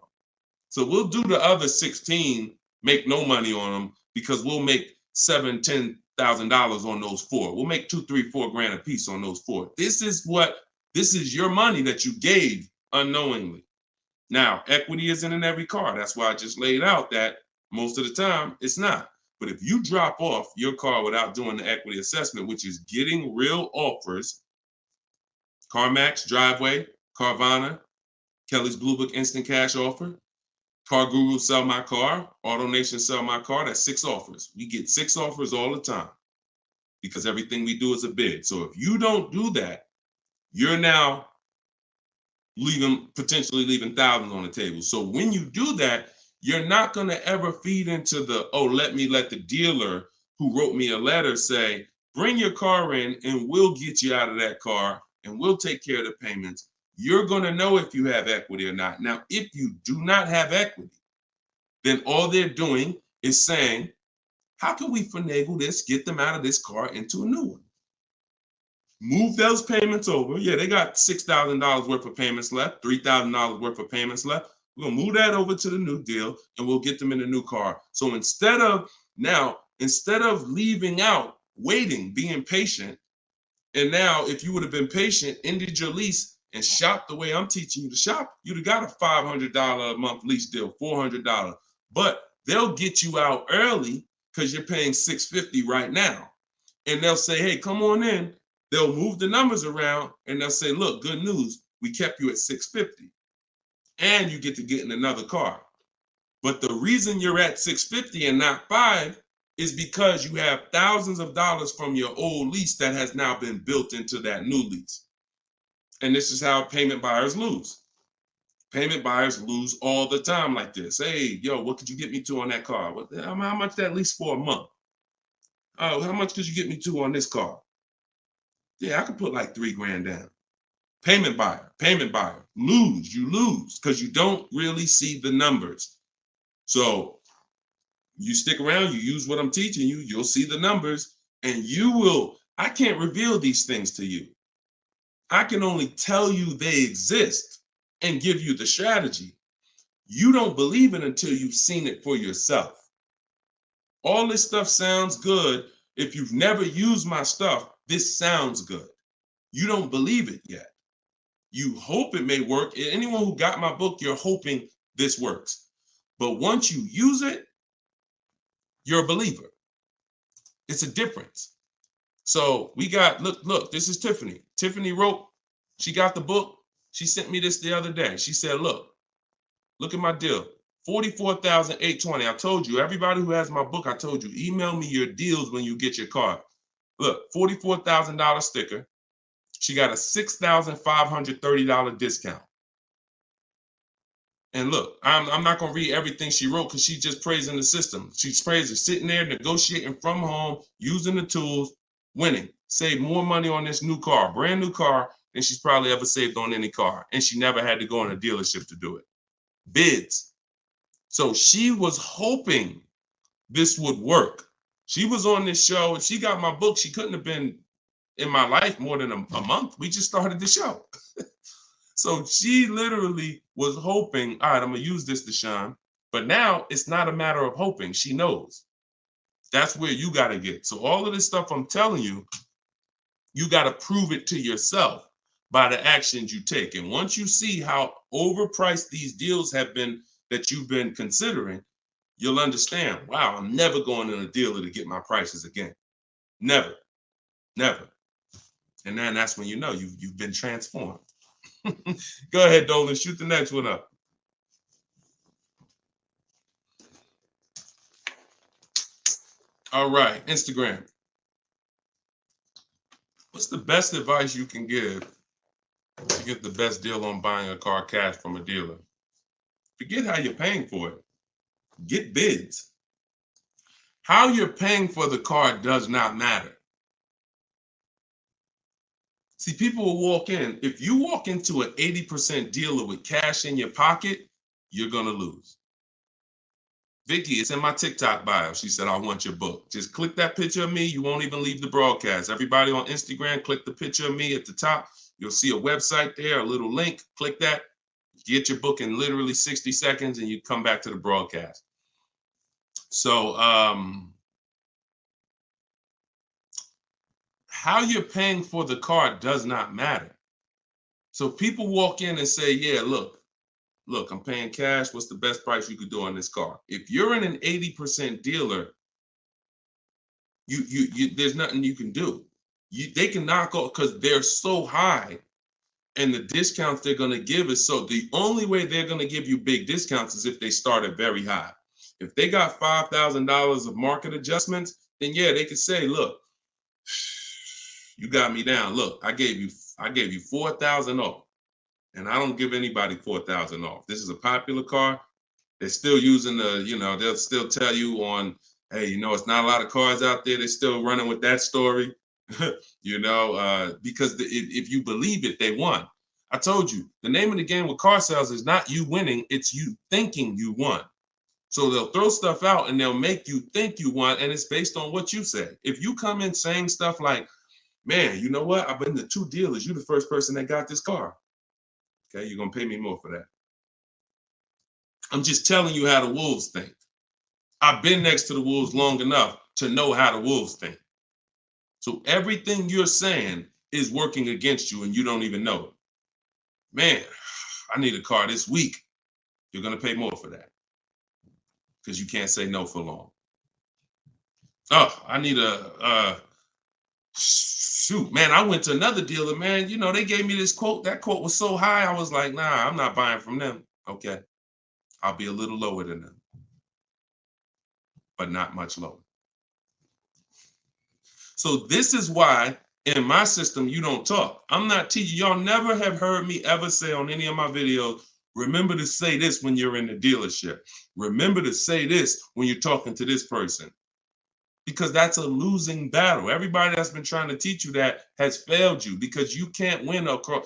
So we'll do the other 16, make no money on them, because we'll make $7,000, $10,000 on those 4. We'll make 2, 3, 4 grand a piece on those 4. This is your money that you gave unknowingly. Now, equity isn't in every car. That's why I just laid out that most of the time it's not. But if you drop off your car without doing the equity assessment, which is getting real offers, CarMax, Driveway, Carvana, Kelly's Blue Book Instant Cash Offer, Car Guru Sell My Car, AutoNation Sell My Car, that's 6 offers. We get 6 offers all the time because everything we do is a bid. So if you don't do that, you're now potentially leaving thousands on the table. So when you do that, you're not going to ever feed into the, oh, let the dealer who wrote me a letter say, bring your car in and we'll get you out of that car and we'll take care of the payments. You're going to know if you have equity or not. Now, if you do not have equity, then all they're doing is saying, how can we finagle this, get them out of this car into a new one? Move those payments over. Yeah, they got $6,000 worth of payments left, $3,000 worth of payments left. We're going to move that over to the new deal and we'll get them in a new car. So instead of leaving out, waiting, being patient, and now if you would have been patient, ended your lease and shopped the way I'm teaching you to shop, you'd have got a $500 a month lease deal, $400. But they'll get you out early because you're paying $650 right now. And they'll say, hey, come on in. They'll move the numbers around and they'll say, look, good news, we kept you at $650 and you get to get in another car. But the reason you're at $650 and not $5 is because you have thousands of dollars from your old lease that has now been built into that new lease. And this is how payment buyers lose. Payment buyers lose all the time like this. Hey, yo, what could you get me to on that car? How much that lease for a month? Oh, how much could you get me to on this car? Yeah, I could put like $3 grand down. Payment buyer, you lose because you don't really see the numbers. So you stick around, you use what I'm teaching you, you'll see the numbers and I can't reveal these things to you. I can only tell you they exist and give you the strategy. You don't believe it until you've seen it for yourself. All this stuff sounds good. If you've never used my stuff, this sounds good. You don't believe it yet. You hope it may work. Anyone who got my book, you're hoping this works. But once you use it, you're a believer. It's a difference. So we got, look, this is Tiffany. Tiffany wrote, she got the book. She sent me this the other day. She said, look at my deal. $44,820. I told you, everybody who has my book, I told you, email me your deals when you get your card. Look, $44,000 sticker. She got a $6,530 discount. And look, I'm not going to read everything she wrote because she's just praising the system. She's praising sitting there, negotiating from home, using the tools, winning. Saved more money on this new car, brand new car, than she's probably ever saved on any car. And she never had to go in a dealership to do it. Bids. So she was hoping this would work. She was on this show. If she got my book, she couldn't have been in my life more than a month. We just started the show. So she literally was hoping, all right, I'm going to use this, Deshone. But now it's not a matter of hoping. She knows. That's where you got to get. So all of this stuff I'm telling you, you got to prove it to yourself by the actions you take. And once you see how overpriced these deals have been that you've been considering, you'll understand, wow, I'm never going in a dealer to get my prices again. Never. And then that's when you know you've been transformed. Go ahead, Dolan, shoot the next one up. All right, Instagram. What's the best advice you can give to get the best deal on buying a car cash from a dealer? Forget how you're paying for it. Get bids. How you're paying for the car does not matter. See, people will walk in. If you walk into an 80% dealer with cash in your pocket, you're going to lose. Vicky, it's in my TikTok bio. She said, I want your book. Just click that picture of me. You won't even leave the broadcast. Everybody on Instagram, click the picture of me at the top. You'll see a website there, a little link. Click that. Get your book in literally 60 seconds and you come back to the broadcast. So how you're paying for the car does not matter. So people walk in and say, yeah, look, I'm paying cash. What's the best price you could do on this car? If you're in an 80% dealer, you there's nothing you can do. They can knock off because they're so high, and the discounts they're going to give is so. The only way they're going to give you big discounts is if they start at very high. If they got $5,000 of market adjustments, then yeah, they could say, look, you got me down. Look, I gave you 4,000 off. And I don't give anybody 4,000 off. This is a popular car. They're still using they'll still tell you on, hey, it's not a lot of cars out there. They're still running with that story, because if you believe it, they won. I told you, the name of the game with car sales is not you winning, it's you thinking you won. So they'll throw stuff out and they'll make you think you won, and it's based on what you say. If you come in saying stuff like, man, you know what? I've been to 2 dealers. You're the first person that got this car. Okay, you're going to pay me more for that. I'm just telling you how the wolves think. I've been next to the wolves long enough to know how the wolves think. So everything you're saying is working against you and you don't even know it. Man, I need a car this week. You're going to pay more for that because you can't say no for long. Oh, I need shoot, man, I went to another dealer, man. They gave me this quote. That quote was so high. I was like, nah, I'm not buying from them. Okay. I'll be a little lower than them, but not much lower. So this is why in my system, you don't talk. I'm not teaching. Y'all never have heard me ever say on any of my videos, remember to say this when you're in the dealership. Remember to say this when you're talking to this person. Because that's a losing battle. Everybody that's been trying to teach you that has failed you because you can't win dealing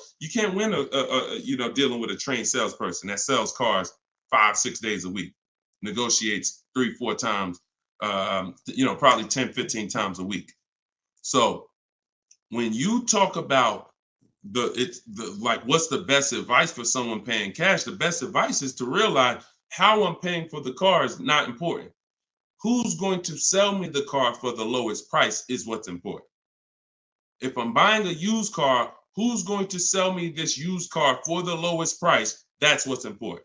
with a trained salesperson that sells cars 5-6 days a week, negotiates 3-4 times, probably 10-15 times a week. So when you talk about what's the best advice for someone paying cash, the best advice is to realize how I'm paying for the car is not important. Who's going to sell me the car for the lowest price is what's important. If I'm buying a used car, who's going to sell me this used car for the lowest price? That's what's important.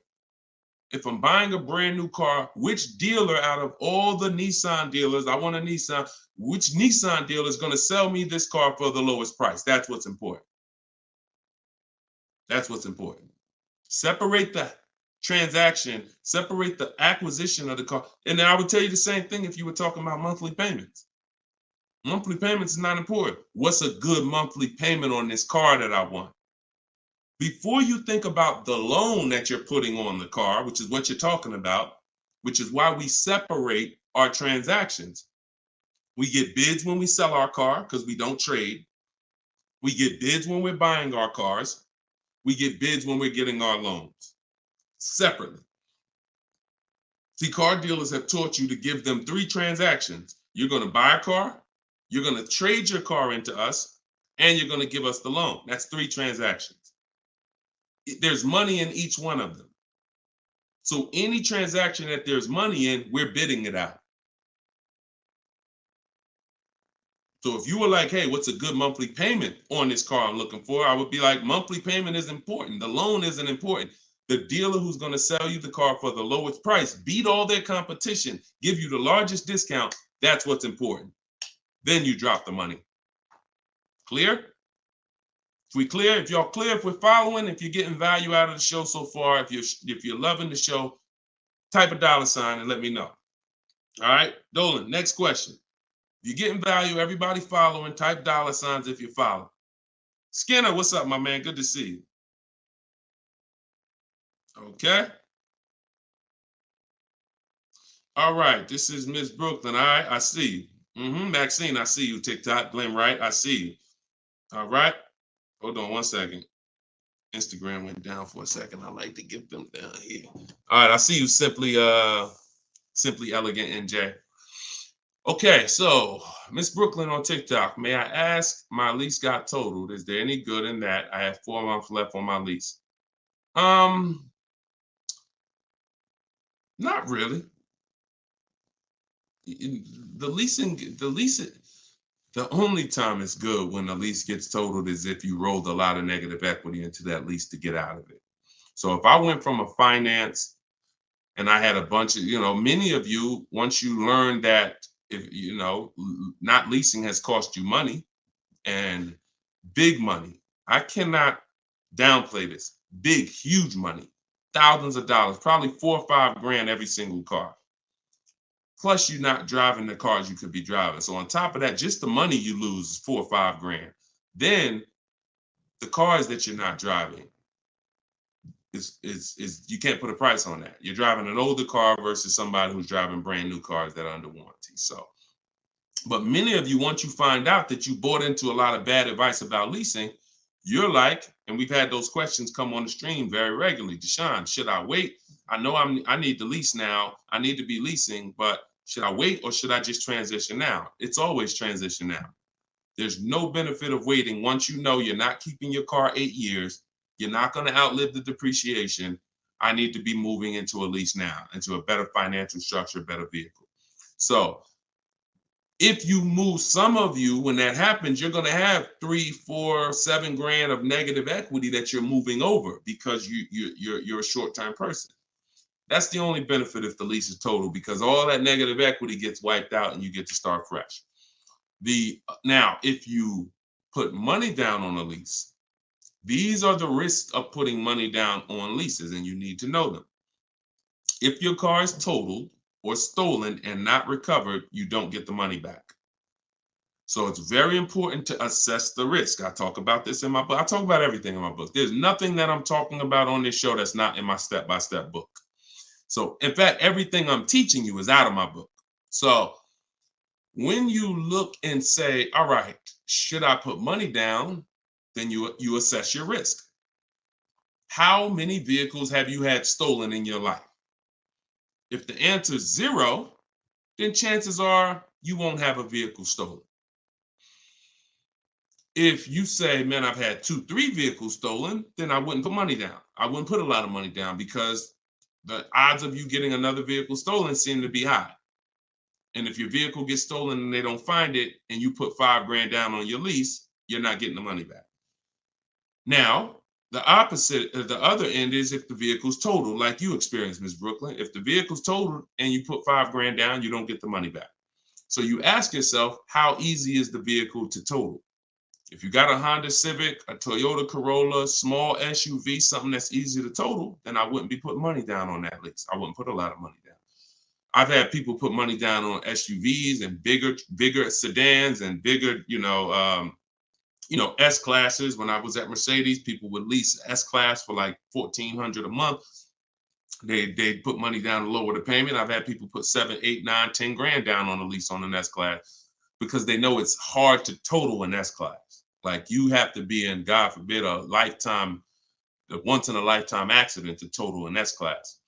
If I'm buying a brand new car, which dealer out of all the Nissan dealers, I want a Nissan, which Nissan dealer is going to sell me this car for the lowest price? That's what's important. That's what's important. Separate the transaction, separate the acquisition of the car. And then I would tell you the same thing if you were talking about monthly payments. Monthly payments is not important. What's a good monthly payment on this car that I want? Before you think about the loan that you're putting on the car, which is what you're talking about, which is why we separate our transactions. We get bids when we sell our car because we don't trade. We get bids when we're buying our cars. We get bids when we're getting our loans. Separately. See, car dealers have taught you to give them 3 transactions. You're going to buy a car, you're going to trade your car into us, and you're going to give us the loan. That's 3 transactions. There's money in each one of them. So any transaction that there's money in, we're bidding it out. So if you were like, hey, what's a good monthly payment on this car I'm looking for? I would be like, monthly payment is important. The loan isn't important. The dealer who's going to sell you the car for the lowest price, beat all their competition, give you the largest discount. That's what's important. Then you drop the money. Clear? If we clear, if y'all clear, if we're following, if you're getting value out of the show so far, if you're loving the show, type a $ and let me know. All right, Dolan, next question. If you're getting value, everybody following, type $ if you follow. Skinner, what's up, my man? Good to see you. Okay. All right, this is Miss Brooklyn. All right, I see you. Maxine, I see you. TikTok, Glenn Wright, I see you. All right. Hold on one second. Instagram went down for a second. I like to get them down here. All right, I see you, Simply Elegant NJ. Okay, so Miss Brooklyn on TikTok. May I ask, my lease got totaled. Is there any good in that? I have 4 months left on my lease. Not really. The only time it's good when the lease gets totaled is if you rolled a lot of negative equity into that lease to get out of it. So if I went from a finance and I had a bunch of, many of you, once you learn that, if not leasing has cost you money, and big money. I cannot downplay this. Big, huge money, thousands of dollars, probably $4 or $5 grand every single car. Plus, you're not driving the cars you could be driving. So on top of that, just the money you lose is $4 or $5 grand. Then the cars that you're not driving is you can't put a price on that. You're driving an older car versus somebody who's driving brand new cars that are under warranty. So, but many of you, once you find out that you bought into a lot of bad advice about leasing, you're like, and we've had those questions come on the stream very regularly. Deshone, should I wait? I know I need to lease now. I need to be leasing, but should I wait or should I just transition now? It's always transition now. There's no benefit of waiting. Once you know you're not keeping your car 8 years, you're not going to outlive the depreciation. I need to be moving into a lease now, into a better financial structure, better vehicle. So if you move, some of you, when that happens, you're going to have 3, 4, 7 grand of negative equity that you're moving over because you're a short-term person. That's the only benefit if the lease is total, because all that negative equity gets wiped out and you get to start fresh. Now, if you put money down on a lease, these are the risks of putting money down on leases, and you need to know them. If your car is totaled or stolen and not recovered, you don't get the money back. So it's very important to assess the risk. I talk about this in my book. I talk about everything in my book. There's nothing that I'm talking about on this show that's not in my step-by-step book. So in fact, everything I'm teaching you is out of my book. So when you look and say, all right, should I put money down? Then you assess your risk. How many vehicles have you had stolen in your life? If the answer is 0, then chances are you won't have a vehicle stolen. If you say, man, I've had 2, 3 vehicles stolen, then I wouldn't put money down. I wouldn't put a lot of money down because the odds of you getting another vehicle stolen seem to be high. And if your vehicle gets stolen and they don't find it and you put $5 grand down on your lease, you're not getting the money back. Now, the opposite, the other end is if the vehicle's totaled, like you experienced, Ms. Brooklyn. If the vehicle's totaled and you put $5 grand down, you don't get the money back. So you ask yourself, how easy is the vehicle to total? If you got a Honda Civic, a Toyota Corolla, small SUV, something that's easy to total, then I wouldn't be putting money down on that lease. I wouldn't put a lot of money down. I've had people put money down on SUVs and bigger sedans and bigger, S-classes. When I was at Mercedes, people would lease S-class for like $1,400 a month. They put money down to lower the payment. I've had people put 7, 8, 9, 10 grand down on a lease on an S-class because they know it's hard to total an S-class. Like you have to be in, God forbid, a once in a lifetime accident to total an S-class.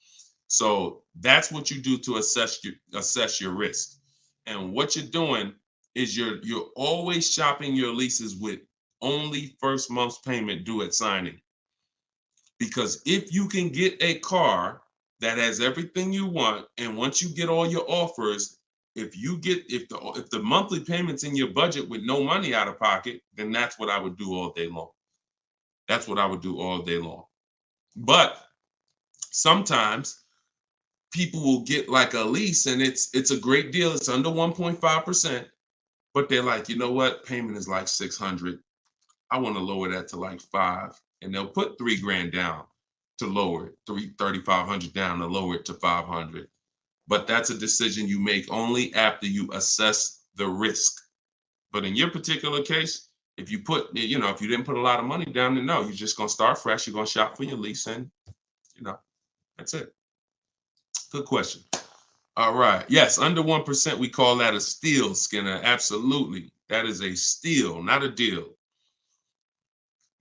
So that's what you do to assess your risk. And what you're doing is you're always shopping your leases with only first month's payment due at signing. Because if you can get a car that has everything you want, and once you get all your offers, if the monthly payment's in your budget with no money out of pocket, then that's what I would do all day long. That's what I would do all day long. But sometimes people will get like a lease and it's a great deal. It's under 1.5%, but they're like, you know what? Payment is like $600. I want to lower that to like $500, and they'll put $3 grand down to lower it, $3,500 down to lower it to $500. But that's a decision you make only after you assess the risk. But in your particular case, if you didn't put a lot of money down, then no, you're just going to start fresh. You're going to shop for your lease, and that's it. Good question. All right. Yes, under 1%, we call that a steal, Skinner. Absolutely. That is a steal, not a deal.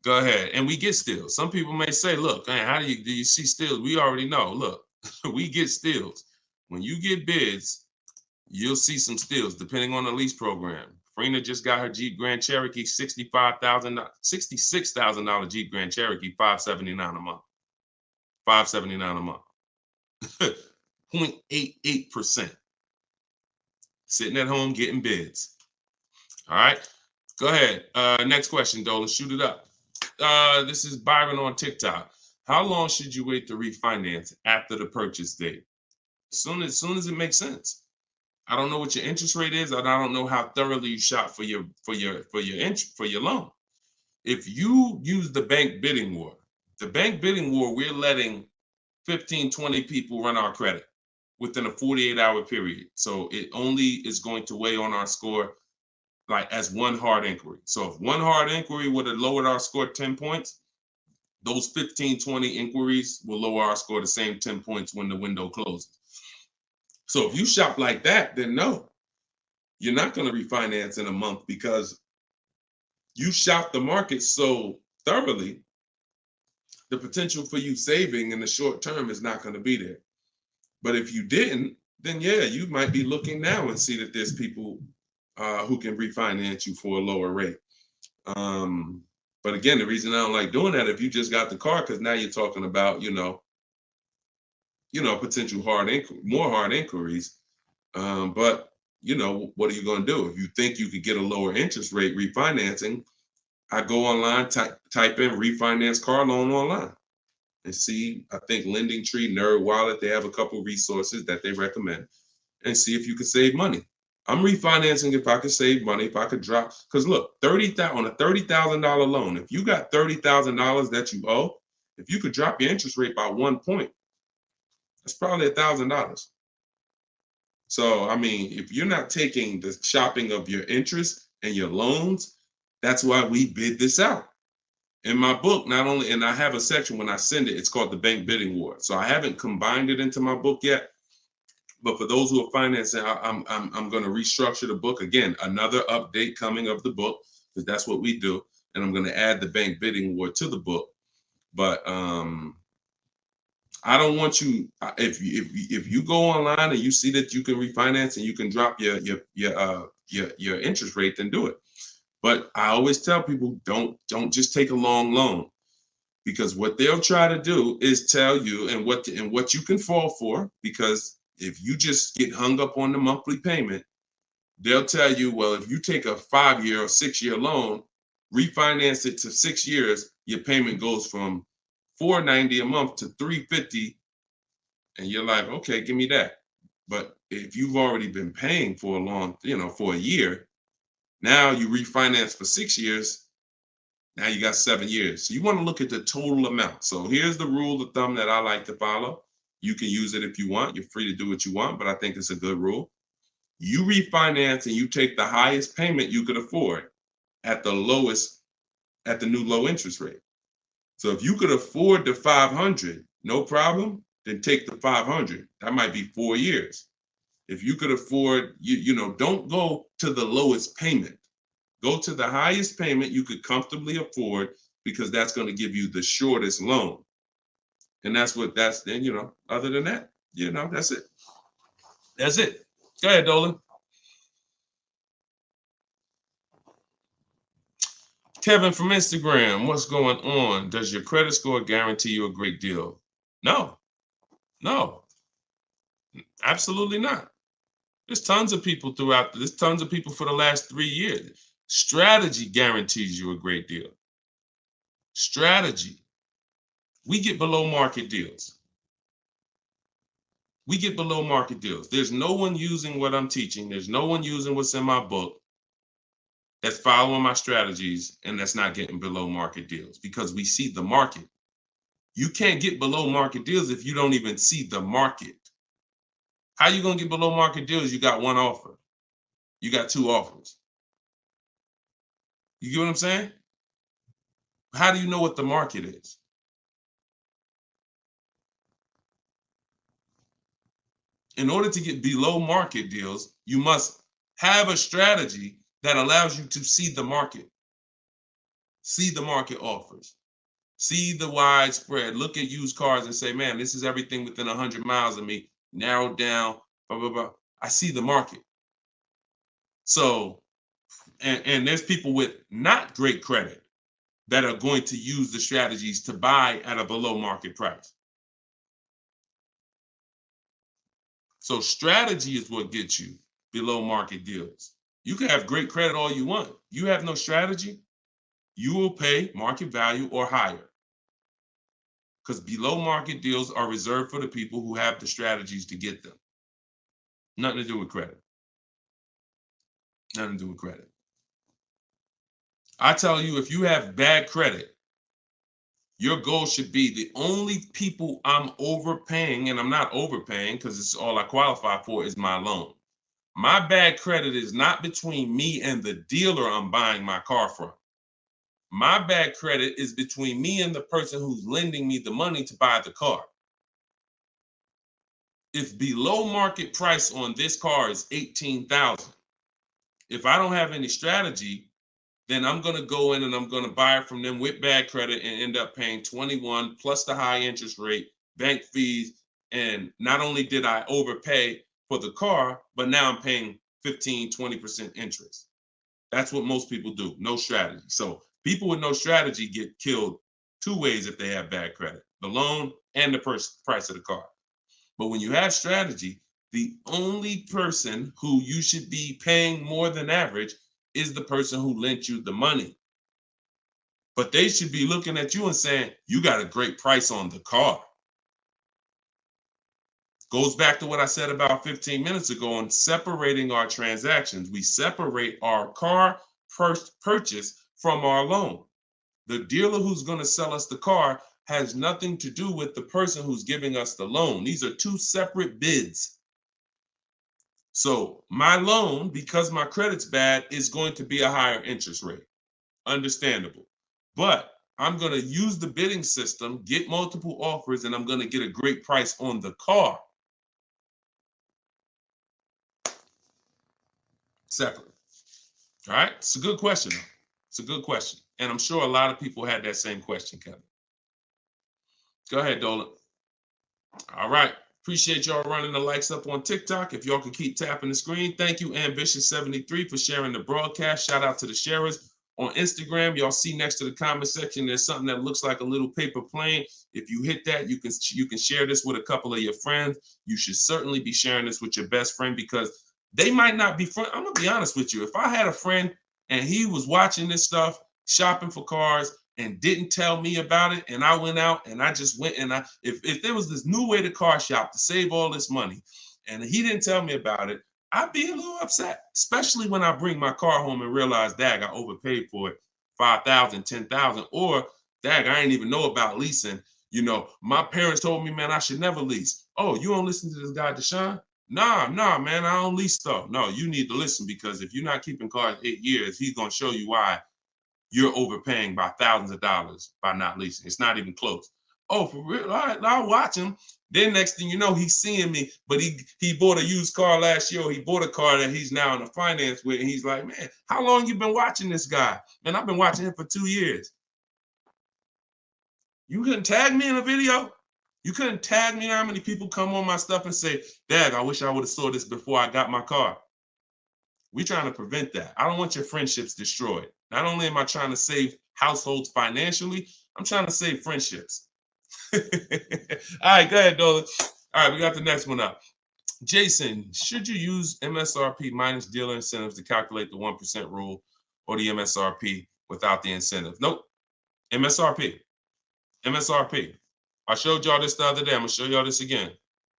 Go ahead. And we get steals. Some people may say, look, man, how do you see steals? We already know. Look, we get steals. When you get bids, you'll see some steals depending on the lease program. Farina just got her Jeep Grand Cherokee, $66,000 Jeep Grand Cherokee, $579 a month. $579 a month. 0.88%. Sitting at home getting bids. All right. Go ahead. Next question, Dolan. Shoot it up. This is Byron on TikTok. How long should you wait to refinance after the purchase date? As soon as it makes sense. I don't know what your interest rate is, and I don't know how thoroughly you shop for your loan. If you use the bank bidding war, we're letting 15, 20 people run our credit within a 48-hour period. So it only is going to weigh on our score like as one hard inquiry. So if one hard inquiry would have lowered our score 10 points, those 15, 20 inquiries will lower our score the same 10 points when the window closes. So if you shop like that, then no, you're not going to refinance in a month because you shop the market so thoroughly, the potential for you saving in the short term is not going to be there. But if you didn't, then yeah, you might be looking now and see that there's people who can refinance you for a lower rate. But again, the reason I don't like doing that, if you just got the car, because now you're talking about, potential more hard inquiries. But what are you going to do? If you think you could get a lower interest rate refinancing, I go online, type in refinance car loan online and see, I think Lending Tree, Nerd Wallet, they have a couple resources that they recommend, and see if you can save money. I'm refinancing if I could save money, if I could drop, because look, on a $30,000 loan, if you got $30,000 that you owe, if you could drop your interest rate by 1 point, that's probably $1,000. So, I mean, if you're not taking the shopping of your interest and your loans, that's why we bid this out. In my book, not only, and I have a section when I send it, it's called the Bank Bidding War. So I haven't combined it into my book yet. But for those who are financing, I'm going to restructure the book. Again, another update coming of the book, because that's what we do. And I'm going to add the Bank Bidding War to the book. But I don't want you, if you go online and you see that you can refinance and you can drop your interest rate, then do it. But I always tell people, don't just take a long loan, because what they'll try to do is tell you and what you can fall for. Because if you just get hung up on the monthly payment, they'll tell you, well, if you take a 5-year or 6-year loan, refinance it to 6 years, your payment goes from $490 a month to $350, and you're like, okay, give me that. But if you've already been paying for a long, for a year, now you refinance for 6 years, now you got 7 years. So you want to look at the total amount. So here's the rule of thumb that I like to follow. You can use it if you want. You're free to do what you want, but I think it's a good rule. You refinance and you take the highest payment you could afford at the new low interest rate. So if you could afford the $500, no problem, then take the $500. That might be 4 years. If you could afford, don't go to the lowest payment. Go to the highest payment you could comfortably afford, because that's going to give you the shortest loan. And then, other than that, that's it. That's it. Go ahead, Dolan. Kevin from Instagram, what's going on? Does your credit score guarantee you a great deal? No, absolutely not. There's tons of people for the last 3 years. Strategy guarantees you a great deal. Strategy. We get below market deals. There's no one using what I'm teaching. There's no one using what's in my book that's following my strategies and that's not getting below market deals, because we see the market. You can't get below market deals if you don't even see the market. How you going to get below market deals? You got one offer. You got 2 offers. You get what I'm saying? How do you know what the market is? In order to get below market deals, you must have a strategy that allows you to see the market. See the market offers. See the widespread. Look at used cars and say, man, this is everything within 100 miles of me. Narrowed down, blah, blah, blah. I see the market. So, and there's people with not great credit that are going to use the strategies to buy at a below market price. So strategy is what gets you below market deals. You can have great credit all you want. You have no strategy, you will pay market value or higher. Because below market deals are reserved for the people who have the strategies to get them. Nothing to do with credit. Nothing to do with credit. I tell you, if you have bad credit, your goal should be the only people I'm overpaying, and I'm not overpaying because it's all I qualify for is my loan. My bad credit is not between me and the dealer I'm buying my car from. My bad credit is between me and the person who's lending me the money to buy the car. If below market price on this car is $18,000, if I don't have any strategy, then I'm going to go in and I'm going to buy it from them with bad credit and end up paying 21 plus the high interest rate, bank fees. And not only did I overpay for the car, but now I'm paying 15, 20% interest. That's what most people do. No strategy. So people with no strategy get killed two ways if they have bad credit: the loan and the price of the car. But when you have strategy, the only person who you should be paying more than average is the person who lent you the money. But they should be looking at you and saying, you got a great price on the car. Goes back to what I said about 15 minutes ago on separating our transactions. We separate our car purchase from our loan. The dealer who's going to sell us the car has nothing to do with the person who's giving us the loan. These are two separate bids. So my loan, because my credit's bad, is going to be a higher interest rate. Understandable. But I'm going to use the bidding system, get multiple offers, and I'm going to get a great price on the car. Separate. All right. It's a good question. It's a good question. And I'm sure a lot of people had that same question, Kevin. Go ahead, Dolan. All right. Appreciate y'all running the likes up on TikTok. If y'all can keep tapping the screen. Thank you, Ambitious73, for sharing the broadcast. Shout out to the sharers. On Instagram, y'all see next to the comment section, there's something that looks like a little paper plane. If you hit that, you can share this with a couple of your friends. You should certainly be sharing this with your best friend because they might not be friends. I'm going to be honest with you. If I had a friend and he was watching this stuff, shopping for cars, and didn't tell me about it, and I went out and I just went and if there was this new way to car shop to save all this money and he didn't tell me about it, I'd be a little upset, especially when I bring my car home and realize, dag, I overpaid for it, $5,000, $10,000, or dag, I didn't even know about leasing. You know, my parents told me, man, I should never lease. Oh, you don't listen to this guy, Deshone? Nah, man, I don't lease stuff. No, you need to listen because if you're not keeping cars 8 years, he's going to show you why you're overpaying by thousands of dollars by not leasing. It's not even close. Oh, for real? All right, I'll watch him. Then next thing you know, he's seeing me, but he bought a used car last year, or he bought a car that he's now in a finance with, and he's like, man, how long you been watching this guy? Man, I've been watching him for 2 years. You couldn't tag me in a video? You couldn't tag me how many people come on my stuff and say, Dad, I wish I would have saw this before I got my car. We're trying to prevent that. I don't want your friendships destroyed. Not only am I trying to save households financially, I'm trying to save friendships. All right, go ahead, Dolan. All right, we got the next one up. Jason, should you use MSRP minus dealer incentives to calculate the 1% rule or the MSRP without the incentive? Nope. MSRP. I showed y'all this the other day. I'm going to show y'all this again.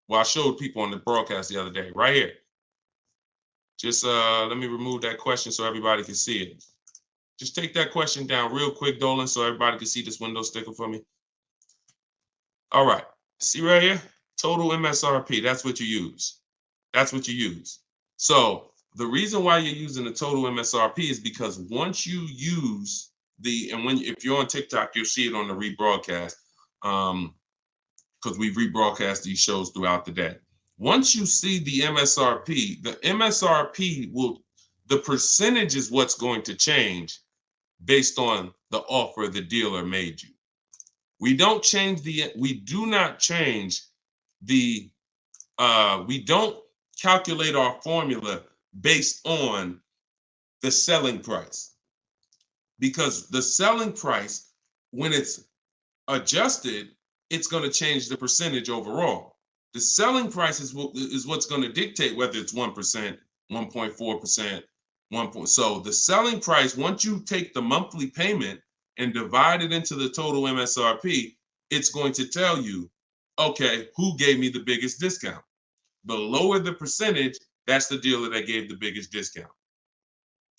Well, I showed people on the broadcast the other day, right here. Just let me remove that question so everybody can see it. Just take that question down real quick, Dolan, so everybody can see this window sticker for me. All right. See right here? Total MSRP. That's what you use. That's what you use. So the reason why you're using the total MSRP is because once you use if you're on TikTok, you'll see it on the rebroadcast because we rebroadcast these shows throughout the day. Once you see the MSRP the percentage is what's going to change. based on the offer the dealer made you. We do not change the, we don't calculate our formula based on the selling price, because the selling price, when it's adjusted, it's going to change the percentage overall. The selling price is what's going to dictate whether it's 1%, 1.4%, 1. So the selling price, once you take the monthly payment and divide it into the total MSRP, it's going to tell you, okay, who gave me the biggest discount? The lower the percentage, that's the dealer that gave the biggest discount.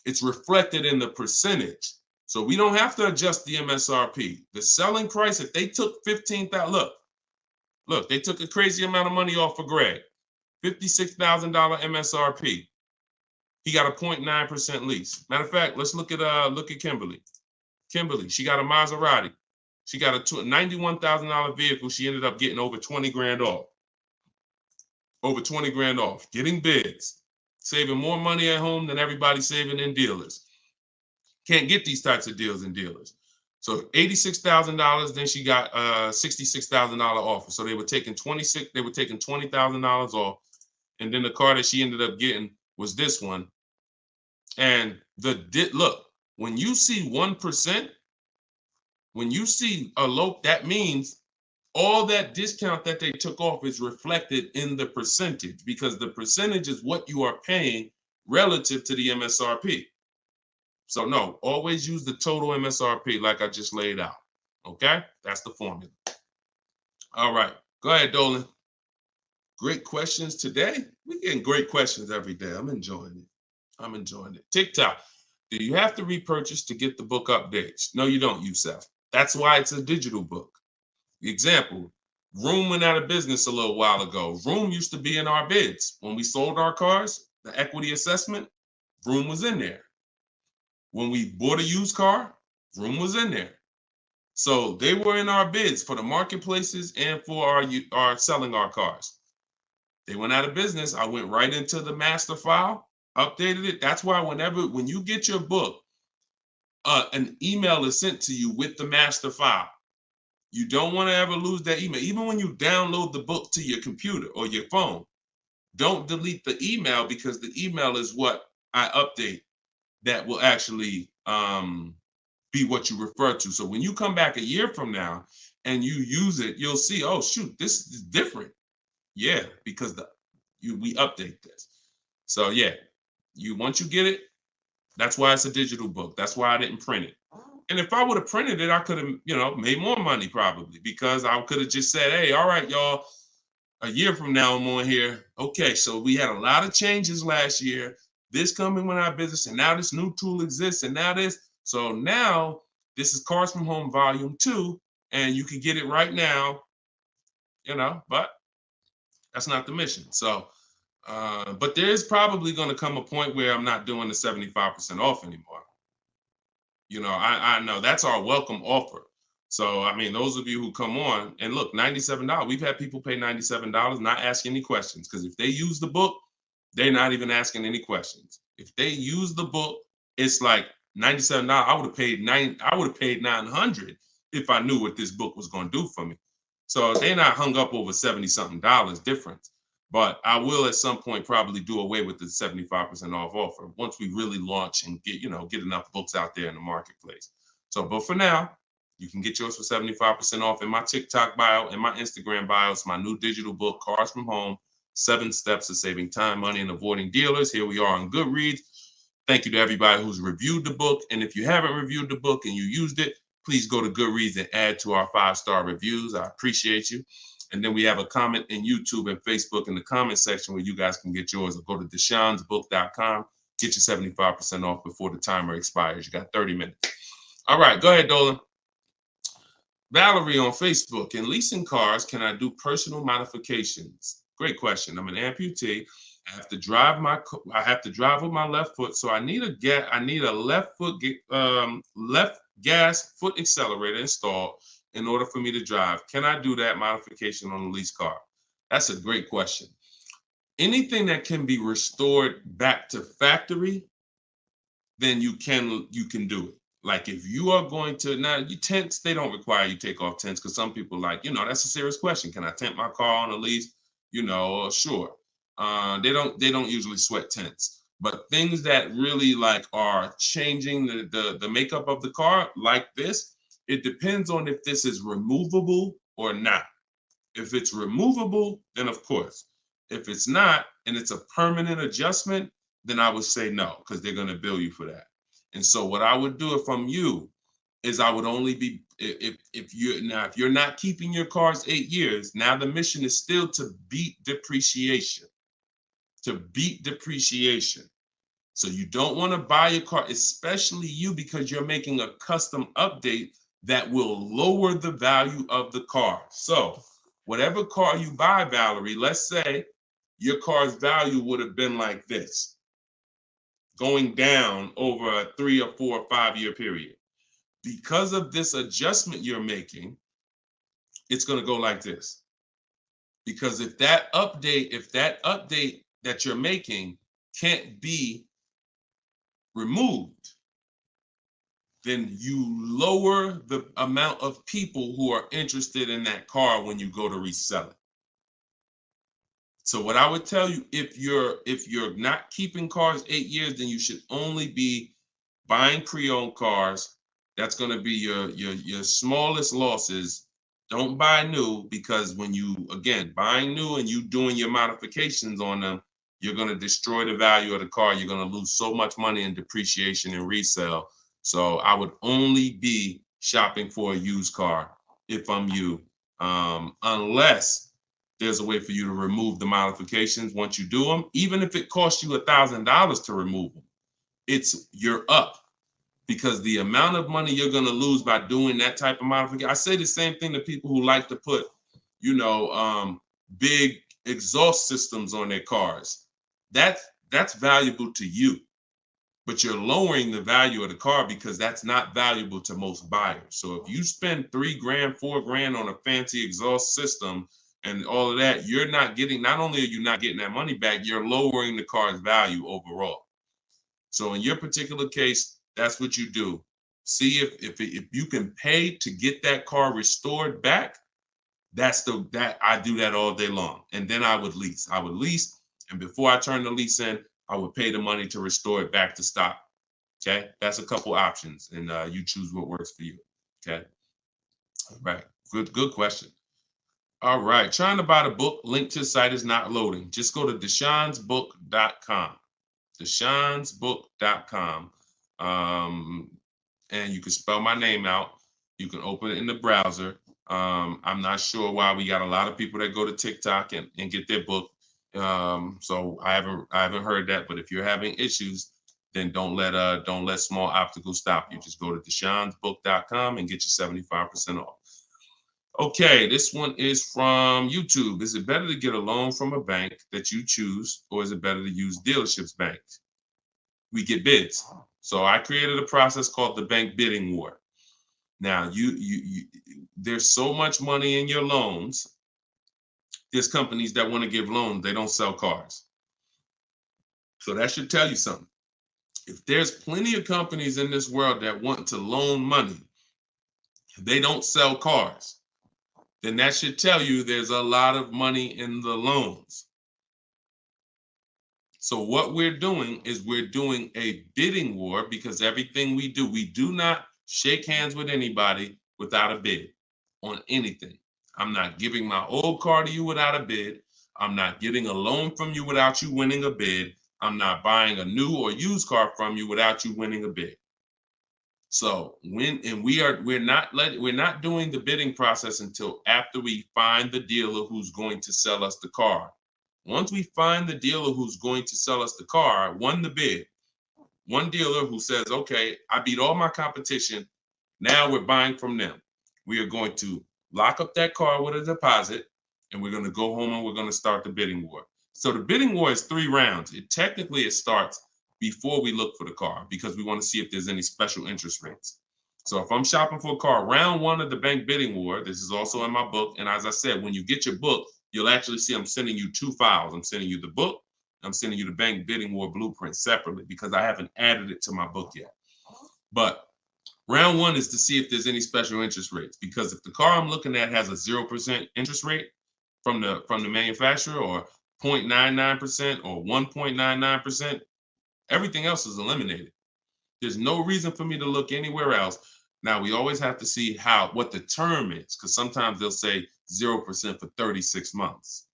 It's reflected in the percentage. So we don't have to adjust the MSRP. The selling price, if they took $15,000, look, they took a crazy amount of money off for Greg, $56,000 MSRP. He got a 0.9% lease. Matter of fact, let's look at Kimberly. Kimberly, she got a Maserati. She got a $91,000 vehicle. She ended up getting over 20 grand off. Over 20 grand off, getting bids, saving more money at home than everybody saving in dealers. Can't get these types of deals in dealers. So $86,000, then she got a $66,000 offer. So they were taking $20,000 off. And then the car that she ended up getting was this one. And look, when you see 1%, when you see a low, that means all that discount that they took off is reflected in the percentage, because the percentage is what you are paying relative to the MSRP. So no, always use the total MSRP like I just laid out. Okay, that's the formula. All right, go ahead, Dolan. Great questions today. We're getting great questions every day. I'm enjoying it. I'm enjoying it. TikTok, do you have to repurchase to get the book updates? No, you don't, Youssef. That's why it's a digital book. Example, Room went out of business a little while ago. Room used to be in our bids. When we sold our cars, the equity assessment, Room was in there. When we bought a used car, Room was in there. So they were in our bids for the marketplaces and for our selling our cars. They went out of business. I went right into the master file, updated it. That's why when you get your book, an email is sent to you with the master file. You don't want to ever lose that email. Even when you download the book to your computer or your phone, don't delete the email, because the email is what I update that will actually be what you refer to. So when you come back a year from now and you use it, you'll see, oh, shoot, this is different. Yeah, because we update this. So yeah, once you get it, that's why it's a digital book. That's why I didn't print it. And if I would have printed it, I could have, made more money probably, because I could have just said, hey, all right, y'all, a year from now I'm on here. Okay, so we had a lot of changes last year. This coming with our business, and now this new tool exists, and now this. So now this is Cars from Home Volume 2, and you can get it right now, but that's not the mission. So, but there is probably going to come a point where I'm not doing the 75% off anymore. I know that's our welcome offer. So, I mean, those of you who come on and look, $97, we've had people pay $97, not ask any questions, because if they use the book, they're not even asking any questions. If they use the book, it's like $97. I would have paid $900 if I knew what this book was going to do for me. So they're not hung up over $70-something difference. But I will at some point probably do away with the 75% off offer once we really launch and get enough books out there in the marketplace. So, but for now, you can get yours for 75% off in my TikTok bio and my Instagram bio. It's my new digital book, Cars from Home, 7 Steps to Saving Time, Money, and Avoiding Dealers. Here we are on Goodreads. Thank you to everybody who's reviewed the book. And if you haven't reviewed the book and you used it, please go to Goodreads and add to our 5-star reviews. I appreciate you. And then we have a comment in YouTube and Facebook in the comment section where you guys can get yours, or go to deshonsbook.com. Get your 75% off before the timer expires. You got 30 minutes. All right, go ahead, Dolan. Valerie on Facebook. In leasing cars, can I do personal modifications? Great question. I'm an amputee. I have to drive with my left foot, so I need a left gas foot accelerator installed in order for me to drive. Can I do that modification on a lease car? That's a great question. Anything that can be restored back to factory, then you can do it. Like if you are going to, now you tents, they don't require you take off tents because some people like, that's a serious question. Can I tent my car on a lease? Sure. They don't usually sweat tents. But things that really like are changing the makeup of the car like this, it depends on if this is removable or not. If it's removable, then of course. If it's not, and it's a permanent adjustment, then I would say no, because they're going to bill you for that. And so what I would do if I'm you is I would only be, if you're not keeping your cars 8 years, now the mission is still to beat depreciation. To beat depreciation. So you don't want to buy a car, especially you, because you're making a custom update that will lower the value of the car. So whatever car you buy, Valerie, let's say your car's value would have been like this, going down over a 3 or 4 or 5 year period. Because of this adjustment you're making, it's going to go like this. Because if that update that you're making can't be removed, then you lower the amount of people who are interested in that car when you go to resell it. So what I would tell you, if you're not keeping cars 8 years, then you should only be buying pre-owned cars. That's going to be your smallest losses. Don't buy new, because when you, again, buying new and you doing your modifications on them, you're going to destroy the value of the car. You're going to lose so much money in depreciation and resale. So I would only be shopping for a used car if I'm you, unless there's a way for you to remove the modifications once you do them. Even if it costs you $1,000 to remove them, you're up, because the amount of money you're going to lose by doing that type of modification. I say the same thing to people who like to put, big exhaust systems on their cars. That's valuable to you, but you're lowering the value of the car because that's not valuable to most buyers. So if you spend $3,000, $4,000 on a fancy exhaust system and all of that, not only are you not getting that money back, you're lowering the car's value overall. So in your particular case, that's what you do. See if you can pay to get that car restored back. I do that all day long. And then I would lease. And before I turn the lease in, I would pay the money to restore it back to stock. Okay, that's a couple options, and you choose what works for you. Okay, all right, good question. All right, trying to buy the book. Link to the site is not loading. Just go to deshonsbook.com. Deshonsbook.com. And you can spell my name out. You can open it in the browser. I'm not sure why we got a lot of people that go to TikTok and get their book. So I haven't heard that. But if you're having issues, then don't let small obstacles stop you. Just go to deshonsbook.com and get your 75% off. Okay, this one is from YouTube. Is it better to get a loan from a bank that you choose, or is it better to use dealerships banks? We get bids. So I created a process called the bank bidding war. Now, there's so much money in your loans. There's companies that want to give loans. They don't sell cars. So that should tell you something. If there's plenty of companies in this world that want to loan money, they don't sell cars, then that should tell you there's a lot of money in the loans. So what we're doing is we're doing a bidding war, because everything we do not shake hands with anybody without a bid on anything. I'm not giving my old car to you without a bid. I'm not getting a loan from you without you winning a bid. I'm not buying a new or used car from you without you winning a bid. So we're not doing the bidding process until after we find the dealer who's going to sell us the car. Once we find the dealer who's going to sell us the car, won the bid, one dealer who says, okay, I beat all my competition, now we're buying from them. We are going to lock up that car with a deposit, and we're going to go home and we're going to start the bidding war. So the bidding war is 3 rounds. It starts before we look for the car, because we want to see if there's any special interest rates. So if I'm shopping for a car, round 1 of the bank bidding war, this is also in my book. And as I said, when you get your book, you'll actually see I'm sending you 2 files. I'm sending you the book. I'm sending you the bank bidding war blueprint separately, because I haven't added it to my book yet. But Round one is to see if there's any special interest rates, because if the car I'm looking at has a 0% interest rate from the manufacturer, or 0.99% or 1.99%, everything else is eliminated. There's no reason for me to look anywhere else. Now we always have to see what the term is, because sometimes they'll say 0% for 36 months.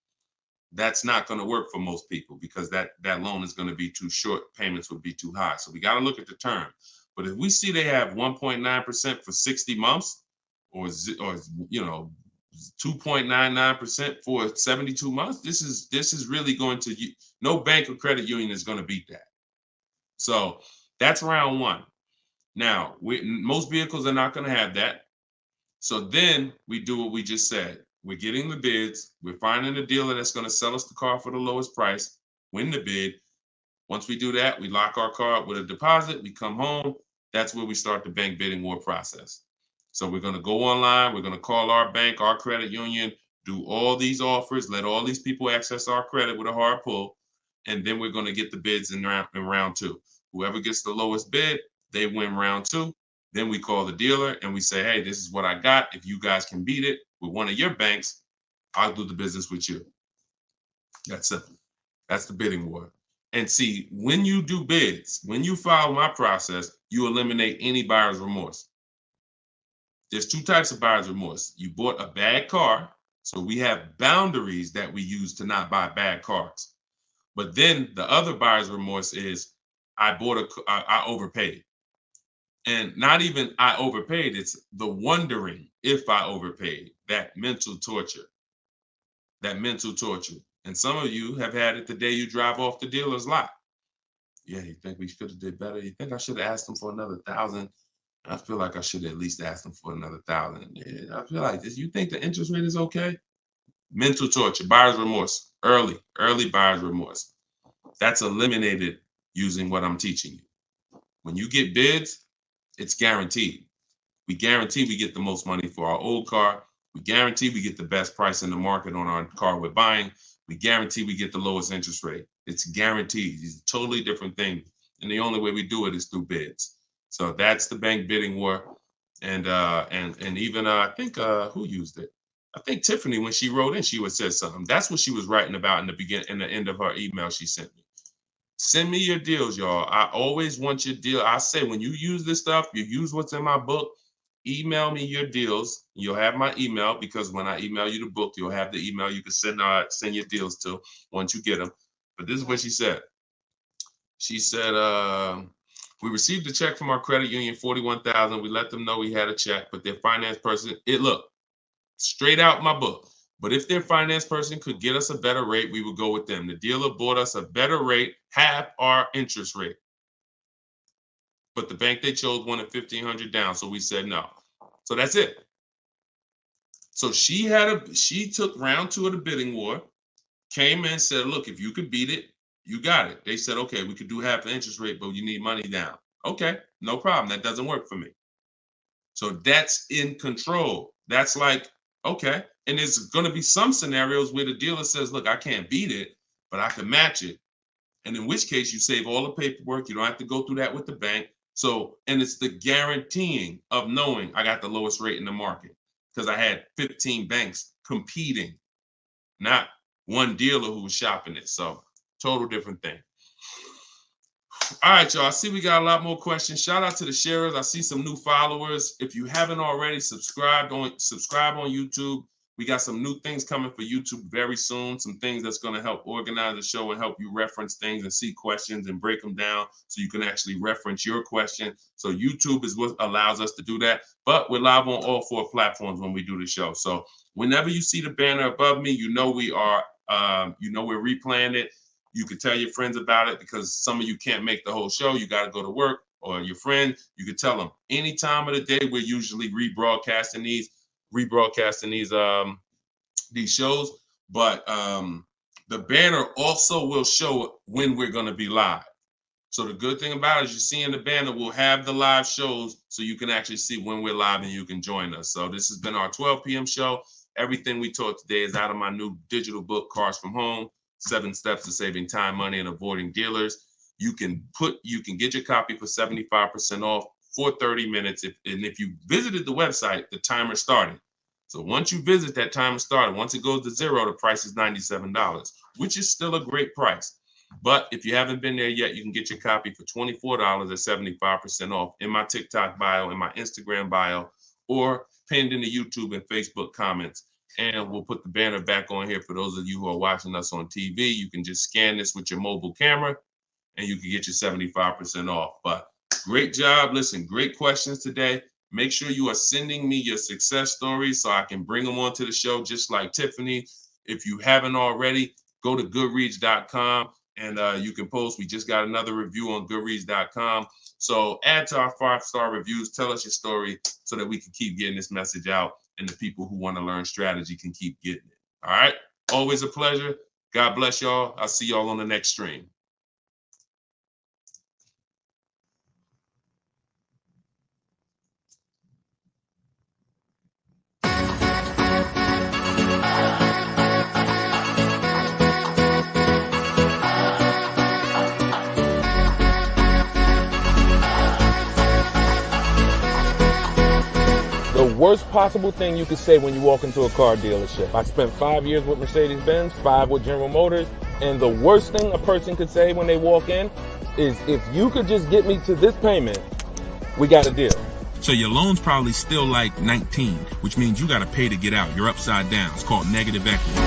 That's not going to work for most people, because that loan is going to be too short. Payments would be too high. So we got to look at the term. But if we see they have 1.9% for 60 months, or 2.99% for 72 months, this is really going to, no bank or credit union is going to beat that. So that's round one. Now, most vehicles are not going to have that. So then we do what we just said. We're getting the bids. We're finding a dealer that's going to sell us the car for the lowest price, win the bid. Once we do that, we lock our car up with a deposit. We come home. That's where we start the bank bidding war process. So we're going to go online. We're going to call our bank, our credit union, do all these offers, let all these people access our credit with a hard pull. And then we're going to get the bids in round two. Whoever gets the lowest bid, they win round two. Then we call the dealer and we say, hey, this is what I got. If you guys can beat it with one of your banks, I'll do the business with you. That's simple. That's the bidding war. And see, when you do bids, when you follow my process, you eliminate any buyer's remorse. There's two types of buyer's remorse. You bought a bad car, so we have boundaries that we use to not buy bad cars. But then the other buyer's remorse is I overpaid. And not even I overpaid, it's the wondering if I overpaid, that mental torture. And some of you have had it the day you drive off the dealer's lot. Yeah, you think we should have did better? You think I should have asked them for another $1,000? I feel like I should have at least asked them for another $1,000. Yeah, I feel like this. You think the interest rate is okay? Mental torture, buyer's remorse, early buyer's remorse. That's eliminated using what I'm teaching you. When you get bids, it's guaranteed. We guarantee we get the most money for our old car. We guarantee we get the best price in the market on our car we're buying. We guarantee we get the lowest interest rate. It's guaranteed. It's a totally different thing. And the only way we do it is through bids. So that's the bank bidding war. And even I think who used it? I think Tiffany, when she wrote in, she would say something. That's what she was writing about in the end of her email she sent me. Send me your deals, y'all. I always want your deal. I say when you use this stuff, you use what's in my book. Email me your deals. You'll have my email, because when I email you the book, you'll have the email you can send your deals to once you get them. But this is what she said. She said, we received a check from our credit union, $41,000. We let them know we had a check, but their finance person, look, straight out my book. But if their finance person could get us a better rate, we would go with them. The dealer bought us a better rate, half our interest rate. But the bank they chose wanted $1,500 down, so we said no. So that's it. So she took round two of the bidding war, came in and said, look, if you could beat it, you got it. They said, okay, we could do half the interest rate, but you need money down. Okay, no problem. That doesn't work for me. So that's in control. That's like, okay. And there's going to be some scenarios where the dealer says, look, I can't beat it, but I can match it. And in which case you save all the paperwork. You don't have to go through that with the bank. So, and it's the guaranteeing of knowing I got the lowest rate in the market, because I had 15 banks competing, not one dealer who was shopping it. So total different thing. All right, y'all. I see we got a lot more questions. Shout out to the sharers. I see some new followers. If you haven't already, subscribe on YouTube. We got some new things coming for YouTube very soon. Some things that's going to help organize the show and help you reference things and see questions and break them down so you can actually reference your question. So YouTube is what allows us to do that. But we're live on all 4 platforms when we do the show. So whenever you see the banner above me, you know we are, we're replaying it. You can tell your friends about it, because some of you can't make the whole show. You got to go to work, or your friend, you can tell them any time of the day. We're usually rebroadcasting these shows, but the banner also will show when we're going to be live. So the good thing about it is, you see in the banner, we'll have the live shows so you can actually see when we're live and you can join us. So this has been our 12 p.m. show. Everything we taught today is out of my new digital book, Cars from Home, 7 Steps to Saving Time, Money, and Avoiding Dealers. You can get your copy for 75% off for 30 minutes. If you visited the website, the timer started. So once you visit, that timer started. Once it goes to 0, the price is $97, which is still a great price. But if you haven't been there yet, you can get your copy for $24 at 75% off in my TikTok bio, in my Instagram bio, or pinned in the YouTube and Facebook comments. And we'll put the banner back on here for those of you who are watching us on TV. You can just scan this with your mobile camera and you can get your 75% off. But great job. Listen, great questions today. Make sure you are sending me your success stories so I can bring them onto the show, just like Tiffany. If you haven't already, go to goodreads.com and you can post. We just got another review on goodreads.com. So add to our 5-star reviews. Tell us your story so that we can keep getting this message out and the people who want to learn strategy can keep getting it. All right. Always a pleasure. God bless y'all. I'll see y'all on the next stream. The worst possible thing you could say when you walk into a car dealership. I spent 5 years with Mercedes-Benz, 5 with General Motors, and the worst thing a person could say when they walk in is, if you could just get me to this payment, we got a deal. So your loan's probably still like 19, which means you got to pay to get out. You're upside down. It's called negative equity.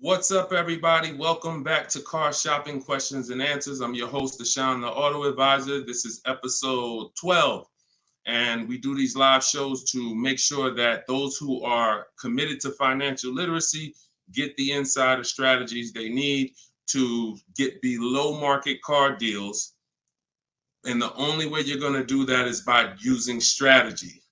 What's up, everybody? Welcome back to Car Shopping Questions and Answers. I'm your host, Deshone the Auto Advisor. This is episode 12, and we do these live shows to make sure that those who are committed to financial literacy get the insider strategies they need to get below market car deals. And the only way you're going to do that is by using strategy.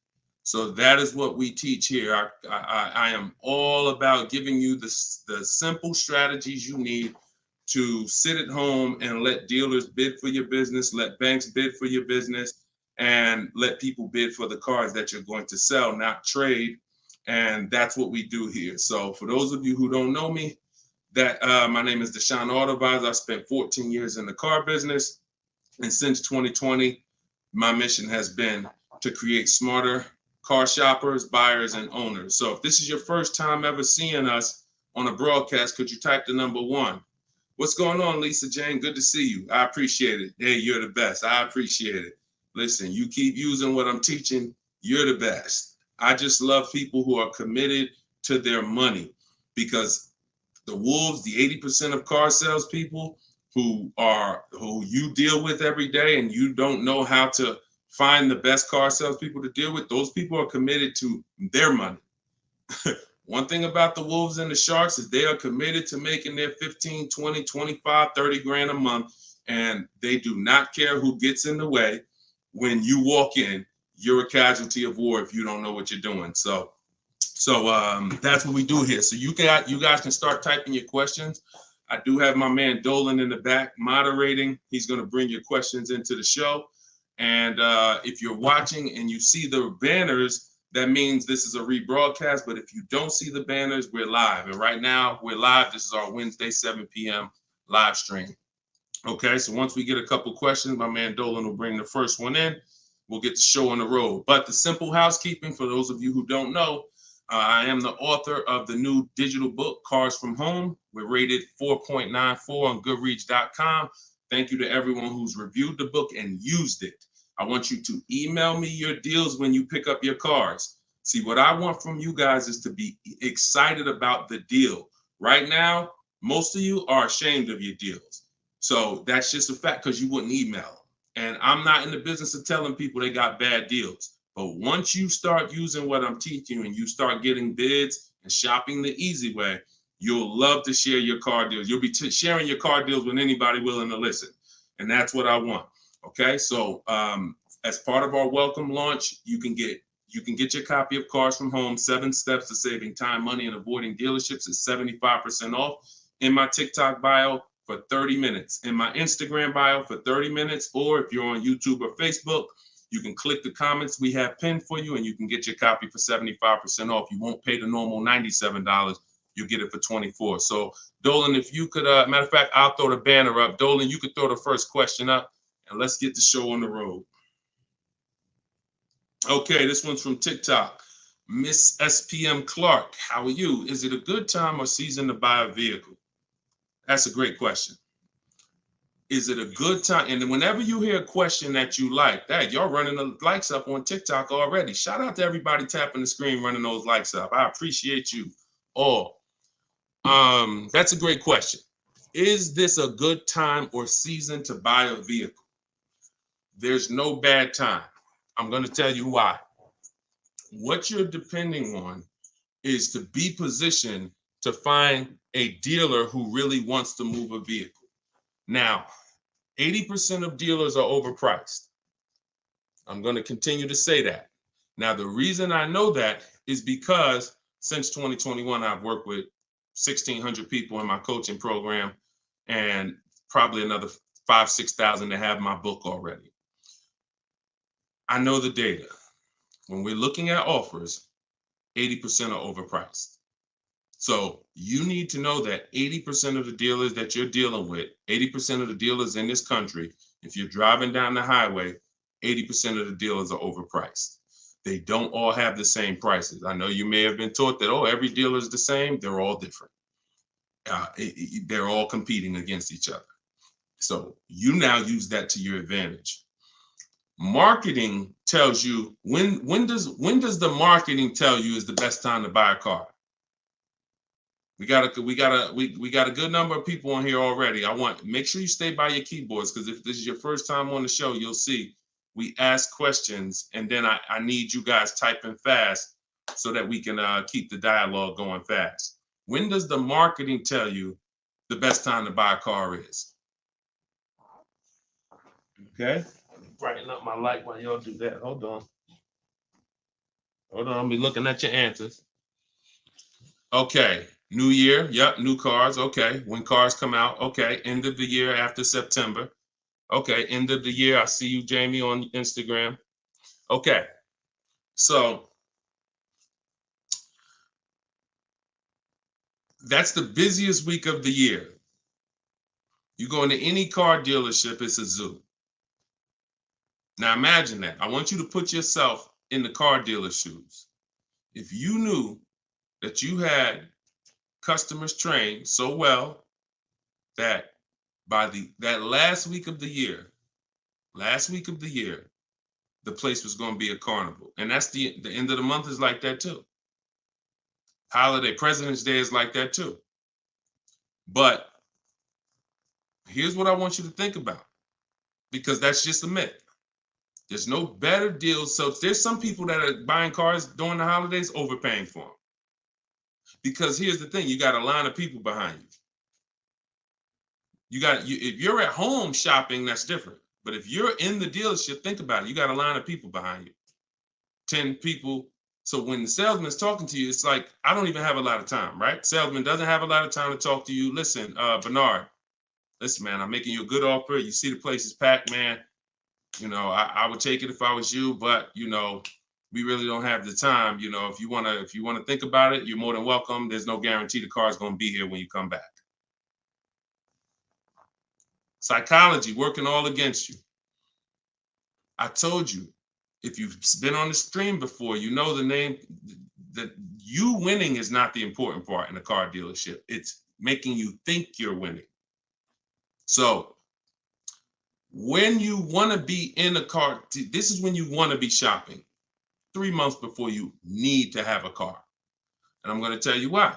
So that is what we teach here. I am all about giving you the simple strategies you need to sit at home and let dealers bid for your business, let banks bid for your business, and let people bid for the cars that you're going to sell, not trade. And that's what we do here. So for those of you who don't know me, my name is Deshone the Auto Advisor. I spent 14 years in the car business. And since 2020, my mission has been to create smarter car shoppers, buyers, and owners. So if this is your first time ever seeing us on a broadcast, could you type the number 1? What's going on, Lisa Jane? Good to see you. I appreciate it. Hey, you're the best. I appreciate it. Listen, you keep using what I'm teaching, you're the best. I just love people who are committed to their money, because the wolves, the 80% of car salespeople who you deal with every day, and you don't know how to find the best car salespeople to deal with, those people are committed to their money. One thing about the wolves and the sharks is they are committed to making their 15, 20, 25, 30 grand a month, and they do not care who gets in the way. When you walk in, you're a casualty of war if you don't know what you're doing. So that's what we do here. So you guys can start typing your questions. I do have my man Dolan in the back moderating. He's going to bring your questions into the show. And if you're watching and you see the banners, that means this is a rebroadcast. But if you don't see the banners, we're live. And right now we're live. This is our Wednesday, 7 p.m. live stream. Okay, so once we get a couple questions, my man Dolan will bring the first one in. We'll get the show on the road. But the simple housekeeping, for those of you who don't know, I am the author of the new digital book, Cars from Home. We're rated 4.94 on Goodreads.com. Thank you to everyone who's reviewed the book and used it. I want you to email me your deals when you pick up your cars. See, what I want from you guys is to be excited about the deal. Right now, most of you are ashamed of your deals. So that's just a fact, because you wouldn't email. And I'm not in the business of telling people they got bad deals. But once you start using what I'm teaching you and you start getting bids and shopping the easy way, you'll love to share your car deals. You'll be sharing your car deals with anybody willing to listen. And that's what I want. Okay, so As part of our welcome launch, you can get your copy of Cars from Home, 7 Steps to Saving Time, Money, and Avoiding Dealerships. It's 75% off in my TikTok bio for 30 minutes, in my Instagram bio for 30 minutes, or if you're on YouTube or Facebook, you can click the comments we have pinned for you and you can get your copy for 75% off. You won't pay the normal $97. You'll get it for $24. So Dolan, if you could, matter of fact, I'll throw the banner up. Dolan, you could throw the first question up and let's get the show on the road. Okay, this one's from TikTok. Miss SPM Clark, how are you? Is it a good time or season to buy a vehicle? That's a great question. Is it a good time? And whenever you hear a question that you like, that y'all running the likes up on TikTok already. Shout out to everybody tapping the screen, running those likes up. I appreciate you all. That's a great question. Is this a good time or season to buy a vehicle? There's no bad time. I'm going to tell you why. What you're depending on is to be positioned to find a dealer who really wants to move a vehicle. Now, 80% of dealers are overpriced. I'm going to continue to say that. Now, the reason I know that is because since 2021, I've worked with 1,600 people in my coaching program and probably another 5,000, 6,000 that have my book already. I know the data. When we're looking at offers, 80% are overpriced. So you need to know that 80% of the dealers that you're dealing with, 80% of the dealers in this country, if you're driving down the highway, 80% of the dealers are overpriced. They don't all have the same prices. I know you may have been taught that, oh, every dealer is the same. They're all different. They're all competing against each other. So you now use that to your advantage. Marketing tells you when does the marketing tell you is the best time to buy a car? We got a good number of people on here already. Make sure you stay by your keyboards because if this is your first time on the show, you'll see we ask questions and then I need you guys typing fast so that we can keep the dialogue going fast. When does the marketing tell you the best time to buy a car is? Okay. Brighten up my light while y'all do that. Hold on. I'll be looking at your answers. Okay. New year. Yep. New cars. Okay. When cars come out. Okay. End of the year after September. Okay. End of the year. I see you, Jamie, on Instagram. Okay. So that's the busiest week of the year. You go into any car dealership, it's a zoo. Now imagine that. I want you to put yourself in the car dealer's shoes. If you knew that you had customers trained so well that by that last week of the year, the place was going to be a carnival. And that's the end of the month is like that too. Holiday, President's Day is like that too. But here's what I want you to think about, because that's just a myth. There's no better deals. So there's some people that are buying cars during the holidays overpaying for them. Because here's the thing, you got a line of people behind you. If you're at home shopping, that's different. But if you're in the dealership, think about it. You got a line of people behind you, 10 people. So when the salesman's talking to you, it's like, I don't even have a lot of time, right? Salesman doesn't have a lot of time to talk to you. Listen, Bernard, listen, man, I'm making you a good offer. You see the place is packed, man. You know, I would take it if I was you, but you know, we really don't have the time. You know, if you wanna think about it, you're more than welcome. There's no guarantee the car is gonna be here when you come back. Psychology working all against you. I told you, if you've been on the stream before, you know the name, that you winning is not the important part in a car dealership. It's making you think you're winning. So when you want to be in a car, this is when you want to be shopping 3 months before you need to have a car. And I'm going to tell you why.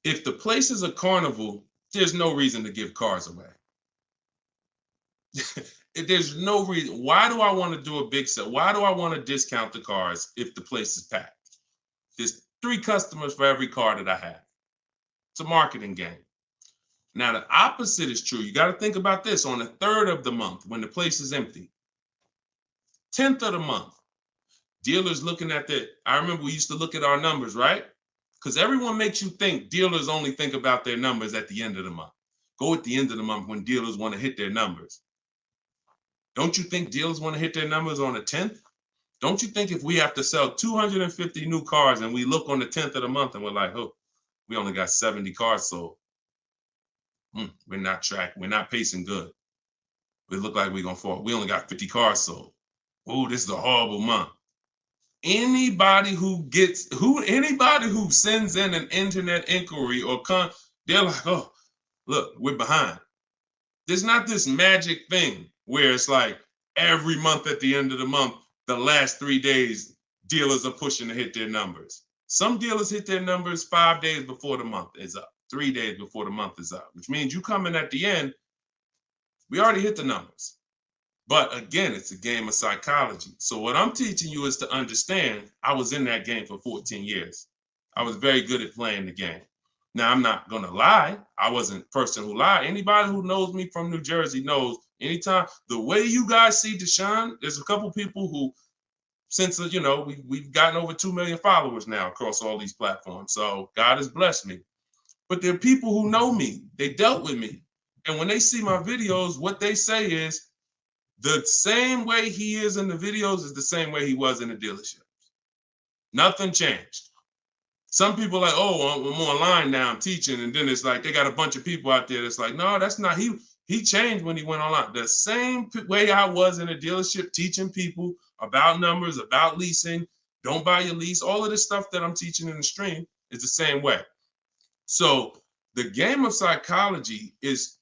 If the place is a carnival, there's no reason to give cars away. There's no reason. Why do I want to do a big sale? Why do I want to discount the cars if the place is packed? There's 3 customers for every car that I have. It's a marketing game. Now, the opposite is true. You got to think about this. On the 3rd of the month, when the place is empty, 10th of the month, dealers looking at I remember we used to look at our numbers, right? Because everyone makes you think dealers only think about their numbers at the end of the month. Go at the end of the month when dealers want to hit their numbers. Don't you think dealers want to hit their numbers on the 10th? Don't you think if we have to sell 250 new cars and we look on the 10th of the month and we're like, oh, we only got 70 cars sold. We're not pacing good. We look like we're gonna fall. We only got 50 cars sold. Oh, this is a horrible month. Anybody who sends in an internet inquiry they're like, oh, look, we're behind. There's not this magic thing where it's like every month at the end of the month, the last 3 days, dealers are pushing to hit their numbers. Some dealers hit their numbers 5 days before the month is up, 3 days before the month is up, which means you come in at the end, we already hit the numbers. But again, it's a game of psychology. So what I'm teaching you is to understand, I was in that game for 14 years. I was very good at playing the game. Now, I'm not going to lie. I wasn't a person who lied. Anybody who knows me from New Jersey knows anytime, the way you guys see Deshone, there's a couple people who, since, we've gotten over 2 million followers now across all these platforms. So God has blessed me. But there are people who know me. They dealt with me. And when they see my videos, what they say is, the same way he is in the videos is the same way he was in the dealership. Nothing changed. Some people are like, oh, I'm online now, I'm teaching. And then it's like, they got a bunch of people out there that's like, no, that's not, he changed when he went online. The same way I was in a dealership teaching people about numbers, about leasing, don't buy your lease, all of this stuff that I'm teaching in the stream is the same way. So the game of psychology is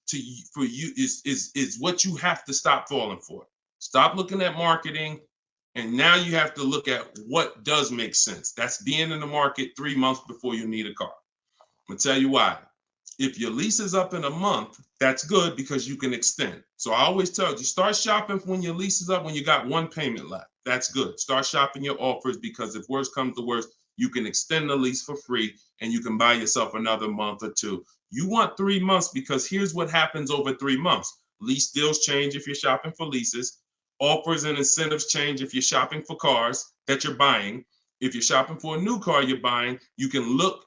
what you have to stop falling for. Stop looking at marketing, and now you have to look at what does make sense. That's being in the market 3 months before you need a car. I'm gonna tell you why. If your lease is up in a month, that's good because you can extend. So I always tell you, start shopping when your lease is up when you got one payment left. That's good. Start shopping your offers because if worse comes to worse, you can extend the lease for free and you can buy yourself another month or two. You want 3 months because here's what happens over 3 months. Lease deals change if you're shopping for leases. Offers and incentives change if you're shopping for cars that you're buying. If you're shopping for a new car you're buying, you can look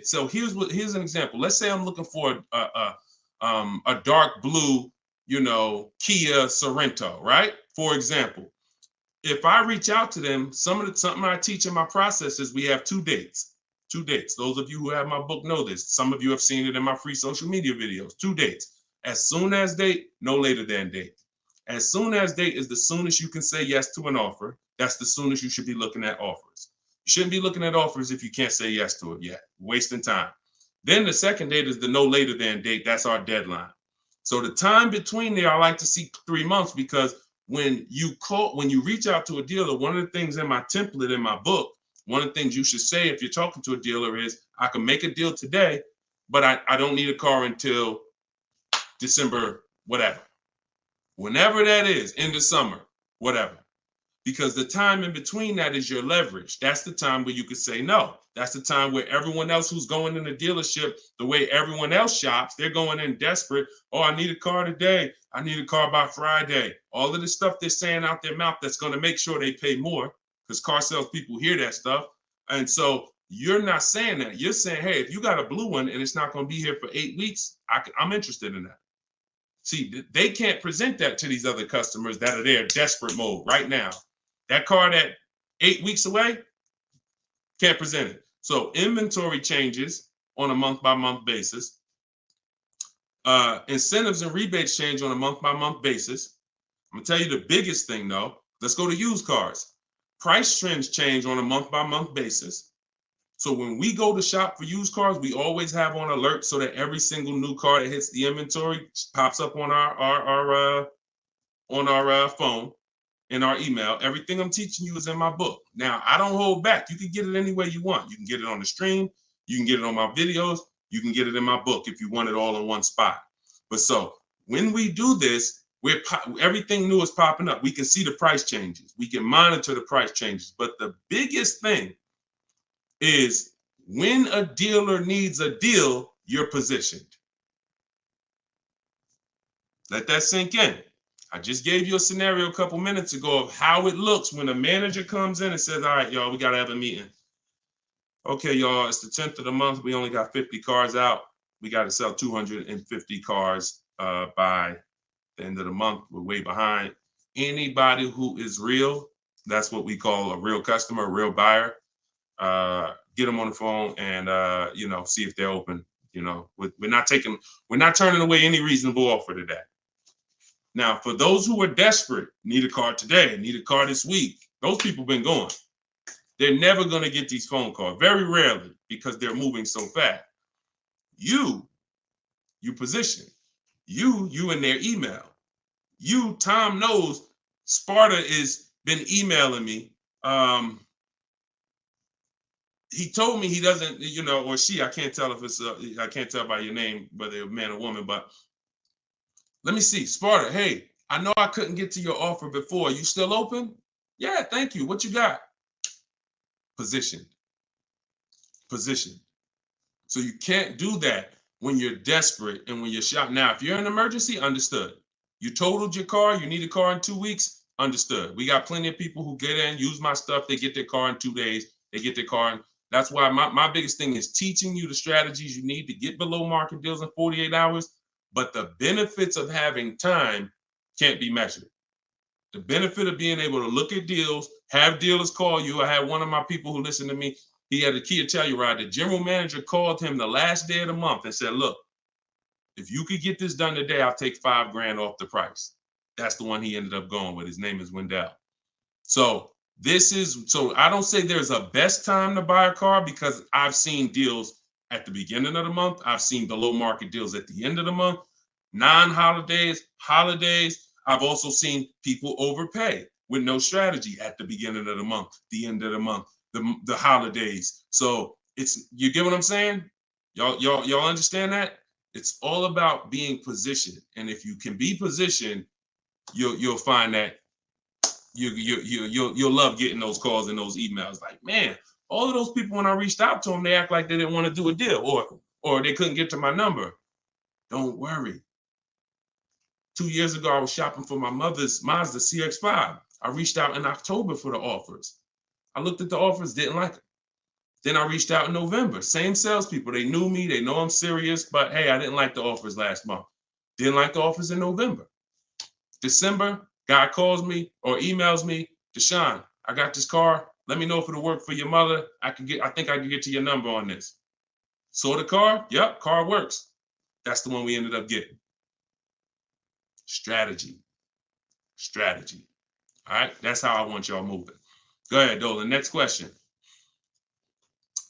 so here's an example. Let's say I'm looking for a dark blue, Kia Sorento, right? For example, if I reach out to them, something I teach in my process is we have 2 dates. 2 dates. Those of you who have my book know this. Some of you have seen it in my free social media videos. 2 dates. As soon as date, no later than date. As soon as date is the soonest you can say yes to an offer. That's the soonest you should be looking at offers. You shouldn't be looking at offers if you can't say yes to it yet. Wasting time. Then the second date is the no later than date. That's our deadline. So the time between there, I like to see 3 months because when you reach out to a dealer, one of the things in my template in my book, one of the things you should say if you're talking to a dealer is, I can make a deal today, but I don't need a car until December, whatever. Whenever that is, in the summer, whatever. Because the time in between that is your leverage. That's the time where you could say no. That's the time where everyone else who's going in the dealership, the way everyone else shops, they're going in desperate. Oh, I need a car today. I need a car by Friday. All of the stuff they're saying out their mouth that's going to make sure they pay more because car sales people hear that stuff. And so you're not saying that. You're saying, hey, if you got a blue one and it's not going to be here for 8 weeks, I'm interested in that. See, they can't present that to these other customers that are there desperate mode right now. That car that 8 weeks away, can't present it. So inventory changes on a month-by-month basis. Incentives and rebates change on a month-by-month basis. I'm gonna tell you the biggest thing though. Let's go to used cars. Price trends change on a month-by-month basis. So when we go to shop for used cars, we always have on alert so that every single new car that hits the inventory pops up on our phone, in our email. Everything I'm teaching you is in my book. Now, I don't hold back. You can get it any way you want. You can get it on the stream. You can get it on my videos. You can get it in my book if you want it all in one spot. But so when we do this, everything new is popping up. We can see the price changes. We can monitor the price changes. But the biggest thing is when a dealer needs a deal, you're positioned. Let that sink in. I just gave you a scenario a couple minutes ago of how it looks when a manager comes in and says, all right, y'all, we got to have a meeting. Okay, y'all, it's the 10th of the month. We only got 50 cars out. We got to sell 250 cars by the end of the month. We're way behind. Anybody who is real, that's what we call a real customer, a real buyer. Get them on the phone and see if they're open. We're not turning away any reasonable offer today. Now, for those who are desperate, need a car today, need a car this week, those people been going. They're never going to get these phone calls, very rarely, because they're moving so fast. You position. You in their email. Tom knows Sparta is been emailing me. He told me he doesn't, or she, I can't tell if it's, I can't tell by your name, whether you're a man or woman, but let me see. Sparta, hey, I know I couldn't get to your offer before. You still open? Yeah, thank you. What you got? Position. So you can't do that when you're desperate and when you're shopping. Now, if you're in an emergency, understood. You totaled your car, you need a car in 2 weeks, understood. We got plenty of people who get in, use my stuff, they get their car in 2 days, they get their car in. That's why my biggest thing is teaching you the strategies you need to get below market deals in 48 hours. But the benefits of having time can't be measured. The benefit of being able to look at deals, have dealers call you. I had one of my people who listened to me. He had a Kia Telluride. The general manager called him the last day of the month and said, look, if you could get this done today, I'll take $5,000 off the price. That's the one he ended up going with. His name is Wendell. So I don't say there's a best time to buy a car because I've seen deals at the beginning of the month. I've seen below market deals at the end of the month, non-holidays, holidays. I've also seen people overpay with no strategy at the beginning of the month, the end of the month, the holidays. So you get what I'm saying? Y'all understand that? It's all about being positioned. And if you can be positioned, you'll find that you'll love getting those calls and those emails. Like, man, all of those people, when I reached out to them, they act like they didn't want to do a deal or they couldn't get to my number. Don't worry. 2 years ago, I was shopping for my mother's Mazda CX-5. I reached out in October for the offers. I looked at the offers, didn't like them. Then I reached out in November. Same salespeople. They knew me. They know I'm serious. But hey, I didn't like the offers last month. Didn't like the offers in November. December, guy calls me or emails me, Deshone, I got this car. Let me know if it'll work for your mother. I think I can get to your number on this. Saw the car? Yep, car works. That's the one we ended up getting. Strategy. All right, that's how I want y'all moving. Go ahead, Dolan. Next question.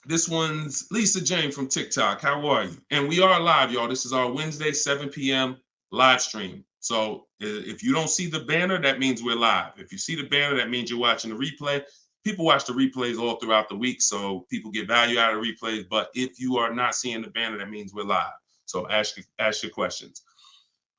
This one's Lisa Jane from TikTok. How are you? And we are live, y'all. This is our Wednesday, 7 p.m. live stream. So if you don't see the banner, that means we're live. If you see the banner, that means you're watching the replay. People watch the replays all throughout the week, so people get value out of replays. But if you are not seeing the banner, that means we're live. So ask your questions.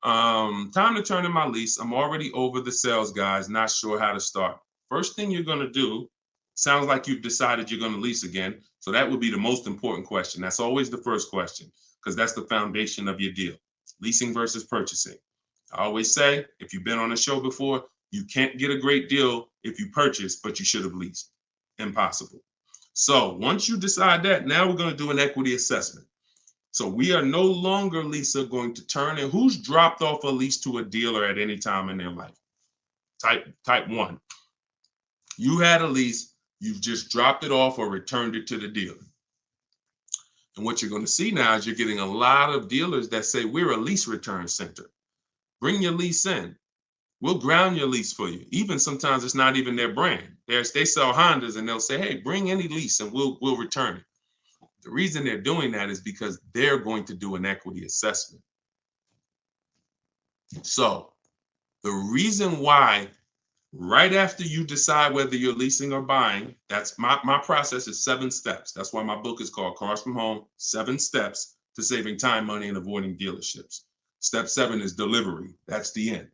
Time to turn in my lease. I'm already over the sales guys, not sure how to start. First thing you're going to do, sounds like you've decided you're going to lease again. So that would be the most important question. That's always the first question because that's the foundation of your deal. Leasing versus purchasing. I always say, if you've been on a show before, you can't get a great deal if you purchase, but you should have leased. Impossible. So once you decide that, now we're going to do an equity assessment. So we are no longer, Lisa, going to turn in who's dropped off a lease to a dealer at any time in their life. Type 1. You had a lease, you've just dropped it off or returned it to the dealer. And what you're going to see now is you're getting a lot of dealers that say, we're a lease return center. Bring your lease in. We'll ground your lease for you. Even sometimes it's not even their brand. They sell Hondas and they'll say, hey, bring any lease and we'll return it. The reason they're doing that is because they're going to do an equity assessment. So the reason why right after you decide whether you're leasing or buying, that's my process is 7 steps. That's why my book is called Cars from Home, 7 Steps to Saving Time, Money, and Avoiding Dealerships. Step 7 is delivery. That's the end.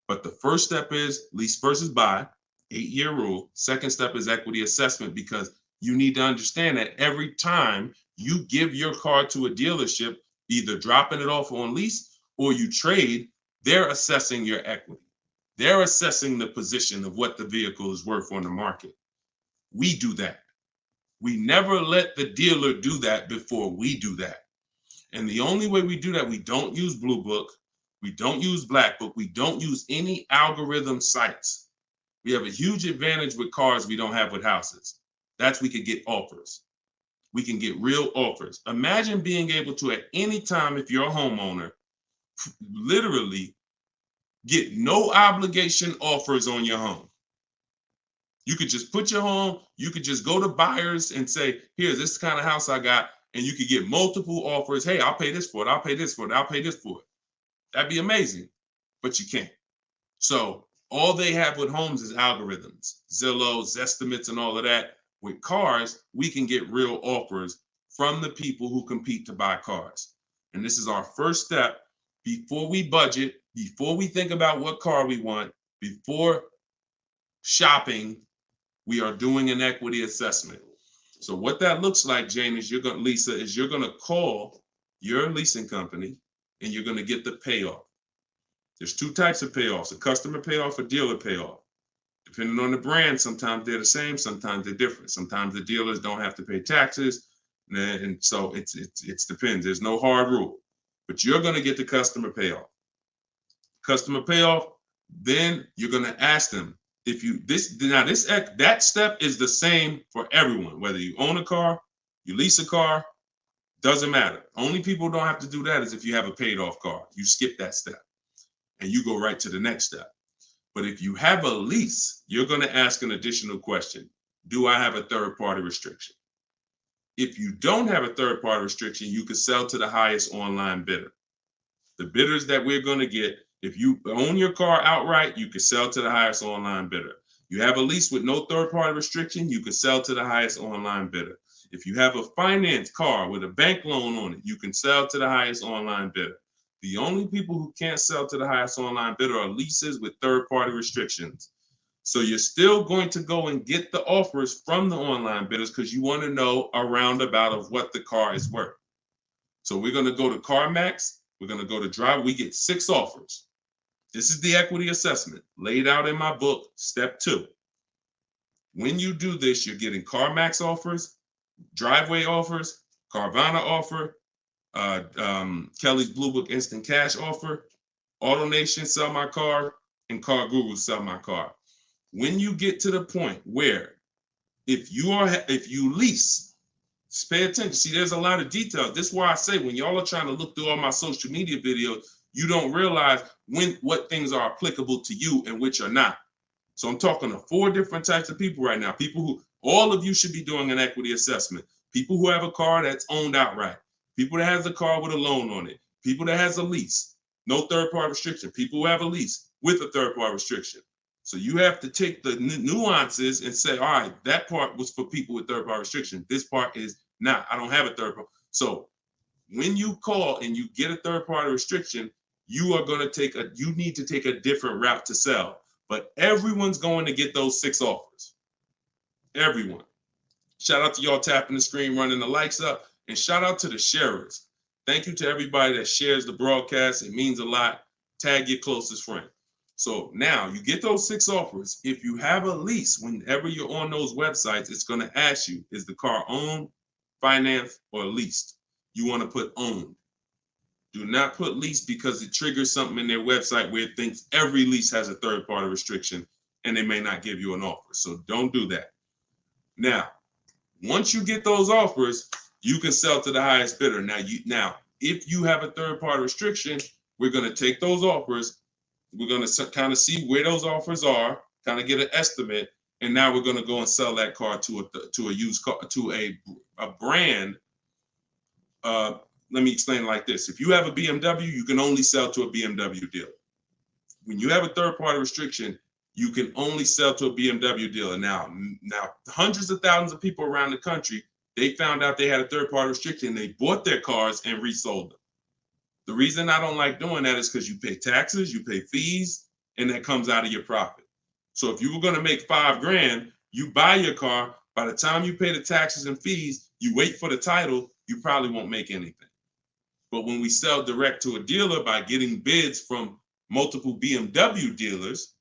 But the first step is lease versus buy, 8-year rule. Second step is equity assessment because you need to understand that every time you give your car to a dealership, either dropping it off on lease or you trade, they're assessing your equity. They're assessing the position of what the vehicle is worth on the market. We do that. We never let the dealer do that before we do that. And the only way we do that, we don't use Blue Book, we don't use Black Book, we don't use any algorithm sites. We have a huge advantage with cars we don't have with houses. That's we could get offers. We can get real offers. Imagine being able to, at any time, if you're a homeowner, literally get no obligation offers on your home. You could just put your home, you could just go to buyers and say, here, this is the kind of house I got, and you could get multiple offers. Hey, I'll pay this for it, I'll pay this for it, I'll pay this for it. That'd be amazing, but you can't. So all they have with homes is algorithms, Zillow, Zestimates, and all of that. With cars, we can get real offers from the people who compete to buy cars. And this is our first step before we budget, before we think about what car we want, before shopping, we are doing an equity assessment. So what that looks like, Jane, is Lisa, is you're going to call your leasing company and you're going to get the payoff. There's two types of payoffs, a customer payoff, a dealer payoff. Depending on the brand, sometimes they're the same, sometimes they're different. Sometimes the dealers don't have to pay taxes. And so it depends. There's no hard rule, but you're going to get the customer payoff. Customer payoff, then you're going to ask them if you, that step is the same for everyone, whether you own a car, you lease a car, doesn't matter. Only people who don't have to do that is if you have a paid off car. You skip that step and you go right to the next step. But if you have a lease, you're going to ask an additional question. Do I have a third party restriction? If you don't have a third party restriction, you can sell to the highest online bidder. The bidders that we're going to get, if you own your car outright, you can sell to the highest online bidder. You have a lease with no third party restriction, you can sell to the highest online bidder. If you have a finance car with a bank loan on it, you can sell to the highest online bidder. The only people who can't sell to the highest online bidder are leases with third-party restrictions. So you're still going to go and get the offers from the online bidders because you want to know a roundabout of what the car is worth. So we're going to go to CarMax. We're going to go to Drive. We get 6 offers. This is the equity assessment laid out in my book, step 2. When you do this, you're getting CarMax offers, Driveway offers, Carvana offer, Kelly's Blue Book Instant Cash offer, AutoNation Sell My Car, and Car Guru Sell My Car. When you get to the point where if you lease, just pay attention. See, there's a lot of detail. This is why I say when y'all are trying to look through all my social media videos, you don't realize what things are applicable to you and which are not. So I'm talking to 4 different types of people right now. People who, all of you should be doing an equity assessment. People who have a car that's owned outright. People that has a car with a loan on it. People that has a lease, no third-party restriction. People who have a lease with a third-party restriction. So you have to take the nuances and say, all right, that part was for people with third-party restriction. This part is not. I don't have a third-party. So when you call and you get a third-party restriction, you need to take a different route to sell. But everyone's going to get those 6 offers. Everyone. Shout out to y'all tapping the screen, running the likes up. And shout out to the sharers. Thank you to everybody that shares the broadcast. It means a lot. Tag your closest friend. So now you get those 6 offers. If you have a lease, whenever you're on those websites, it's going to ask you, is the car owned, financed, or leased? You want to put owned. Do not put lease because it triggers something in their website where it thinks every lease has a third-party restriction and they may not give you an offer. So don't do that. Now, once you get those offers, you can sell to the highest bidder. Now, if you have a third-party restriction, we're going to take those offers. We're going to kind of see where those offers are, kind of get an estimate, and now we're going to go and sell that car to a used car, to a brand. Let me explain it like this. If you have a BMW, you can only sell to a BMW dealer. When you have a third-party restriction, you can only sell to a BMW dealer. Now, hundreds of thousands of people around the country, they found out they had a third-party restriction. They bought their cars and resold them. The reason I don't like doing that is because you pay taxes, you pay fees, and that comes out of your profit. So if you were going to make $5,000, you buy your car. By the time you pay the taxes and fees, you wait for the title, you probably won't make anything. But when we sell direct to a dealer by getting bids from multiple BMW dealers,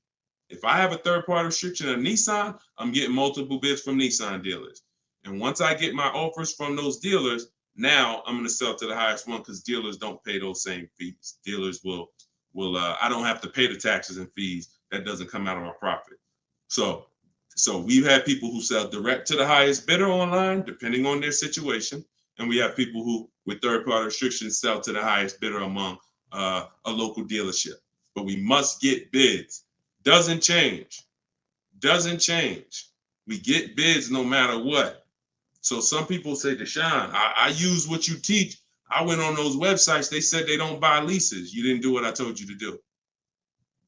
If I have a third-party restriction of Nissan, I'm getting multiple bids from Nissan dealers. And once I get my offers from those dealers, now I'm going to sell to the highest one because dealers don't pay those same fees. Dealers will I don't have to pay the taxes and fees. That doesn't come out of my profit. So we've had people who sell direct to the highest bidder online, depending on their situation. And we have people who, with third-party restrictions, sell to the highest bidder among a local dealership. But we must get bids. Doesn't change. We get bids no matter what. So some people say, Deshone, I use what you teach. I went on those websites. They said they don't buy leases. You didn't do what I told you to do.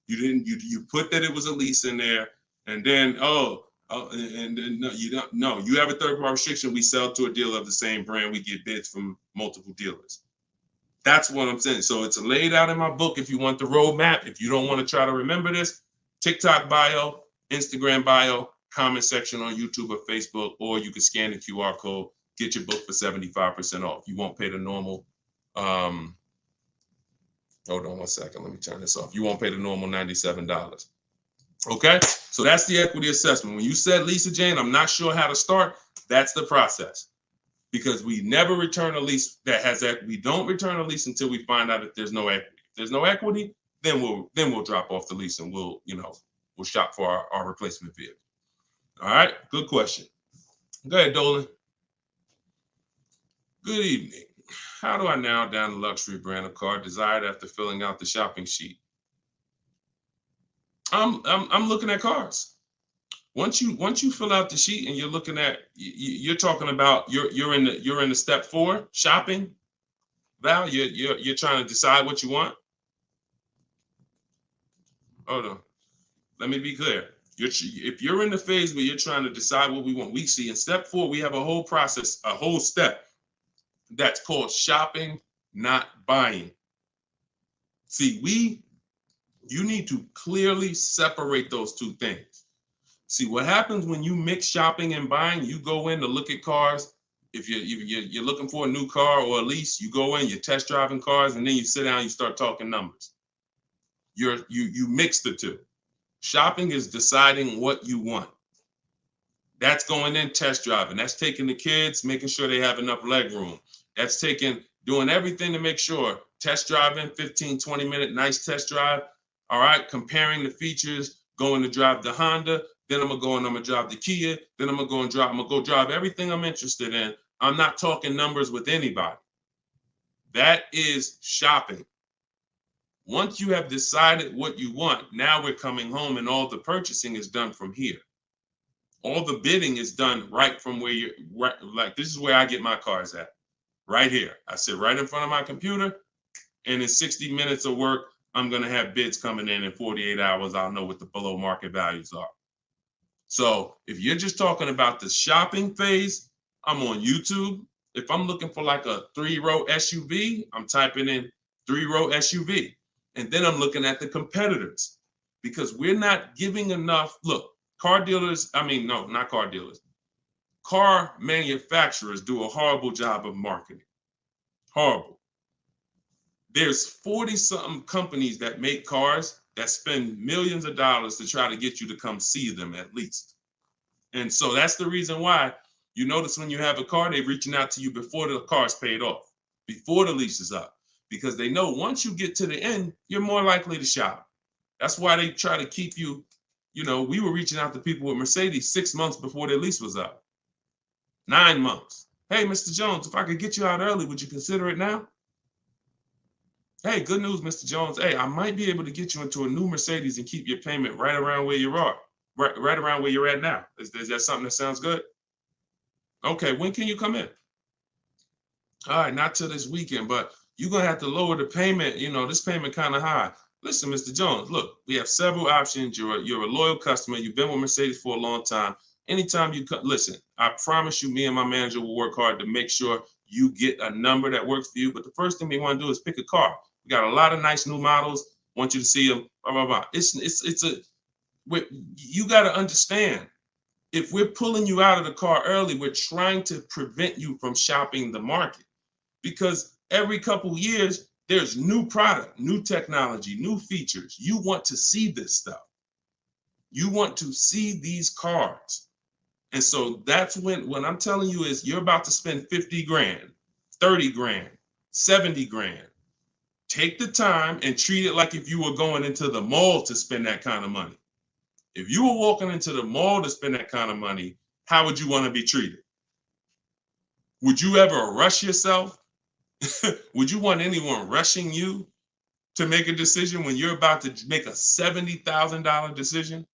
You put that it was a lease in there, and then no, you don't. No, you have a third-party restriction. We sell to a dealer of the same brand. We get bids from multiple dealers. That's what I'm saying. So it's laid out in my book. If you want the roadmap, if you don't want to try to remember this, TikTok bio, Instagram bio, comment section on YouTube or Facebook, or you can scan the QR code, get your book for 75% off. You won't pay the normal. Hold on one second. Let me turn this off. You won't pay the normal $97. Okay, so that's the equity assessment. When you said, Lisa Jane, I'm not sure how to start, that's the process. Because we never return a lease that has equity. We don't return a lease until we find out that there's no equity. If there's no equity, then we'll drop off the lease and we'll shop for our replacement vehicle. All right, good question. Go ahead, Dolan. Good evening. How do I narrow down the luxury brand of car desired after filling out the shopping sheet? I'm looking at cars. Once you fill out the sheet and you're looking at, you're talking about you're in the step 4 shopping. Val, you're trying to decide what you want. Hold on, let me be clear. If you're in the phase where you're trying to decide what we want, we see in step 4 we have a whole process, a whole step that's called shopping, not buying. See, you need to clearly separate those two things. See, what happens when you mix shopping and buying, you go in to look at cars. If you're looking for a new car or a lease, you go in, you're test driving cars, and then you sit down, you start talking numbers. You mix the two. Shopping is deciding what you want. That's going in test driving. That's taking the kids, making sure they have enough leg room. That's doing everything to make sure. Test driving, 15, 20-minute nice test drive. All right, comparing the features, going to drive the Honda. Then I'm gonna drive the Kia. Then I'm gonna go drive everything I'm interested in. I'm not talking numbers with anybody. That is shopping. Once you have decided what you want, now we're coming home and all the purchasing is done from here. All the bidding is done right from where you're right. Like, this is where I get my cars at, right here. I sit right in front of my computer, and in 60 minutes of work, I'm gonna have bids coming in 48 hours. I'll know what the below market values are. So if you're just talking about the shopping phase, I'm on YouTube. If I'm looking for like a 3-row SUV, I'm typing in 3-row SUV. And then I'm looking at the competitors, because we're not giving enough. Look, car manufacturers do a horrible job of marketing. Horrible. There's 40-something companies that make cars that spend millions of dollars to try to get you to come see them at least. And so that's the reason why you notice when you have a car, they're reaching out to you before the car's paid off, before the lease is up, because they know once you get to the end, you're more likely to shop. That's why they try to keep you, we were reaching out to people with Mercedes 6 months before their lease was up. 9 months. Hey, Mr. Jones, if I could get you out early, would you consider it now? Hey, good news, Mr. Jones. Hey, I might be able to get you into a new Mercedes and keep your payment right around where you are, right around where you're at now. Is that something that sounds good? Okay, when can you come in? All right, not till this weekend, but you're going to have to lower the payment. This payment kind of high. Listen, Mr. Jones, look, we have several options. You're a loyal customer. You've been with Mercedes for a long time. Anytime you come, listen, I promise you, me and my manager will work hard to make sure you get a number that works for you. But the first thing we want to do is pick a car. We got a lot of nice new models. Want you to see them. Blah, blah, blah. You got to understand, if we're pulling you out of the car early, we're trying to prevent you from shopping the market, because every couple of years, there's new product, new technology, new features. You want to see this stuff. You want to see these cars. And so that's when I'm telling you is you're about to spend 50 grand, 30 grand, 70 grand. Take the time and treat it like if you were going into the mall to spend that kind of money. If you were walking into the mall to spend that kind of money, how would you want to be treated? Would you ever rush yourself? Would you want anyone rushing you to make a decision when you're about to make a $70,000 decision?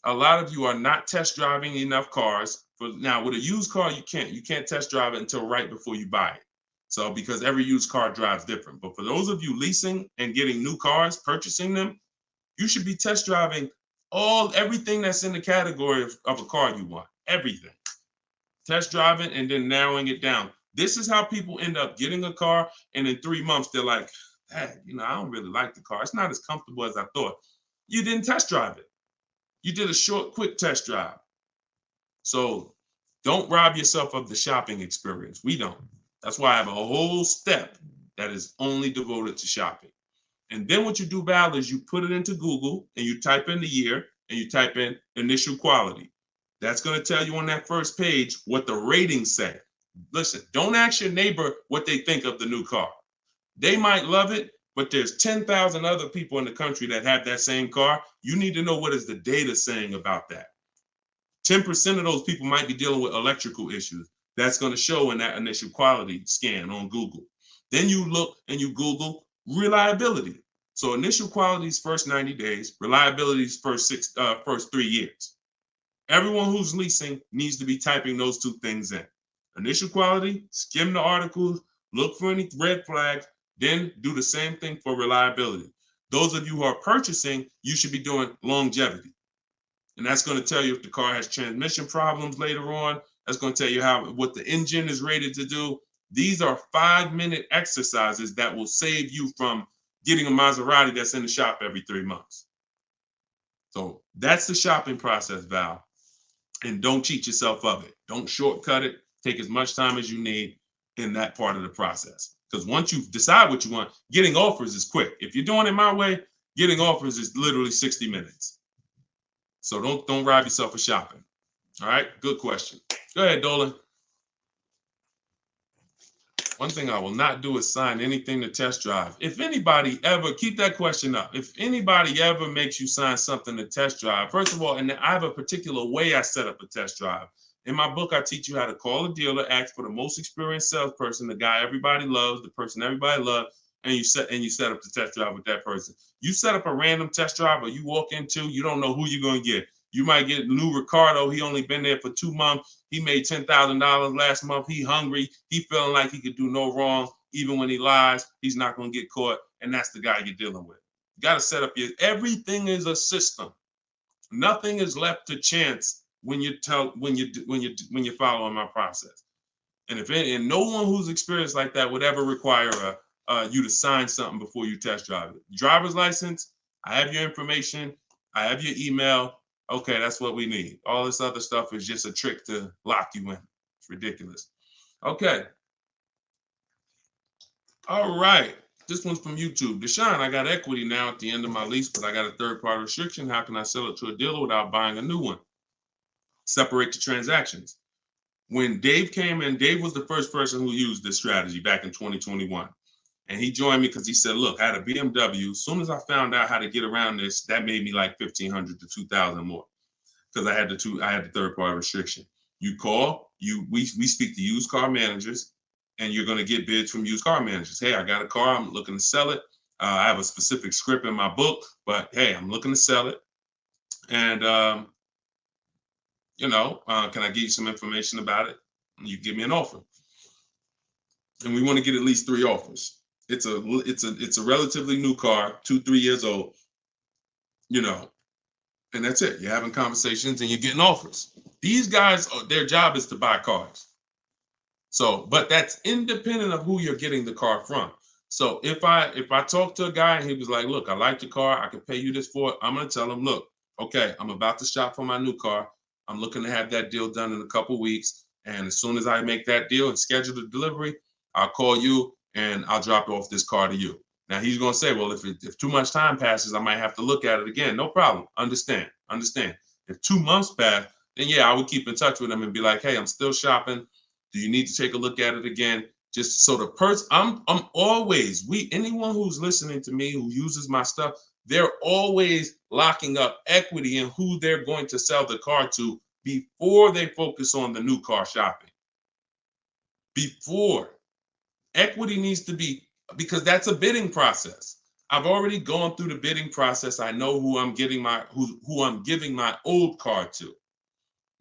A lot of you are not test driving enough cars. Now, with a used car, you can't test drive it until right before you buy it. So because every used car drives different. But for those of you leasing and getting new cars, purchasing them, you should be test driving everything that's in the category of a car you want. Everything. Test driving and then narrowing it down. This is how people end up getting a car, and in 3 months they're like, hey, I don't really like the car. It's not as comfortable as I thought. You didn't test drive it. You did a short, quick test drive. So don't rob yourself of the shopping experience. We don't. That's why I have a whole step that is only devoted to shopping. And then what you do, Val, is you put it into Google and you type in the year and you type in initial quality. That's going to tell you on that first page what the ratings say. Listen, don't ask your neighbor what they think of the new car. They might love it, but there's 10,000 other people in the country that have that same car. You need to know what is the data saying about that. 10% of those people might be dealing with electrical issues. That's going to show in that initial quality scan on Google. Then you look and you Google reliability. So initial quality's first 90 days, reliability's first 3 years. Everyone who's leasing needs to be typing those two things in. Initial quality, skim the articles, look for any red flags, then do the same thing for reliability. Those of you who are purchasing, you should be doing longevity. And that's going to tell you if the car has transmission problems later on. That's going to tell you what the engine is rated to do. These are 5-minute exercises that will save you from getting a Maserati that's in the shop every 3 months. So that's the shopping process, Val. And don't cheat yourself of it. Don't shortcut it. Take as much time as you need in that part of the process. Because once you decide what you want, getting offers is quick. If you're doing it my way, getting offers is literally 60 minutes. So don't rob yourself of shopping. All right, good question. Go ahead, Dolan. One thing I will not do is sign anything to test drive. If anybody ever, keep that question up. If anybody ever makes you sign something to test drive, first of all, and I have a particular way I set up a test drive. In my book, I teach you how to call a dealer, ask for the most experienced salesperson, the guy everybody loves, the person everybody loves, and you set up the test drive with that person. You set up a random test drive or you walk into, you don't know who you're going to get. You might get Lou Ricardo. He only been there for 2 months. He made $10,000 last month. He hungry. He feeling like he could do no wrong. Even when he lies, he's not going to get caught. And that's the guy you're dealing with. You got to set up everything is a system. Nothing is left to chance when you're following my process. And no one who's experienced like that would ever require you to sign something before you test drive it. Driver's license. I have your information. I have your email. Okay, that's what we need. All this other stuff is just a trick to lock you in. It's ridiculous. Okay. All right. This one's from YouTube. Deshone, I got equity now at the end of my lease, but I got a third-party restriction. How can I sell it to a dealer without buying a new one? Separate the transactions. When Dave came in, Dave was the first person who used this strategy back in 2021. And he joined me because he said, look, I had a BMW. As soon as I found out how to get around this, that made me like $1,500 to $2,000 more because I had the third-party restriction. You call, we speak to used car managers, and you're going to get bids from used car managers. Hey, I got a car. I'm looking to sell it. I have a specific script in my book, but hey, I'm looking to sell it. And, can I give you some information about it? And you give me an offer. And we want to get at least 3 offers. It's a relatively new car, 2-3 years old, and that's it. You're having conversations and you're getting offers. These guys, their job is to buy cars. So, but that's independent of who you're getting the car from. So if I talk to a guy and he was like, look, I like your car, I can pay you this for it, I'm going to tell him, look, okay, I'm about to shop for my new car. I'm looking to have that deal done in a couple weeks. And as soon as I make that deal and schedule the delivery, I'll call you and I'll drop off this car to you. Now he's going to say, well, if too much time passes, I might have to look at it again. No problem. Understand. If 2 months pass, then yeah, I would keep in touch with him and be like, hey, I'm still shopping. Do you need to take a look at it again? Just so the person, I'm always, anyone who's listening to me, who uses my stuff, they're always locking up equity in who they're going to sell the car to before they focus on the new car shopping. Before. Equity needs to be, because that's a bidding process. I've already gone through the bidding process. I know who I'm giving my old car to.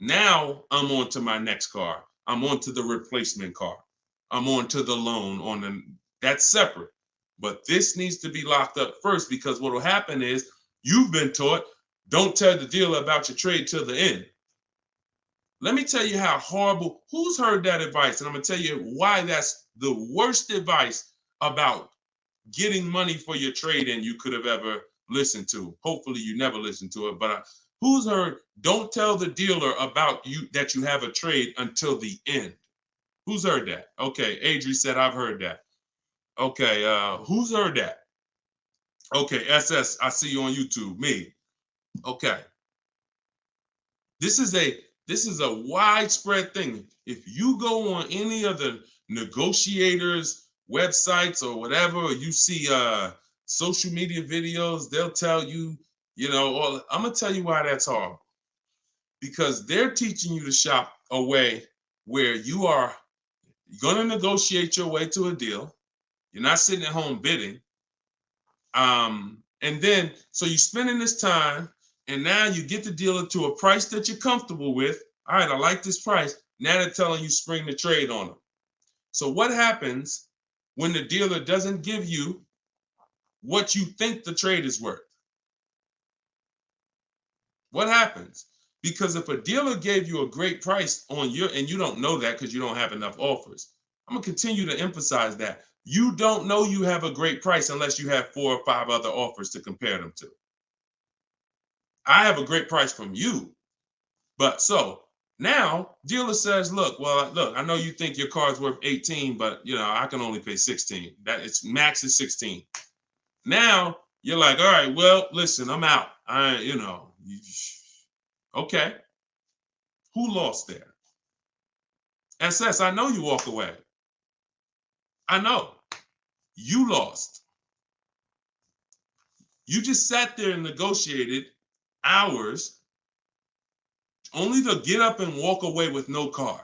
Now I'm on to my next car. I'm on to the replacement car. I'm on to the loan that's separate. But this needs to be locked up first, because what will happen is you've been taught, don't tell the dealer about your trade till the end. Let me tell you how horrible, who's heard that advice? And I'm gonna tell you why that's the worst advice about getting money for your trade in you could have ever listened to. Hopefully you never listened to it, but who's heard, don't tell the dealer about you that you have a trade until the end? Who's heard that? Okay, Adri said, I've heard that. Okay, who's heard that? Okay, SS, I see you on YouTube, me. Okay. This is a widespread thing. If you go on any of the negotiators' websites or whatever, or you see social media videos, they'll tell you, I'm gonna tell you why that's horrible. Because they're teaching you to shop a way where you are gonna negotiate your way to a deal. You're not sitting at home bidding. And then, so you're spending this time, and now you get the dealer to a price that you're comfortable with. All right, I like this price. Now they're telling you spring the trade on them. So what happens when the dealer doesn't give you what you think the trade is worth? What happens? Because if a dealer gave you a great price on and you don't know that because you don't have enough offers, I'm gonna continue to emphasize that. You don't know you have a great price unless you have 4 or 5 other offers to compare them to. I have a great price from you. But so now dealer says, look, I know you think your car's worth 18, but I can only pay 16. That it's max is 16. Now you're like, all right, well, listen, I'm out. Okay. Who lost there? SS, I know you walk away. I know. You lost. You just sat there and negotiated hours only to get up and walk away with no car.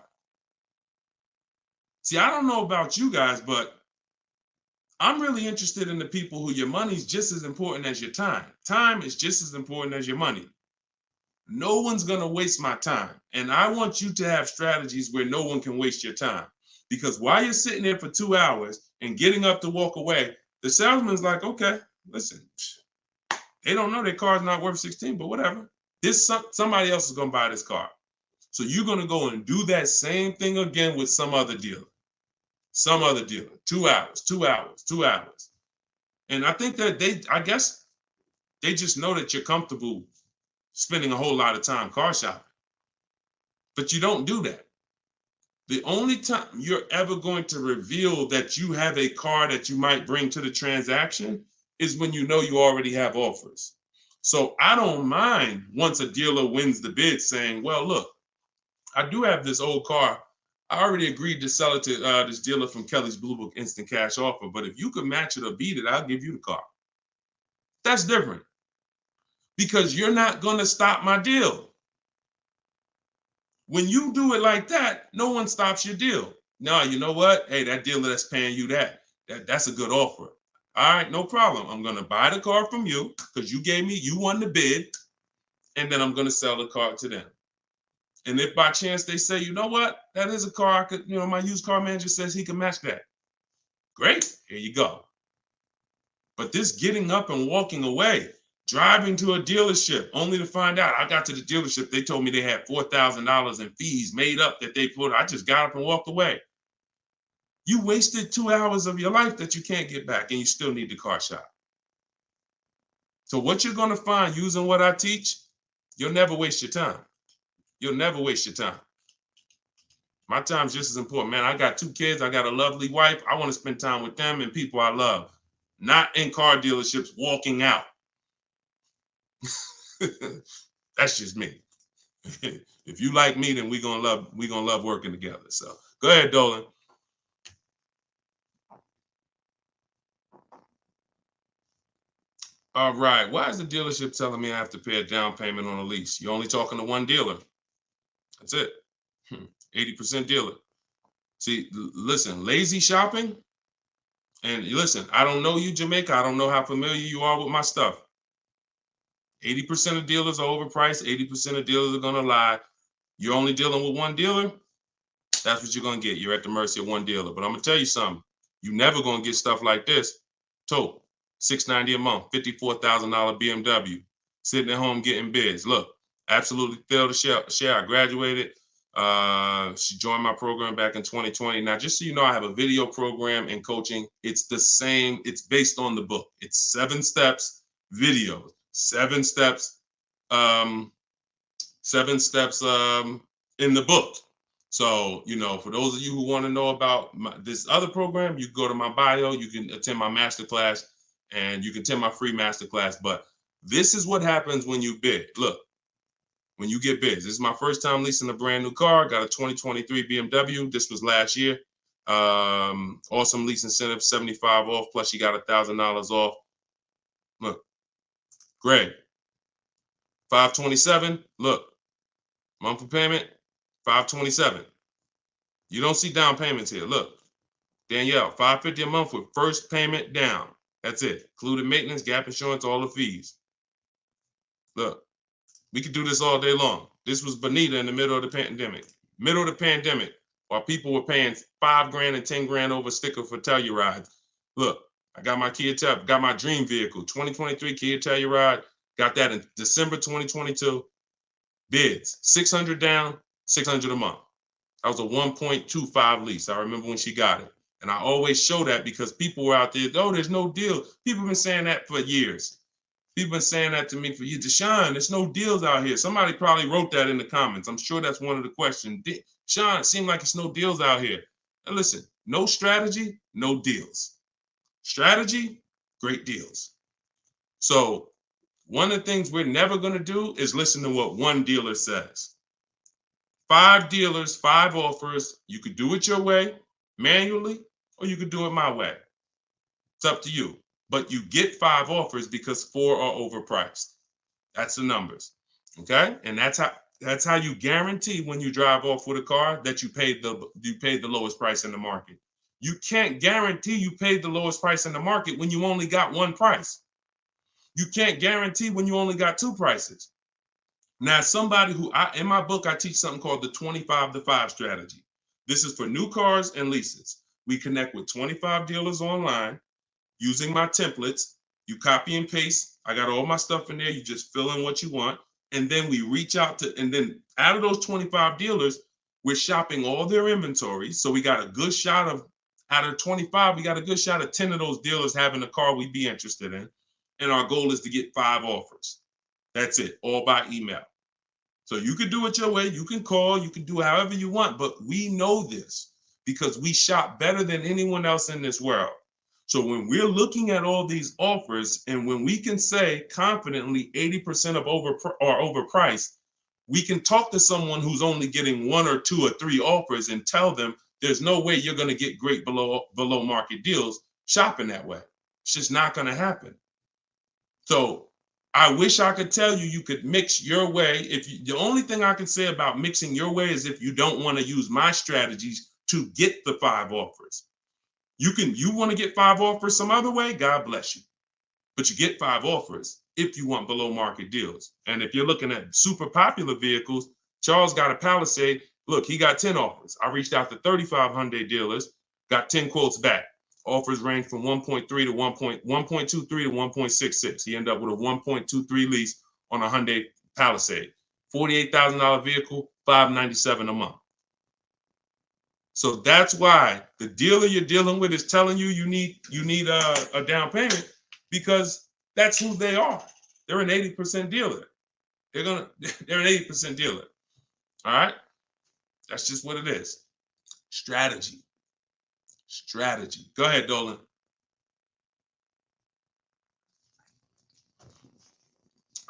See, I don't know about you guys, but I'm really interested in the people who your money's just as important as your time. Time is just as important as your money. No one's going to waste my time. And I want you to have strategies where no one can waste your time. Because while you're sitting there for 2 hours and getting up to walk away, the salesman's like, okay, listen, they don't know their car's not worth 16, but whatever. Somebody else is going to buy this car. So you're going to go and do that same thing again with some other dealer. 2 hours, 2 hours, 2 hours. And I think that I guess they just know that you're comfortable spending a whole lot of time car shopping. But you don't do that. The only time you're ever going to reveal that you have a car that you might bring to the transaction is when you know you already have offers. So I don't mind once a dealer wins the bid saying, well, look, I do have this old car. I already agreed to sell it to this dealer from Kelly's Blue Book Instant Cash Offer. But if you could match it or beat it, I'll give you the car. That's different. Because you're not going to stop my deal. When you do it like that, no one stops your deal. No, you know what? Hey, that dealer that's paying you that's a good offer. All right, no problem. I'm going to buy the car from you because you won the bid, and then I'm going to sell the car to them. And if by chance they say, you know what, that is a car I could, my used car manager says he can match that. Great, here you go. But this getting up and walking away, driving to a dealership only to find out I got to the dealership, they told me they had $4,000 in fees made up that they put. I just got up and walked away. You wasted 2 hours of your life that you can't get back, and you still need the car shop. So what you're going to find using what I teach, you'll never waste your time. You'll never waste your time. My time's just as important, man. I got 2 kids. I got a lovely wife. I want to spend time with them and people I love. not in car dealerships walking out. That's just me. If you like me, then we're gonna love working together. So go ahead, Dolan. All right. Why is the dealership telling me I have to pay a down payment on a lease? You're only talking to one dealer. That's it. 80% dealer. See, listen, lazy shopping. And listen, I don't know you, Jamaica. I don't know how familiar you are with my stuff. 80% of dealers are overpriced. 80% of dealers are gonna lie. You're only dealing with one dealer. That's what you're gonna get. You're at the mercy of one dealer. But I'm gonna tell you something. You never gonna get stuff like this. Total $690 a month, $54,000 BMW, sitting at home getting bids. Look, absolutely thrilled to share. I graduated. She joined my program back in 2020. Now, just so you know, I have a video program and coaching. It's the same. It's based on the book. It's 7 steps videos, 7 steps, 7 steps in the book. So, you know, for those of you who want to know about this other program, you go to my bio, you can attend my masterclass, and you can attend my free masterclass. But this is what happens when you bid. Look, when you get bids. This is my first time leasing a brand new car. Got a 2023 BMW. This was last year. Awesome lease incentive, 75 off, plus you got $1,000 off. Look, Greg, 527. Look, monthly payment, 527. You don't see down payments here. Look, Danielle, $550 a month with first payment down. That's it. Included maintenance, gap insurance, all the fees. Look, we could do this all day long. This was Bonita in the middle of the pandemic. Middle of the pandemic, while people were paying $5 grand and 10 grand over sticker for Telluride. Look, I got my got my dream vehicle, 2023 Kia Telluride. Got that in December 2022. Bids, 600 down, 600 a month. That was a 1.25 lease. I remember when she got it. And I always show that because people were out there, oh, there's no deal. People have been saying that for years. People have been saying that to me for years. Deshone, there's no deals out here. Somebody probably wrote that in the comments. I'm sure that's one of the questions. Sean, it seems like it's no deals out here. And listen, no strategy, no deals. Strategy, great deals. So one of the things we're never going to do is listen to what one dealer says. 5 dealers, 5 offers. You could do it your way, manually, or you could do it my way. It's up to you. But you get 5 offers because 4 are overpriced. That's the numbers. Okay? And that's how you guarantee when you drive off with a car that you paid the lowest price in the market. You can't guarantee you paid the lowest price in the market when you only got one price. You can't guarantee when you only got 2 prices. Now, somebody who in my book, I teach something called the 25-to-5 strategy. This is for new cars and leases. We connect with 25 dealers online using my templates. You copy and paste. I got all my stuff in there. You just fill in what you want. And then we reach out to, and then out of those 25 dealers, we're shopping all their inventory. So we got a good shot of, out of 25, we got a good shot of 10 of those dealers having a car we'd be interested in. And our goal is to get 5 offers. That's it, all by email. So you can do it your way. You can call, you can do however you want, but we know this because we shop better than anyone else in this world. So when we're looking at all these offers and when we can say confidently 80% of are overpriced, we can talk to someone who's only getting 1 or 2 or 3 offers and tell them there's no way you're going to get great below market deals shopping that way. It's just not going to happen. So I wish I could tell you you could mix your way. The only thing I can say about mixing your way is if you don't want to use my strategies to get the 5 offers. You want to get 5 offers some other way, God bless you. But you get 5 offers if you want below market deals. And if you're looking at super popular vehicles, Charles got a Palisade. Look, he got 10 offers. I reached out to 35 Hyundai dealers, got 10 quotes back. Offers range from 1.3 to 1.23 to 1.66. He ended up with a 1.23 lease on a Hyundai Palisade. $48,000 vehicle, $597 a month. So that's why the dealer you're dealing with is telling you you need a down payment because that's who they are. They're an 80% dealer. They're an 80% dealer. All right? That's just what it is. Strategy. Go ahead, Dolan.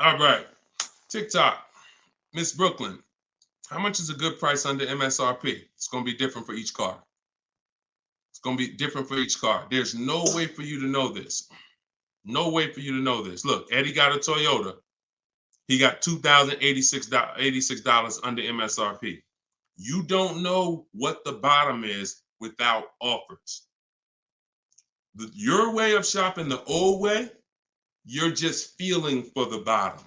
All right. TikTok. Miss Brooklyn. How much is a good price under MSRP? It's going to be different for each car. It's going to be different for each car. There's no way for you to know this. No way for you to know this. Look, Eddie got a Toyota. He got $2,086 under MSRP. You don't know what the bottom is without offers. Your way of shopping the old way, you're just feeling for the bottom.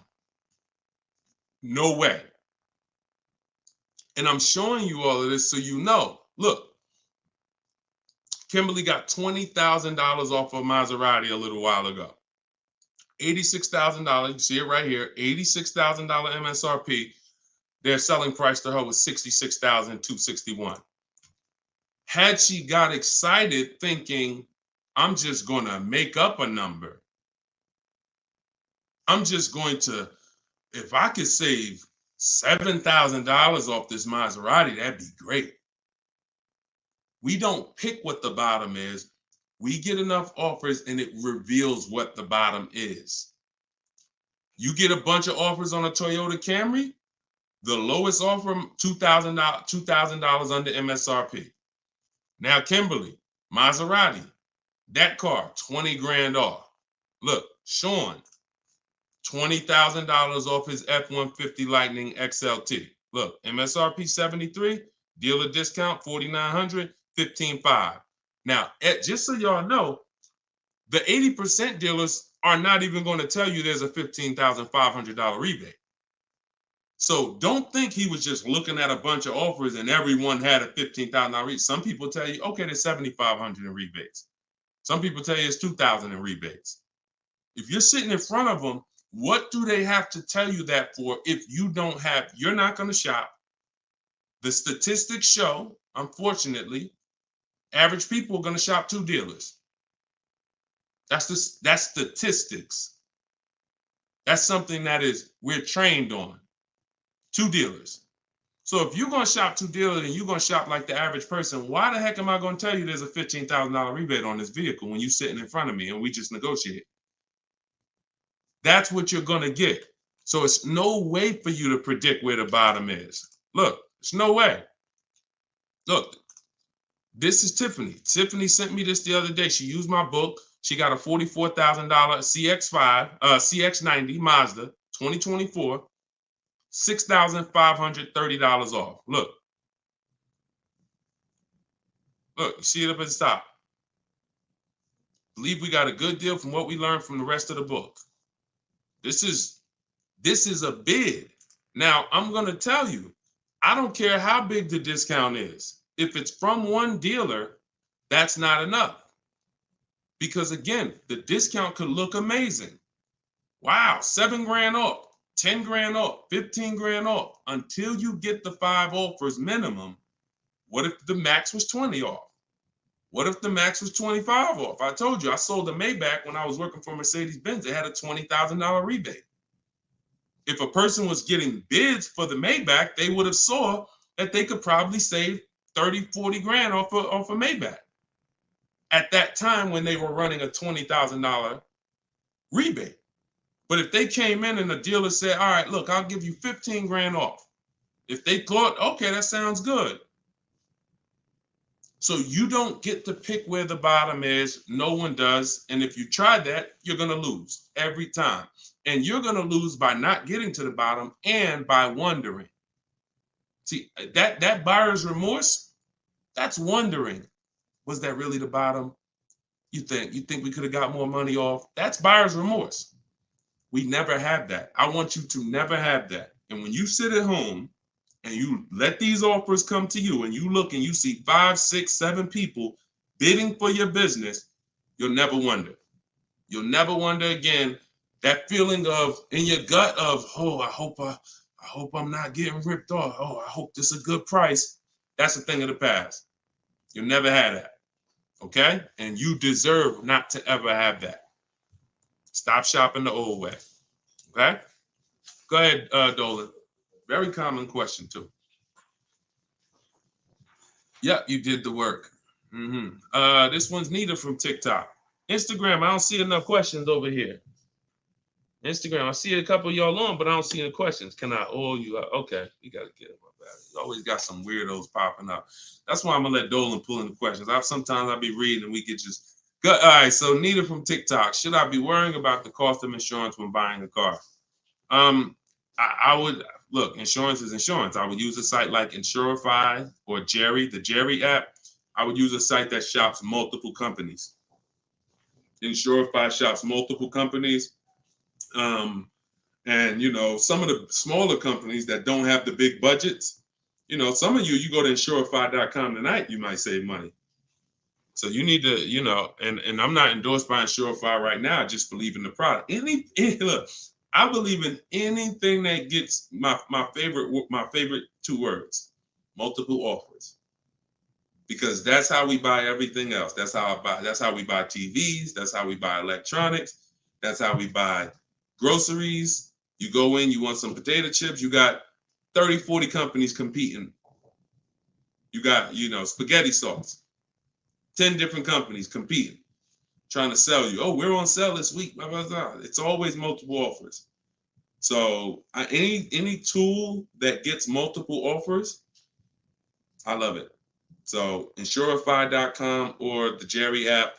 No way. And I'm showing you all of this so you know. Look, Kimberly got $20,000 off of Maserati a little while ago. $86,000, you see it right here, $86,000 MSRP. Their selling price to her was $66,261. Had she got excited thinking, I'm just going to make up a number. I'm just going to, if I could save $7,000 off this Maserati, that'd be great. We don't pick what the bottom is. We get enough offers and it reveals what the bottom is. You get a bunch of offers on a Toyota Camry, the lowest offer, $2,000 under MSRP. Now, Kimberly, Maserati, that car, 20 grand off. Look, Sean, $20,000 off his F-150 Lightning XLT. Look, MSRP 73, dealer discount 4,900, 15,500. Now, just so y'all know, the 80% dealers are not even going to tell you there's a $15,500 rebate. So don't think he was just looking at a bunch of offers and everyone had a $15,000 rebate. Some people tell you, okay, there's $7,500 in rebates. Some people tell you it's $2,000 in rebates. If you're sitting in front of them, what do they have to tell you that for if you don't have, you're not going to shop. The statistics show, unfortunately, average people are going to shop 2 dealers. That's statistics. That's something that we're trained on. 2 dealers. So if you're going to shop 2 dealers and you're going to shop like the average person, why the heck am I going to tell you there's a $15,000 rebate on this vehicle when you're sitting in front of me and we just negotiate? That's what you're going to get. So it's no way for you to predict where the bottom is. Look, it's no way. Look, this is Tiffany. Tiffany sent me this the other day. She used my book. She got a $44,000 CX90 Mazda 2024, $6,530 off. Look, you see it up at the top. Believe we got a good deal from what we learned from the rest of the book. This is a bid. Now, I'm going to tell you, I don't care how big the discount is. If it's from one dealer, that's not enough. Because again, the discount could look amazing. Wow, 7 grand off, 10 grand off, 15 grand off. Until you get the 5 offers minimum, what if the max was 20 off? What if the max was 25 off? I told you, I sold a Maybach when I was working for Mercedes-Benz. It had a $20,000 rebate. If a person was getting bids for the Maybach, they would have saw that they could probably save 30, 40 grand off a Maybach at that time when they were running a $20,000 rebate. But if they came in and the dealer said, all right, look, I'll give you 15 grand off. If they thought, okay, that sounds good. So you don't get to pick where the bottom is. No one does. And if you try that, you're going to lose every time. And you're going to lose by not getting to the bottom and by wondering. See, that buyer's remorse, that's wondering. Was that really the bottom? You think we could have got more money off? That's buyer's remorse. We never have that. I want you to never have that. And when you sit at home and you let these offers come to you and you look and you see 5, 6, 7 people bidding for your business, you'll never wonder. You'll never wonder again. That feeling of in your gut of, oh, I hope I'm not getting ripped off. Oh, I hope this is a good price. That's a thing of the past. You'll never have that. Okay? And you deserve not to ever have that. Stop shopping the old way. Okay? Go ahead, Dolan. Very common question, too. Yep, you did the work. This one's Nita from TikTok. Instagram, I don't see enough questions over here. Instagram, I see a couple of y'all on, but I don't see any questions. Can I oil you up? Okay, you got to get it. You always got some weirdos popping up. That's why I'm going to let Dolan pull in the questions. Sometimes I'll be reading and we get just good. All right, so Nita from TikTok. Should I be worrying about the cost of insurance when buying a car? I would look, insurance is insurance. I would use a site like Insurify or Jerry, the Jerry app. I would use a site that shops multiple companies. Insurify shops multiple companies. And some of the smaller companies that don't have the big budgets, some of you go to insurify.com tonight, you might save money. So you need to, and I'm not endorsed by Insurify right now. I just believe in the product. Look, I believe in anything that gets my favorite two words, multiple offers. Because that's how we buy everything else. That's how we buy TVs, that's how we buy electronics, that's how we buy groceries. You go in, you want some potato chips, you got 30, 40 companies competing. You got, spaghetti sauce, 10 different companies competing, trying to sell you. Oh, we're on sale this week. Blah, blah, blah. It's always multiple offers. So any tool that gets multiple offers, I love it. So Insurify.com or the Jerry app.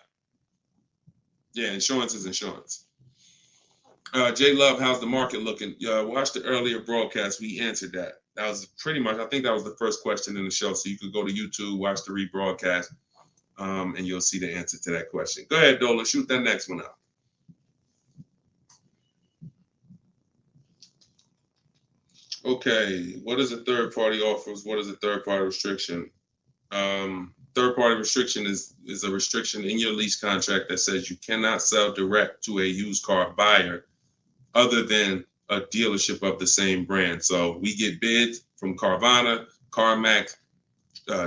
Yeah, insurance is insurance. J Love, how's the market looking? Watch the earlier broadcast. We answered that. That was pretty much, I think that was the first question in the show. So you could go to YouTube, watch the rebroadcast, and you'll see the answer to that question. Go ahead, Dolan, shoot that next one out. Okay, what is a third-party offers? What is a third-party restriction? Third-party restriction is a restriction in your lease contract that says you cannot sell direct to a used car buyer other than a dealership of the same brand. So we get bids from Carvana, CarMax,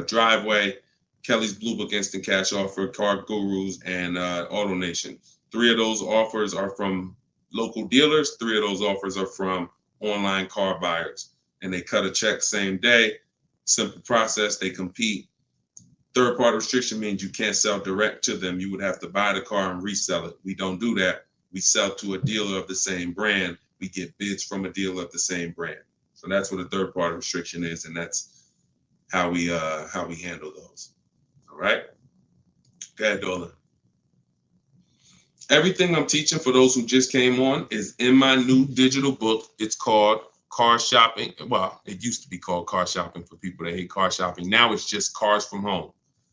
Driveway, Kelly's Blue Book Instant Cash Offer, Car Gurus, and AutoNation. 3 of those offers are from local dealers. 3 of those offers are from online car buyers. And they cut a check same day. Simple process. They compete. Third-party restriction means you can't sell direct to them. You would have to buy the car and resell it. We don't do that. We sell to a dealer of the same brand. We get bids from a dealer of the same brand. So that's what a third-party restriction is, and that's how we handle those. All right. Go ahead, Dolan. Everything I'm teaching for those who just came on is in my new digital book. It's called Car Shopping. Well, it used to be called Car Shopping for people that hate car shopping. Now it's just Cars from Home.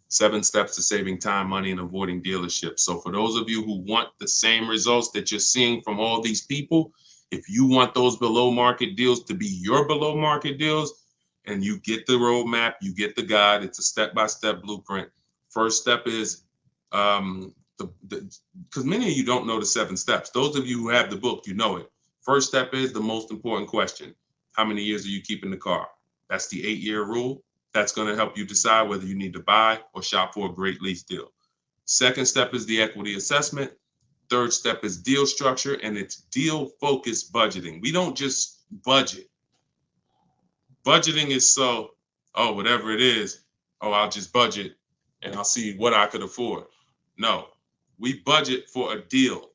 7 steps to saving time, money, and avoiding dealerships. So for those of you who want the same results that you're seeing from all these people, if you want those below market deals to be your below market deals, and you get the roadmap, you get the guide, it's a step-by-step blueprint. First step is, because many of you don't know the 7 steps. Those of you who have the book, you know it. First step is the most important question. How many years are you keeping the car? That's the 8-year rule. That's going to help you decide whether you need to buy or shop for a great lease deal. Second step is the equity assessment. Third step is deal structure, and it's deal-focused budgeting. We don't just budget. Budgeting is whatever it is, I'll just budget and I'll see what I could afford. No, we budget for a deal.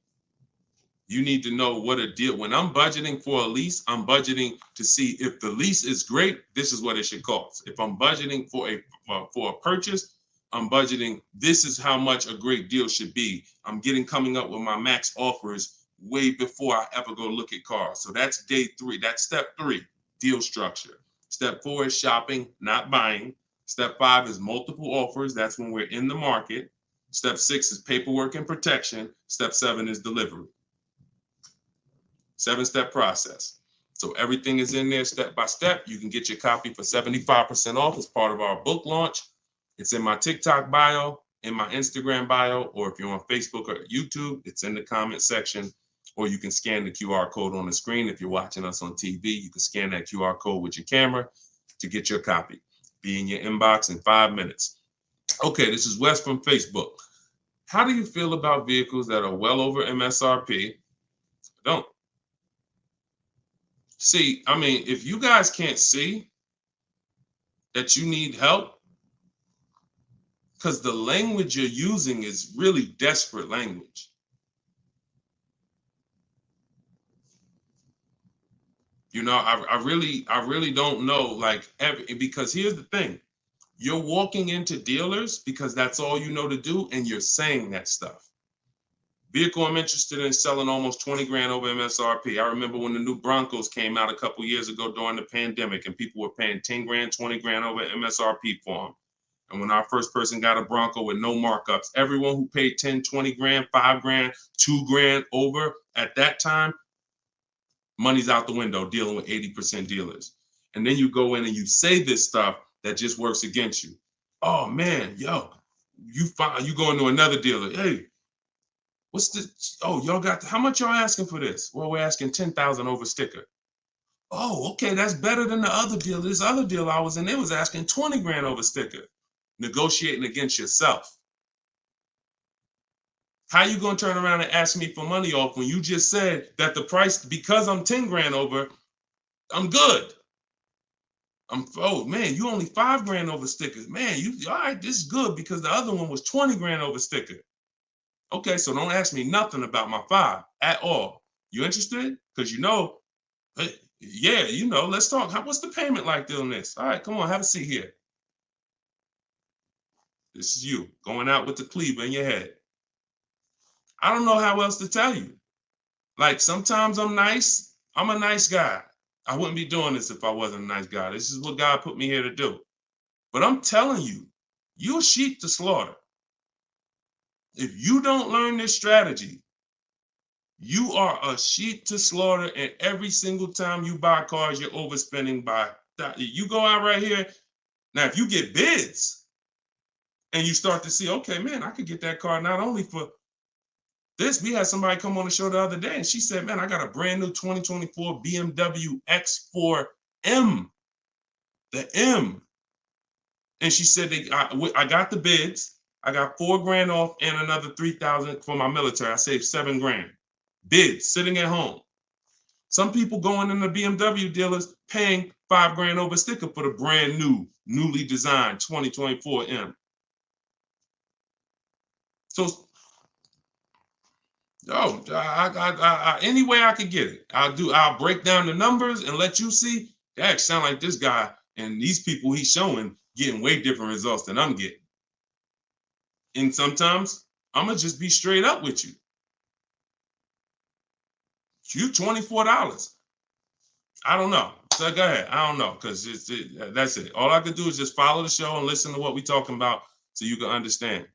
You need to know what a deal. When I'm budgeting for a lease, I'm budgeting to see if the lease is great, this is what it should cost. If I'm budgeting for a purchase, I'm budgeting, this is how much a great deal should be. I'm coming up with my max offers way before I ever go look at cars. So that's day 3. That's step 3, deal structure. Step 4 is shopping, not buying. Step 5 is multiple offers. That's when we're in the market. Step 6 is paperwork and protection. Step 7 is delivery. 7-step process. So everything is in there step by step. You can get your copy for 75% off as part of our book launch. It's in my TikTok bio, in my Instagram bio, or if you're on Facebook or YouTube, it's in the comment section, or you can scan the QR code on the screen. If you're watching us on TV, you can scan that QR code with your camera to get your copy. Be in your inbox in 5 minutes. Okay, this is Wes from Facebook. How do you feel about vehicles that are well over MSRP? Don't. See, I mean, if you guys can't see that you need help, because the language you're using is really desperate language. I really don't know, like, because here's the thing. You're walking into dealers because that's all you know to do, and you're saying that stuff. Vehicle I'm interested in selling almost 20 grand over MSRP. I remember when the new Broncos came out a couple years ago during the pandemic, and people were paying 10 grand, 20 grand over MSRP for them. And when our first person got a Bronco with no markups, everyone who paid 10, 20 grand, 5 grand, 2 grand over at that time, money's out the window dealing with 80% dealers. And then you go in and you say this stuff that just works against you. Oh man, yo, you go into another dealer. Hey, what's this? Oh, y'all got, how much y'all asking for this? Well, we're asking 10,000 over sticker. Oh, okay, that's better than the other deal. This other deal I was in, they was asking 20 grand over sticker. Negotiating against yourself. How you gonna turn around and ask me for money off when you just said that the price, because I'm 10 grand over, I'm good. Oh man, you only 5 grand over stickers. Man, you all right, this is good because the other one was 20 grand over sticker. Okay, so don't ask me nothing about my 5 at all. You interested? Because yeah, let's talk. What's the payment like doing this? All right, come on, have a seat here. This is you going out with the cleaver in your head. I don't know how else to tell you. Like, sometimes I'm nice. I'm a nice guy. I wouldn't be doing this if I wasn't a nice guy. This is what God put me here to do. But I'm telling you, you're a sheep to slaughter. If you don't learn this strategy, you are a sheep to slaughter, and every single time you buy cars, you're overspending by that. You go out right here. Now, if you get bids and you start to see, okay, man, I could get that car not only for this. We had somebody come on the show the other day, and she said, man, I got a brand new 2024 BMW X4M, the M. And she said, I got the bids. I got 4 grand off and another 3,000 for my military. I saved 7 grand. Bids sitting at home. Some people going in the BMW dealers paying 5 grand over sticker for the brand new, newly designed 2024 M. So, any way I could get it, I'll break down the numbers and let you see. That sound like this guy and these people he's showing getting way different results than I'm getting. And sometimes I'm gonna just be straight up with you. You $24. I don't know. So go ahead. I don't know, because that's it. All I could do is just follow the show and listen to what we're talking about so you can understand.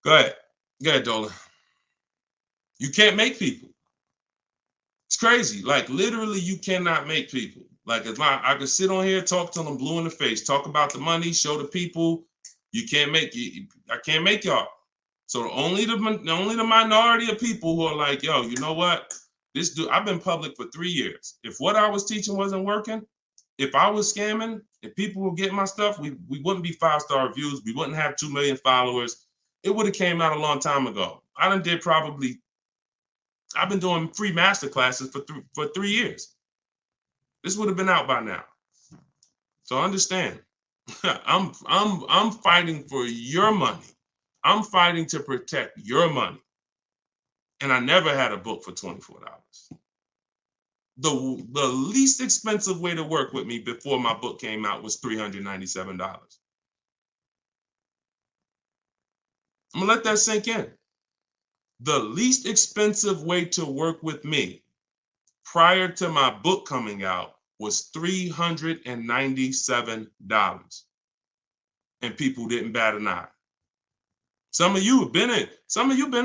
Go ahead. Go ahead, Dola. You can't make people. It's crazy. Like, literally, you cannot make people. Like, I could sit on here, talk to them blue in the face, talk about the money, show the people. You can't make you. I can't make y'all. So only the minority of people who are like, yo, you know what? This dude, I've been public for 3 years. If what I was teaching wasn't working, if I was scamming, if people were getting my stuff, we wouldn't be 5-star reviews. We wouldn't have 2 million followers. It would have came out a long time ago. I've been doing free master classes for 3 years. This would have been out by now. So understand, I'm fighting for your money. I'm fighting to protect your money. And I never had a book for $24. The least expensive way to work with me before my book came out was $397. I'm gonna let that sink in. The least expensive way to work with me prior to my book coming out was $397. And people didn't bat an eye. Some of you been in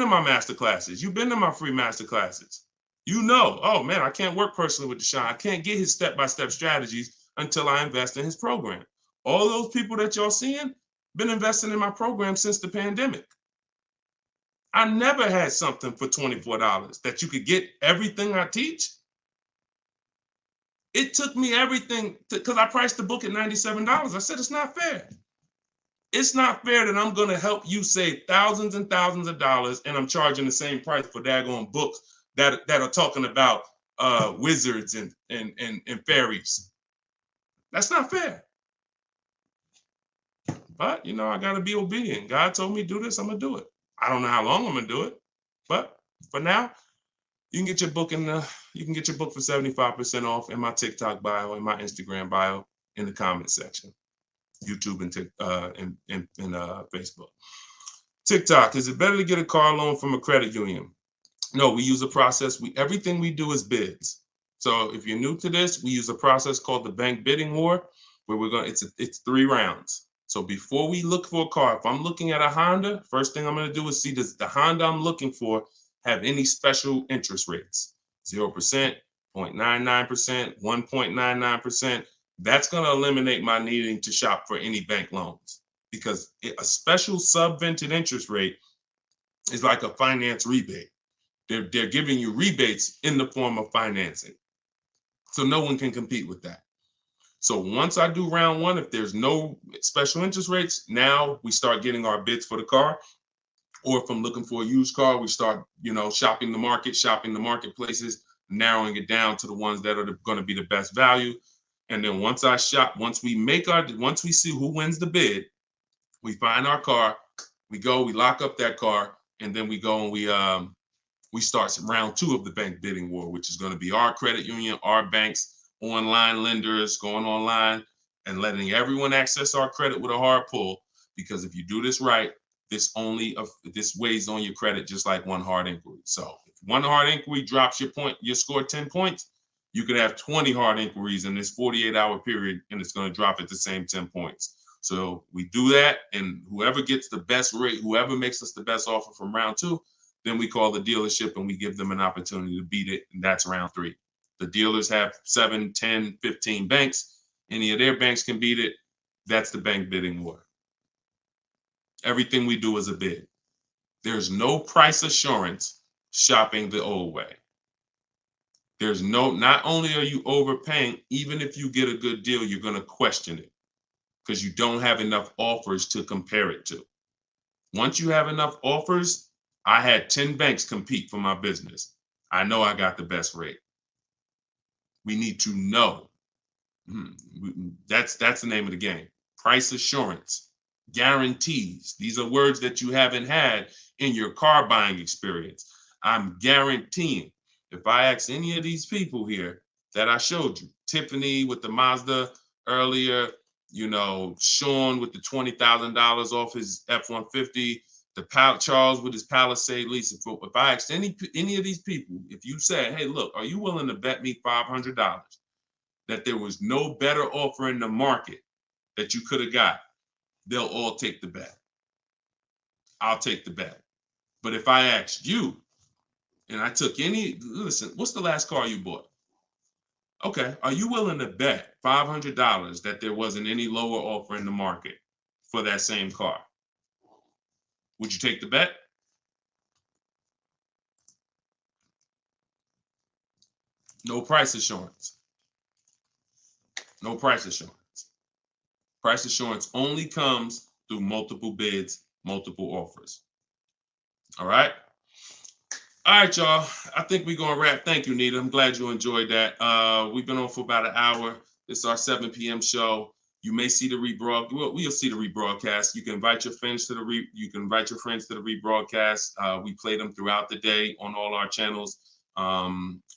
my master classes. You've been in my free master classes. You know, oh man, I can't work personally with Deshone. I can't get his step-by-step strategies until I invest in his program. All those people that y'all seeing been investing in my program since the pandemic. I never had something for $24 that you could get everything I teach. It took me everything because I priced the book at $97. I said, it's not fair. It's not fair that I'm going to help you save thousands and thousands of dollars and I'm charging the same price for daggone books that are talking about wizards and fairies. That's not fair. But, I got to be obedient. God told me do this, I'm going to do it. I don't know how long I'm going to do it. But for now, You can get your book you can get your book for 75% off in my TikTok bio, in my Instagram bio, in the comment section. YouTube and Facebook. TikTok, is it better to get a car loan from a credit union? No, we use a process. Everything we do is bids. So if you're new to this, we use a process called the bank bidding war, where it's 3 rounds. So before we look for a car, if I'm looking at a Honda, first thing I'm going to do is see, does the Honda I'm looking for have any special interest rates? 0%, 0.99%, 1.99%. That's going to eliminate my needing to shop for any bank loans, because a special subvented interest rate is like a finance rebate. They're giving you rebates in the form of financing. So no one can compete with that. So once I do round 1, if there's no special interest rates, now we start getting our bids for the car. Or if I'm looking for a used car, we start, shopping the marketplaces, narrowing it down to the ones that are going to be the best value. And then once we see who wins the bid, we find our car, we lock up that car, and then we go and we start round 2 of the bank bidding war, which is going to be our credit union, our banks, online lenders, going online and letting everyone access our credit with a hard pull. Because if you do this right, this weighs on your credit just like one hard inquiry. So if one hard inquiry drops your score 10 points, you could have 20 hard inquiries in this 48-hour period, and it's going to drop at the same 10 points. So we do that, and whoever gets the best rate, whoever makes us the best offer from round 2, then we call the dealership and we give them an opportunity to beat it, and that's round 3. The dealers have 7, 10, 15 banks. Any of their banks can beat it. That's the bank bidding war. Everything we do is a bid. There's no price assurance shopping the old way. Not only are you overpaying, even if you get a good deal, you're going to question it because you don't have enough offers to compare it to. Once you have enough offers, I had 10 banks compete for my business. I know I got the best rate. We need to know. That's the name of the game. Price assurance, guarantees. These are words that you haven't had in your car buying experience. I'm guaranteeing. If I ask any of these people here that I showed you, Tiffany with the Mazda earlier, Sean with the $20,000 off his F-150, Charles with his Palisade lease. If I asked any of these people, if you said, hey, look, are you willing to bet me $500 that there was no better offer in the market that you could have got, they'll all take the bet. I'll take the bet. But if I asked you, and I took listen, what's the last car you bought? Okay, are you willing to bet $500 that there wasn't any lower offer in the market for that same car? Would you take the bet? No price assurance. No price assurance. Price assurance only comes through multiple bids, multiple offers. All right. All right, y'all. I think we're going to wrap. Thank you, Nita. I'm glad you enjoyed that. We've been on for about an hour. This is our 7 p.m. show. You may see the rebroadcast. Well, we'll see the rebroadcast. You can invite your friends to the rebroadcast. We play them throughout the day on all our channels.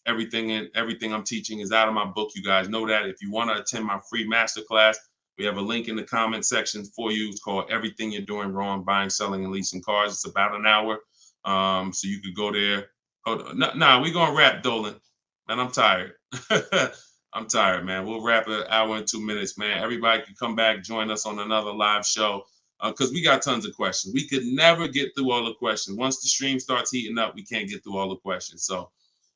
Everything I'm teaching is out of my book. You guys know that. If you want to attend my free masterclass, we have a link in the comment section for you. It's called Everything You're Doing Wrong, Buying, Selling, and Leasing Cars. It's about an hour. So you could go there. Hold on. We're going to wrap, Dolan. Man, I'm tired. I'm tired, man. We'll wrap an hour and 2 minutes, man. Everybody can come back, join us on another live show because we got tons of questions. We could never get through all the questions. Once the stream starts heating up, we can't get through all the questions. So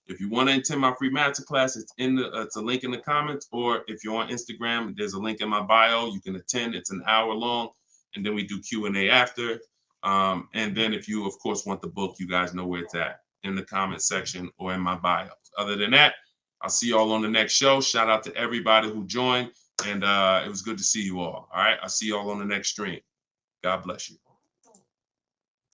if you want to attend my free masterclass, it's a link in the comments, or if you're on Instagram, there's a link in my bio. You can attend. It's an hour long, and then we do Q&A after. And then if you, of course, want the book, you guys know where it's at, in the comment section or in my bio. Other than that, I'll see you all on the next show. Shout out to everybody who joined, and it was good to see you all. All right, I'll see you all on the next stream. God bless you.